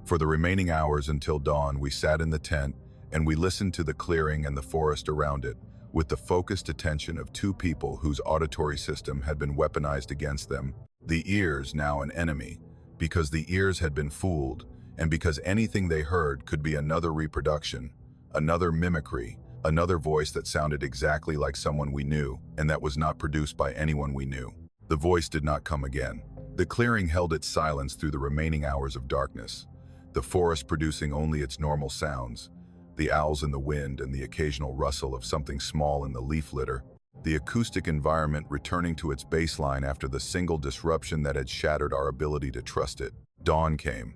For the remaining hours until dawn, we sat in the tent and we listened to the clearing and the forest around it, with the focused attention of 2 people whose auditory system had been weaponized against them, the ears now an enemy, because the ears had been fooled, and because anything they heard could be another reproduction, another mimicry, another voice that sounded exactly like someone we knew, and that was not produced by anyone we knew. The voice did not come again. The clearing held its silence through the remaining hours of darkness, the forest producing only its normal sounds, the owls in the wind and the occasional rustle of something small in the leaf litter, the acoustic environment returning to its baseline after the single disruption that had shattered our ability to trust it. Dawn came.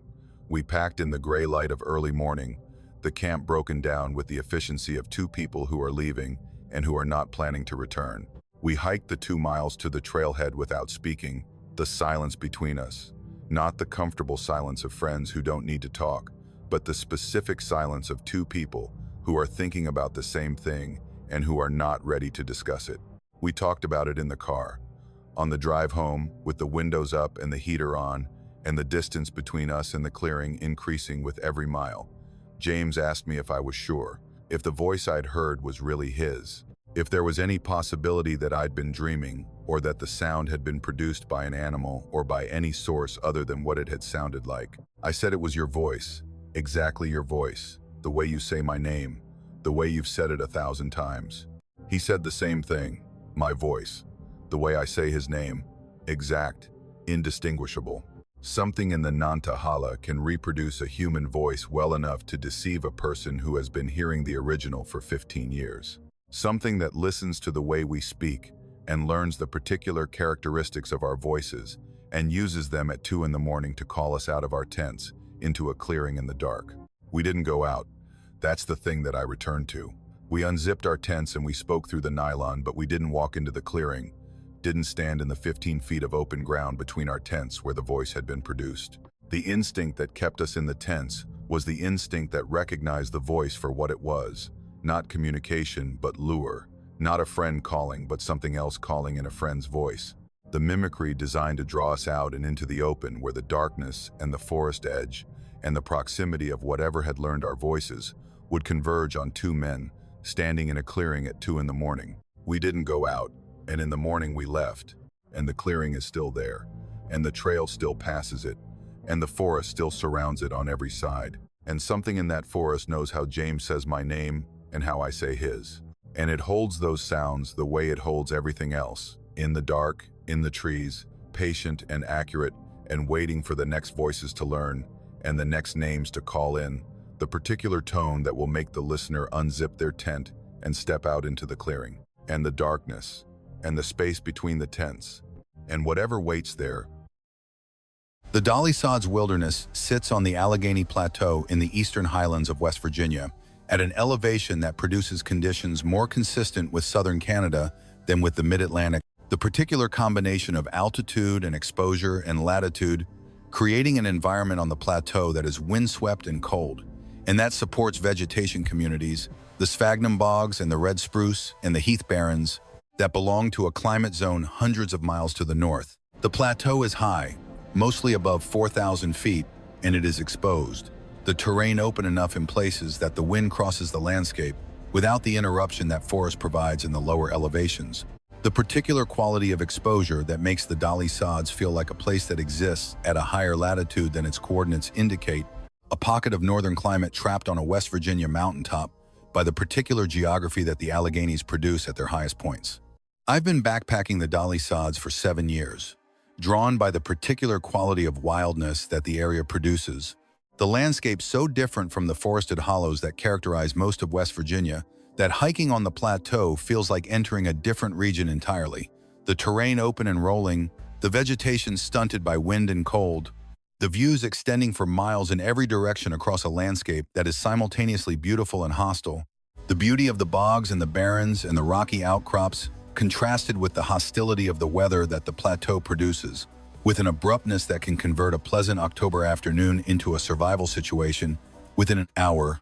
We packed in the gray light of early morning, the camp broken down with the efficiency of 2 people who are leaving and who are not planning to return. We hiked the 2 miles to the trailhead without speaking, the silence between us. Not the comfortable silence of friends who don't need to talk, but the specific silence of 2 people who are thinking about the same thing and who are not ready to discuss it. We talked about it in the car, on the drive home, with the windows up and the heater on, and the distance between us and the clearing increasing with every mile. James asked me if I was sure, if the voice I'd heard was really his, if there was any possibility that I'd been dreaming, or that the sound had been produced by an animal or by any source other than what it had sounded like. I said it was your voice. Exactly your voice, the way you say my name, the way you've said it 1,000 times. He said the same thing, my voice, the way I say his name, exact, indistinguishable. Something in the Nantahala can reproduce a human voice well enough to deceive a person who has been hearing the original for 15 years. Something that listens to the way we speak and learns the particular characteristics of our voices and uses them at 2 in the morning to call us out of our tents into a clearing in the dark. We didn't go out. That's the thing that I returned to. We unzipped our tents and we spoke through the nylon, but we didn't walk into the clearing, didn't stand in the 15 feet of open ground between our tents where the voice had been produced. The instinct that kept us in the tents was the instinct that recognized the voice for what it was, not communication, but lure, not a friend calling, but something else calling in a friend's voice. The mimicry designed to draw us out and into the open where the darkness and the forest edge and the proximity of whatever had learned our voices would converge on two men standing in a clearing at 2 in the morning. We didn't go out, and in the morning we left, and the clearing is still there, and the trail still passes it, and the forest still surrounds it on every side. And something in that forest knows how James says my name and how I say his. And it holds those sounds the way it holds everything else, in the dark, in the trees, patient and accurate, and waiting for the next voices to learn, and the next names to call in, the particular tone that will make the listener unzip their tent and step out into the clearing, and the darkness, and the space between the tents, and whatever waits there. The Dolly Sods Wilderness sits on the Allegheny Plateau in the eastern highlands of West Virginia, at an elevation that produces conditions more consistent with southern Canada than with the mid-Atlantic. The particular combination of altitude and exposure and latitude, creating an environment on the plateau that is windswept and cold, and that supports vegetation communities, the sphagnum bogs and the red spruce and the heath barrens, that belong to a climate zone hundreds of miles to the north. The plateau is high, mostly above 4,000 feet, and it is exposed. The terrain open enough in places that the wind crosses the landscape without the interruption that forest provides in the lower elevations. The particular quality of exposure that makes the Dolly Sods feel like a place that exists at a higher latitude than its coordinates indicate, a pocket of northern climate trapped on a West Virginia mountaintop by the particular geography that the Alleghenies produce at their highest points. I've been backpacking the Dolly Sods for 7 years, drawn by the particular quality of wildness that the area produces. The landscape so different from the forested hollows that characterize most of West Virginia that hiking on the plateau feels like entering a different region entirely. The terrain open and rolling, the vegetation stunted by wind and cold, the views extending for miles in every direction across a landscape that is simultaneously beautiful and hostile. The beauty of the bogs and the barrens and the rocky outcrops contrasted with the hostility of the weather that the plateau produces, with an abruptness that can convert a pleasant October afternoon into a survival situation within an hour.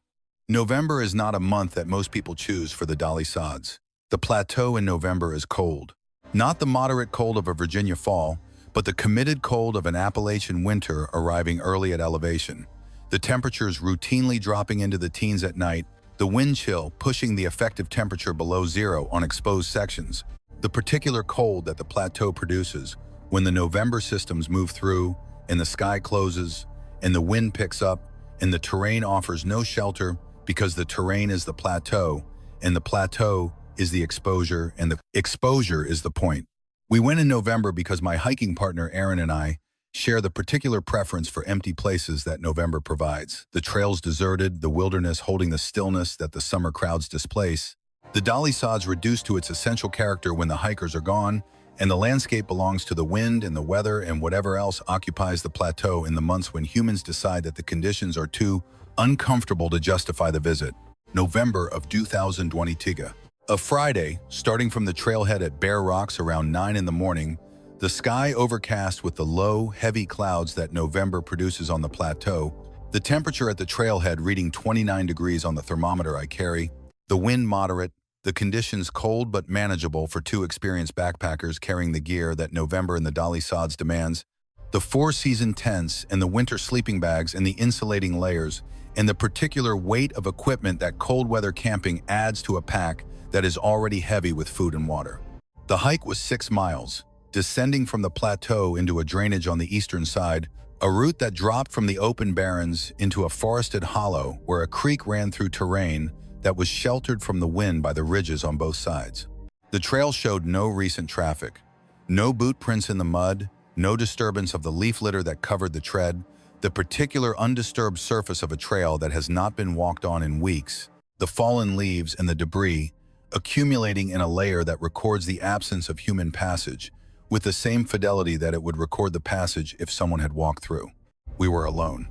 November is not a month that most people choose for the Dolly Sods. The plateau in November is cold. Not the moderate cold of a Virginia fall, but the committed cold of an Appalachian winter arriving early at elevation. The temperatures routinely dropping into the teens at night, the wind chill pushing the effective temperature below zero on exposed sections. The particular cold that the plateau produces when the November systems move through and the sky closes and the wind picks up and the terrain offers no shelter because the terrain is the plateau and the plateau is the exposure and the exposure is the point. We went in November because my hiking partner Aaron and I share the particular preference for empty places that November provides. The trails deserted, the wilderness holding the stillness that the summer crowds displace. The Dolly Sods reduced to its essential character when the hikers are gone, and the landscape belongs to the wind and the weather and whatever else occupies the plateau in the months when humans decide that the conditions are too uncomfortable to justify the visit. November of 2022. A Friday, starting from the trailhead at Bear Rocks around 9 in the morning, the sky overcast with the low, heavy clouds that November produces on the plateau, the temperature at the trailhead reading 29 degrees on the thermometer I carry, the wind moderate, the conditions cold but manageable for two experienced backpackers carrying the gear that November in the Dolly Sods demands, the four-season tents and the winter sleeping bags and the insulating layers, and the particular weight of equipment that cold weather camping adds to a pack that is already heavy with food and water. The hike was 6 miles, descending from the plateau into a drainage on the eastern side, a route that dropped from the open barrens into a forested hollow where a creek ran through terrain that was sheltered from the wind by the ridges on both sides. The trail showed no recent traffic, no boot prints in the mud, no disturbance of the leaf litter that covered the tread, the particular undisturbed surface of a trail that has not been walked on in weeks, the fallen leaves and the debris accumulating in a layer that records the absence of human passage with the same fidelity that it would record the passage if someone had walked through. We were alone.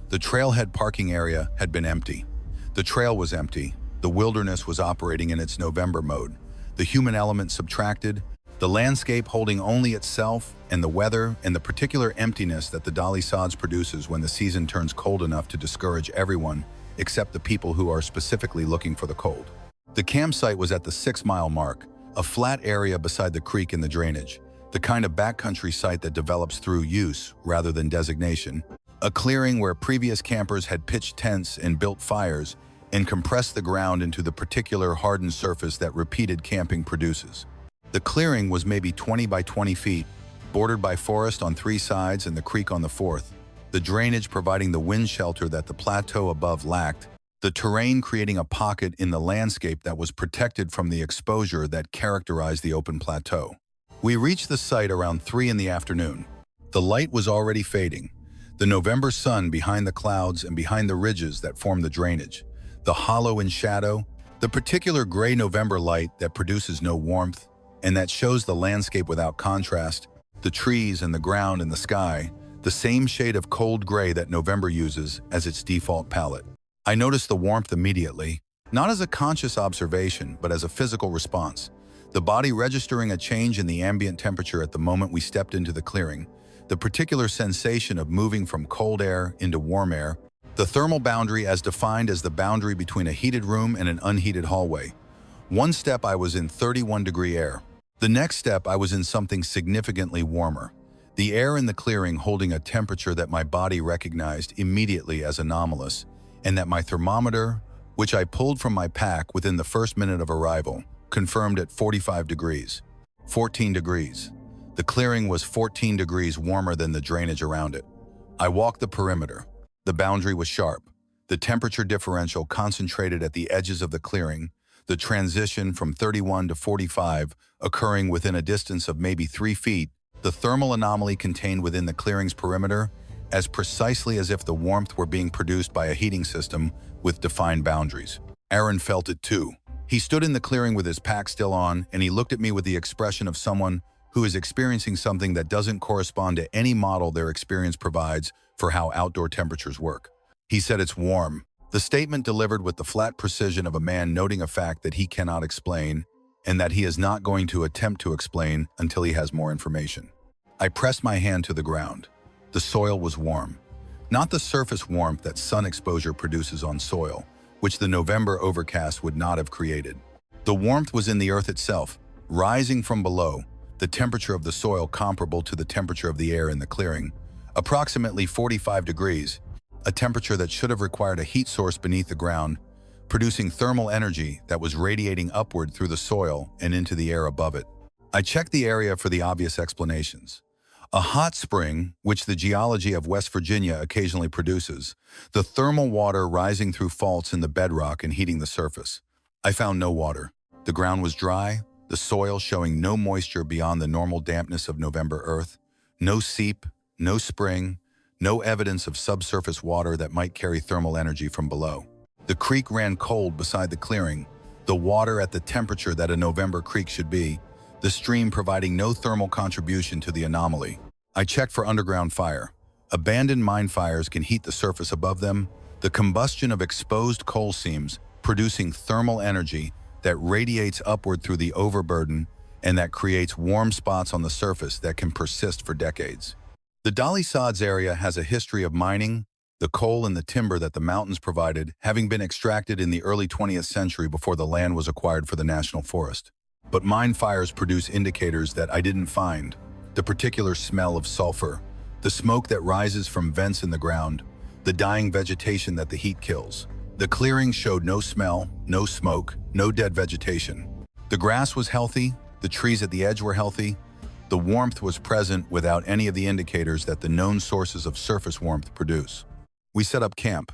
The trailhead parking area had been empty. The trail was empty. The wilderness was operating in its November mode. The human element subtracted, the landscape holding only itself and the weather and the particular emptiness that the Dali Sods produces when the season turns cold enough to discourage everyone except the people who are specifically looking for the cold. The campsite was at the 6-mile mark, a flat area beside the creek and the drainage, the kind of backcountry site that develops through use rather than designation, a clearing where previous campers had pitched tents and built fires and compressed the ground into the particular hardened surface that repeated camping produces. The clearing was maybe 20 by 20 feet, bordered by forest on 3 sides and the creek on the 4th, the drainage providing the wind shelter that the plateau above lacked, the terrain creating a pocket in the landscape that was protected from the exposure that characterized the open plateau. We reached the site around 3 in the afternoon. The light was already fading, the November sun behind the clouds and behind the ridges that form the drainage, the hollow in shadow, the particular gray November light that produces no warmth and that shows the landscape without contrast, the trees and the ground and the sky, the same shade of cold gray that November uses as its default palette. I noticed the warmth immediately, not as a conscious observation, but as a physical response, the body registering a change in the ambient temperature at the moment we stepped into the clearing, the particular sensation of moving from cold air into warm air, the thermal boundary as defined as the boundary between a heated room and an unheated hallway. One step I was in 31-degree air. The next step I was in something significantly warmer. The air in the clearing holding a temperature that my body recognized immediately as anomalous, and that my thermometer, which I pulled from my pack within the first minute of arrival, confirmed at 45 degrees. 14 degrees. The clearing was 14 degrees warmer than the drainage around it. I walked the perimeter. The boundary was sharp. The temperature differential concentrated at the edges of the clearing, the transition from 31 to 45 occurring within a distance of maybe 3 feet, the thermal anomaly contained within the clearing's perimeter, as precisely as if the warmth were being produced by a heating system with defined boundaries. Aaron felt it too. He stood in the clearing with his pack still on, and he looked at me with the expression of someone who is experiencing something that doesn't correspond to any model their experience provides for how outdoor temperatures work. He said it's warm. The statement delivered with the flat precision of a man noting a fact that he cannot explain, and that he is not going to attempt to explain until he has more information. I pressed my hand to the ground. The soil was warm. Not the surface warmth that sun exposure produces on soil, which the November overcast would not have created. The warmth was in the earth itself, rising from below, the temperature of the soil comparable to the temperature of the air in the clearing, approximately 45 degrees, a temperature that should have required a heat source beneath the ground, producing thermal energy that was radiating upward through the soil and into the air above it. I checked the area for the obvious explanations. A hot spring, which the geology of West Virginia occasionally produces, the thermal water rising through faults in the bedrock and heating the surface. I found no water. The ground was dry, the soil showing no moisture beyond the normal dampness of November earth, no seep, no spring, no evidence of subsurface water that might carry thermal energy from below. The creek ran cold beside the clearing, the water at the temperature that a November creek should be, the stream providing no thermal contribution to the anomaly. I checked for underground fire. Abandoned mine fires can heat the surface above them, the combustion of exposed coal seams producing thermal energy that radiates upward through the overburden and that creates warm spots on the surface that can persist for decades. The Dali Sods area has a history of mining, the coal and the timber that the mountains provided having been extracted in the early 20th century before the land was acquired for the National Forest. But mine fires produce indicators that I didn't find. The particular smell of sulfur, the smoke that rises from vents in the ground, the dying vegetation that the heat kills. The clearing showed no smell, no smoke, no dead vegetation. The grass was healthy, the trees at the edge were healthy, the warmth was present without any of the indicators that the known sources of surface warmth produce. We set up camp.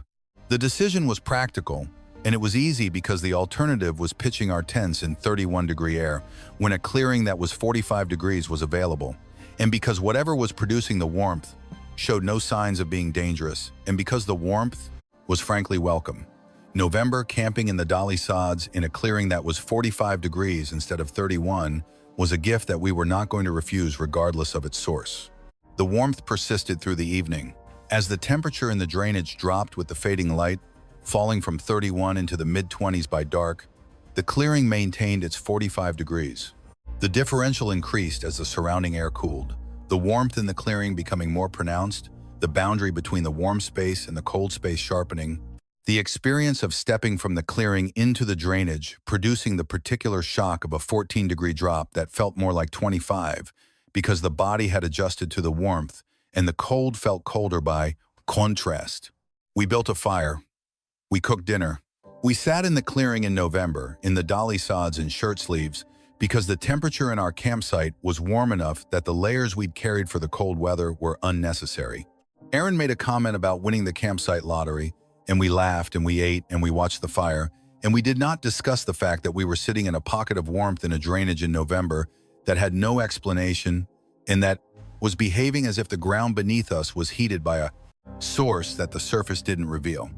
The decision was practical, and it was easy because the alternative was pitching our tents in 31-degree air when a clearing that was 45 degrees was available, and because whatever was producing the warmth showed no signs of being dangerous, and because the warmth was frankly welcome. November camping in the Dali Sods in a clearing that was 45 degrees instead of 31 was a gift that we were not going to refuse regardless of its source. The warmth persisted through the evening. As the temperature in the drainage dropped with the fading light, falling from 31 into the mid-20s by dark, the clearing maintained its 45 degrees. The differential increased as the surrounding air cooled, the warmth in the clearing becoming more pronounced, the boundary between the warm space and the cold space sharpening. The experience of stepping from the clearing into the drainage, producing the particular shock of a 14-degree drop that felt more like 25, because the body had adjusted to the warmth, and the cold felt colder by contrast. We built a fire. We cooked dinner. We sat in the clearing in November, in the dolly sods and shirt sleeves, because the temperature in our campsite was warm enough that the layers we'd carried for the cold weather were unnecessary. Aaron made a comment about winning the campsite lottery, and we laughed and we ate and we watched the fire, and we did not discuss the fact that we were sitting in a pocket of warmth in a drainage in November that had no explanation and that was behaving as if the ground beneath us was heated by a source that the surface didn't reveal.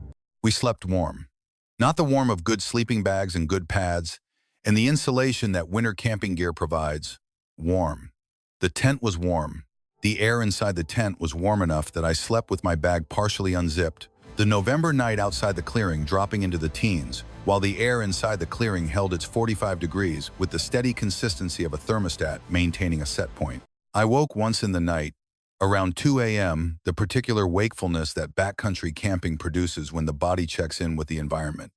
We slept warm. Not the warmth of good sleeping bags and good pads, and the insulation that winter camping gear provides. Warm. The tent was warm. The air inside the tent was warm enough that I slept with my bag partially unzipped. The November night outside the clearing dropping into the teens, while the air inside the clearing held its 45 degrees with the steady consistency of a thermostat maintaining a set point. I woke once in the night, around 2 a.m., the particular wakefulness that backcountry camping produces when the body checks in with the environment.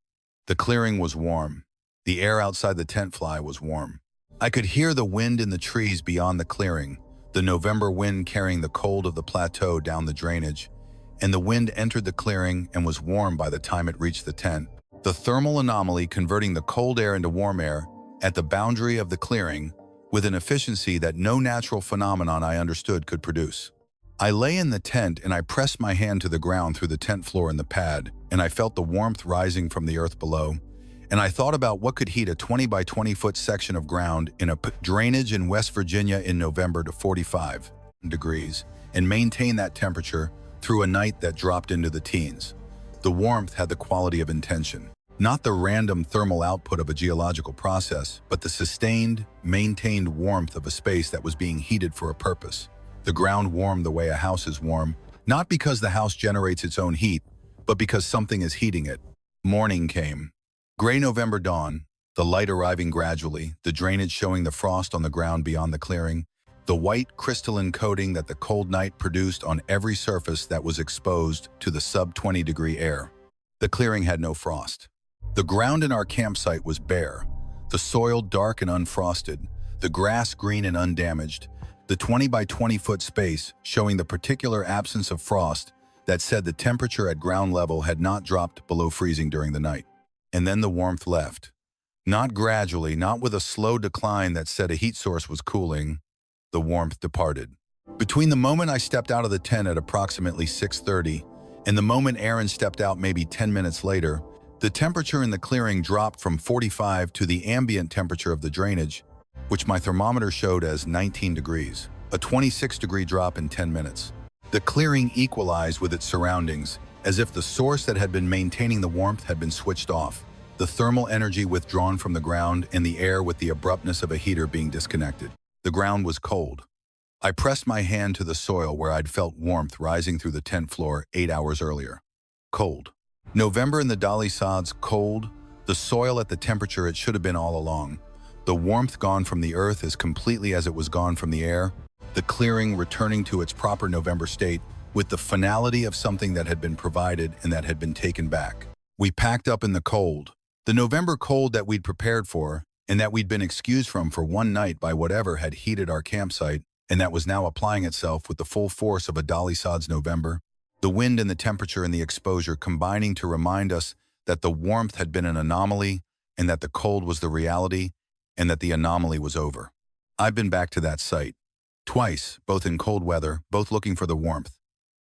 The clearing was warm. The air outside the tent fly was warm. I could hear the wind in the trees beyond the clearing, the November wind carrying the cold of the plateau down the drainage, and the wind entered the clearing and was warm by the time it reached the tent. The thermal anomaly converting the cold air into warm air at the boundary of the clearing with an efficiency that no natural phenomenon I understood could produce. I lay in the tent and I pressed my hand to the ground through the tent floor and the pad, and I felt the warmth rising from the earth below. And I thought about what could heat a 20 by 20 foot section of ground in a drainage in West Virginia in November to 45 degrees and maintain that temperature through a night that dropped into the teens. The warmth had the quality of intention, not the random thermal output of a geological process, but the sustained, maintained warmth of a space that was being heated for a purpose. The ground warmed the way a house is warm, not because the house generates its own heat, but because something is heating it. Morning came. Gray November dawn, the light arriving gradually, the drainage showing the frost on the ground beyond the clearing, the white crystalline coating that the cold night produced on every surface that was exposed to the sub-20 degree air. The clearing had no frost. The ground in our campsite was bare, the soil dark and unfrosted, the grass green and undamaged, the 20 by 20 foot space showing the particular absence of frost that said the temperature at ground level had not dropped below freezing during the night. And then the warmth left. Not gradually, not with a slow decline that said a heat source was cooling. The warmth departed. Between the moment I stepped out of the tent at approximately 6:30 and the moment Aaron stepped out maybe 10 minutes later, the temperature in the clearing dropped from 45 to the ambient temperature of the drainage, which my thermometer showed as 19 degrees, a 26-degree drop in 10 minutes. The clearing equalized with its surroundings, as if the source that had been maintaining the warmth had been switched off, the thermal energy withdrawn from the ground and the air with the abruptness of a heater being disconnected. The ground was cold. I pressed my hand to the soil where I'd felt warmth rising through the tent floor 8 hours earlier. Cold. November in the dolly sods, cold, the soil at the temperature it should have been all along. The warmth gone from the earth as completely as it was gone from the air, the clearing returning to its proper November state with the finality of something that had been provided and that had been taken back. We packed up in the cold, the November cold that we'd prepared for and that we'd been excused from for one night by whatever had heated our campsite and that was now applying itself with the full force of a dolly sods November. The wind and the temperature and the exposure combining to remind us that the warmth had been an anomaly and that the cold was the reality and that the anomaly was over. I've been back to that site. Twice, both in cold weather, both looking for the warmth.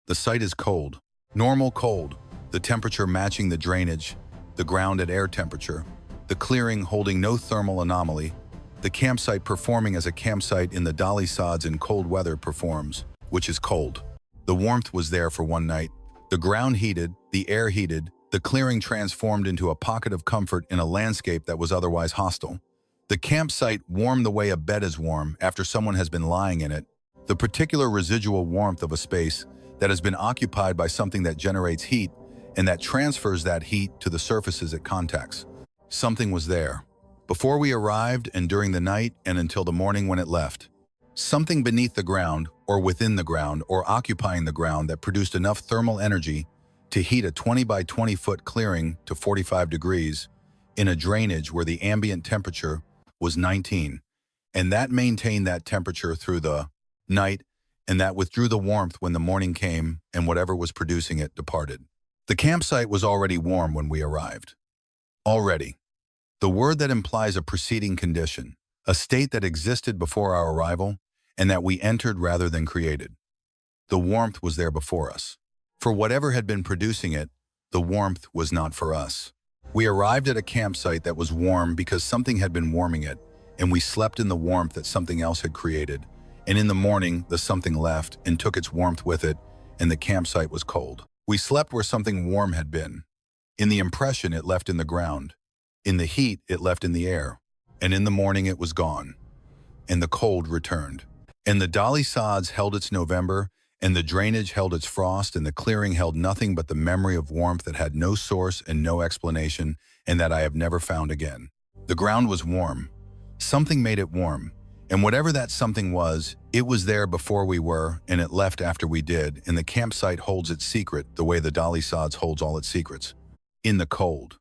The site is cold. Normal cold. The temperature matching the drainage. The ground at air temperature. The clearing holding no thermal anomaly. The campsite performing as a campsite in the dolly sods in cold weather performs, which is cold. The warmth was there for one night. The ground heated, the air heated, the clearing transformed into a pocket of comfort in a landscape that was otherwise hostile. The campsite warmed the way a bed is warm after someone has been lying in it. The particular residual warmth of a space that has been occupied by something that generates heat and that transfers that heat to the surfaces it contacts. Something was there, before we arrived and during the night and until the morning when it left. Something beneath the ground, or within the ground, or occupying the ground that produced enough thermal energy to heat a 20 by 20 foot clearing to 45 degrees in a drainage where the ambient temperature was 19, and that maintained that temperature through the night, and that withdrew the warmth when the morning came and whatever was producing it departed. The campsite was already warm when we arrived. Already. The word that implies a preceding condition, a state that existed before our arrival and that we entered rather than created. The warmth was there before us. For whatever had been producing it, the warmth was not for us. We arrived at a campsite that was warm because something had been warming it, and we slept in the warmth that something else had created. And in the morning, the something left and took its warmth with it, and the campsite was cold. We slept where something warm had been. In the impression it left in the ground. In the heat it left in the air. And in the morning it was gone. And the cold returned. And the dolly sods held its November, and the drainage held its frost, and the clearing held nothing but the memory of warmth that had no source and no explanation, and that I have never found again. The ground was warm. Something made it warm. And whatever that something was, it was there before we were, and it left after we did, and the campsite holds its secret the way the dolly sods holds all its secrets. In the cold.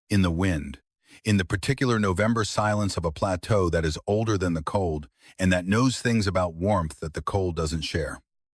In the wind. In the particular November silence of a plateau that is older than the cold, and that knows things about warmth that the cold doesn't share.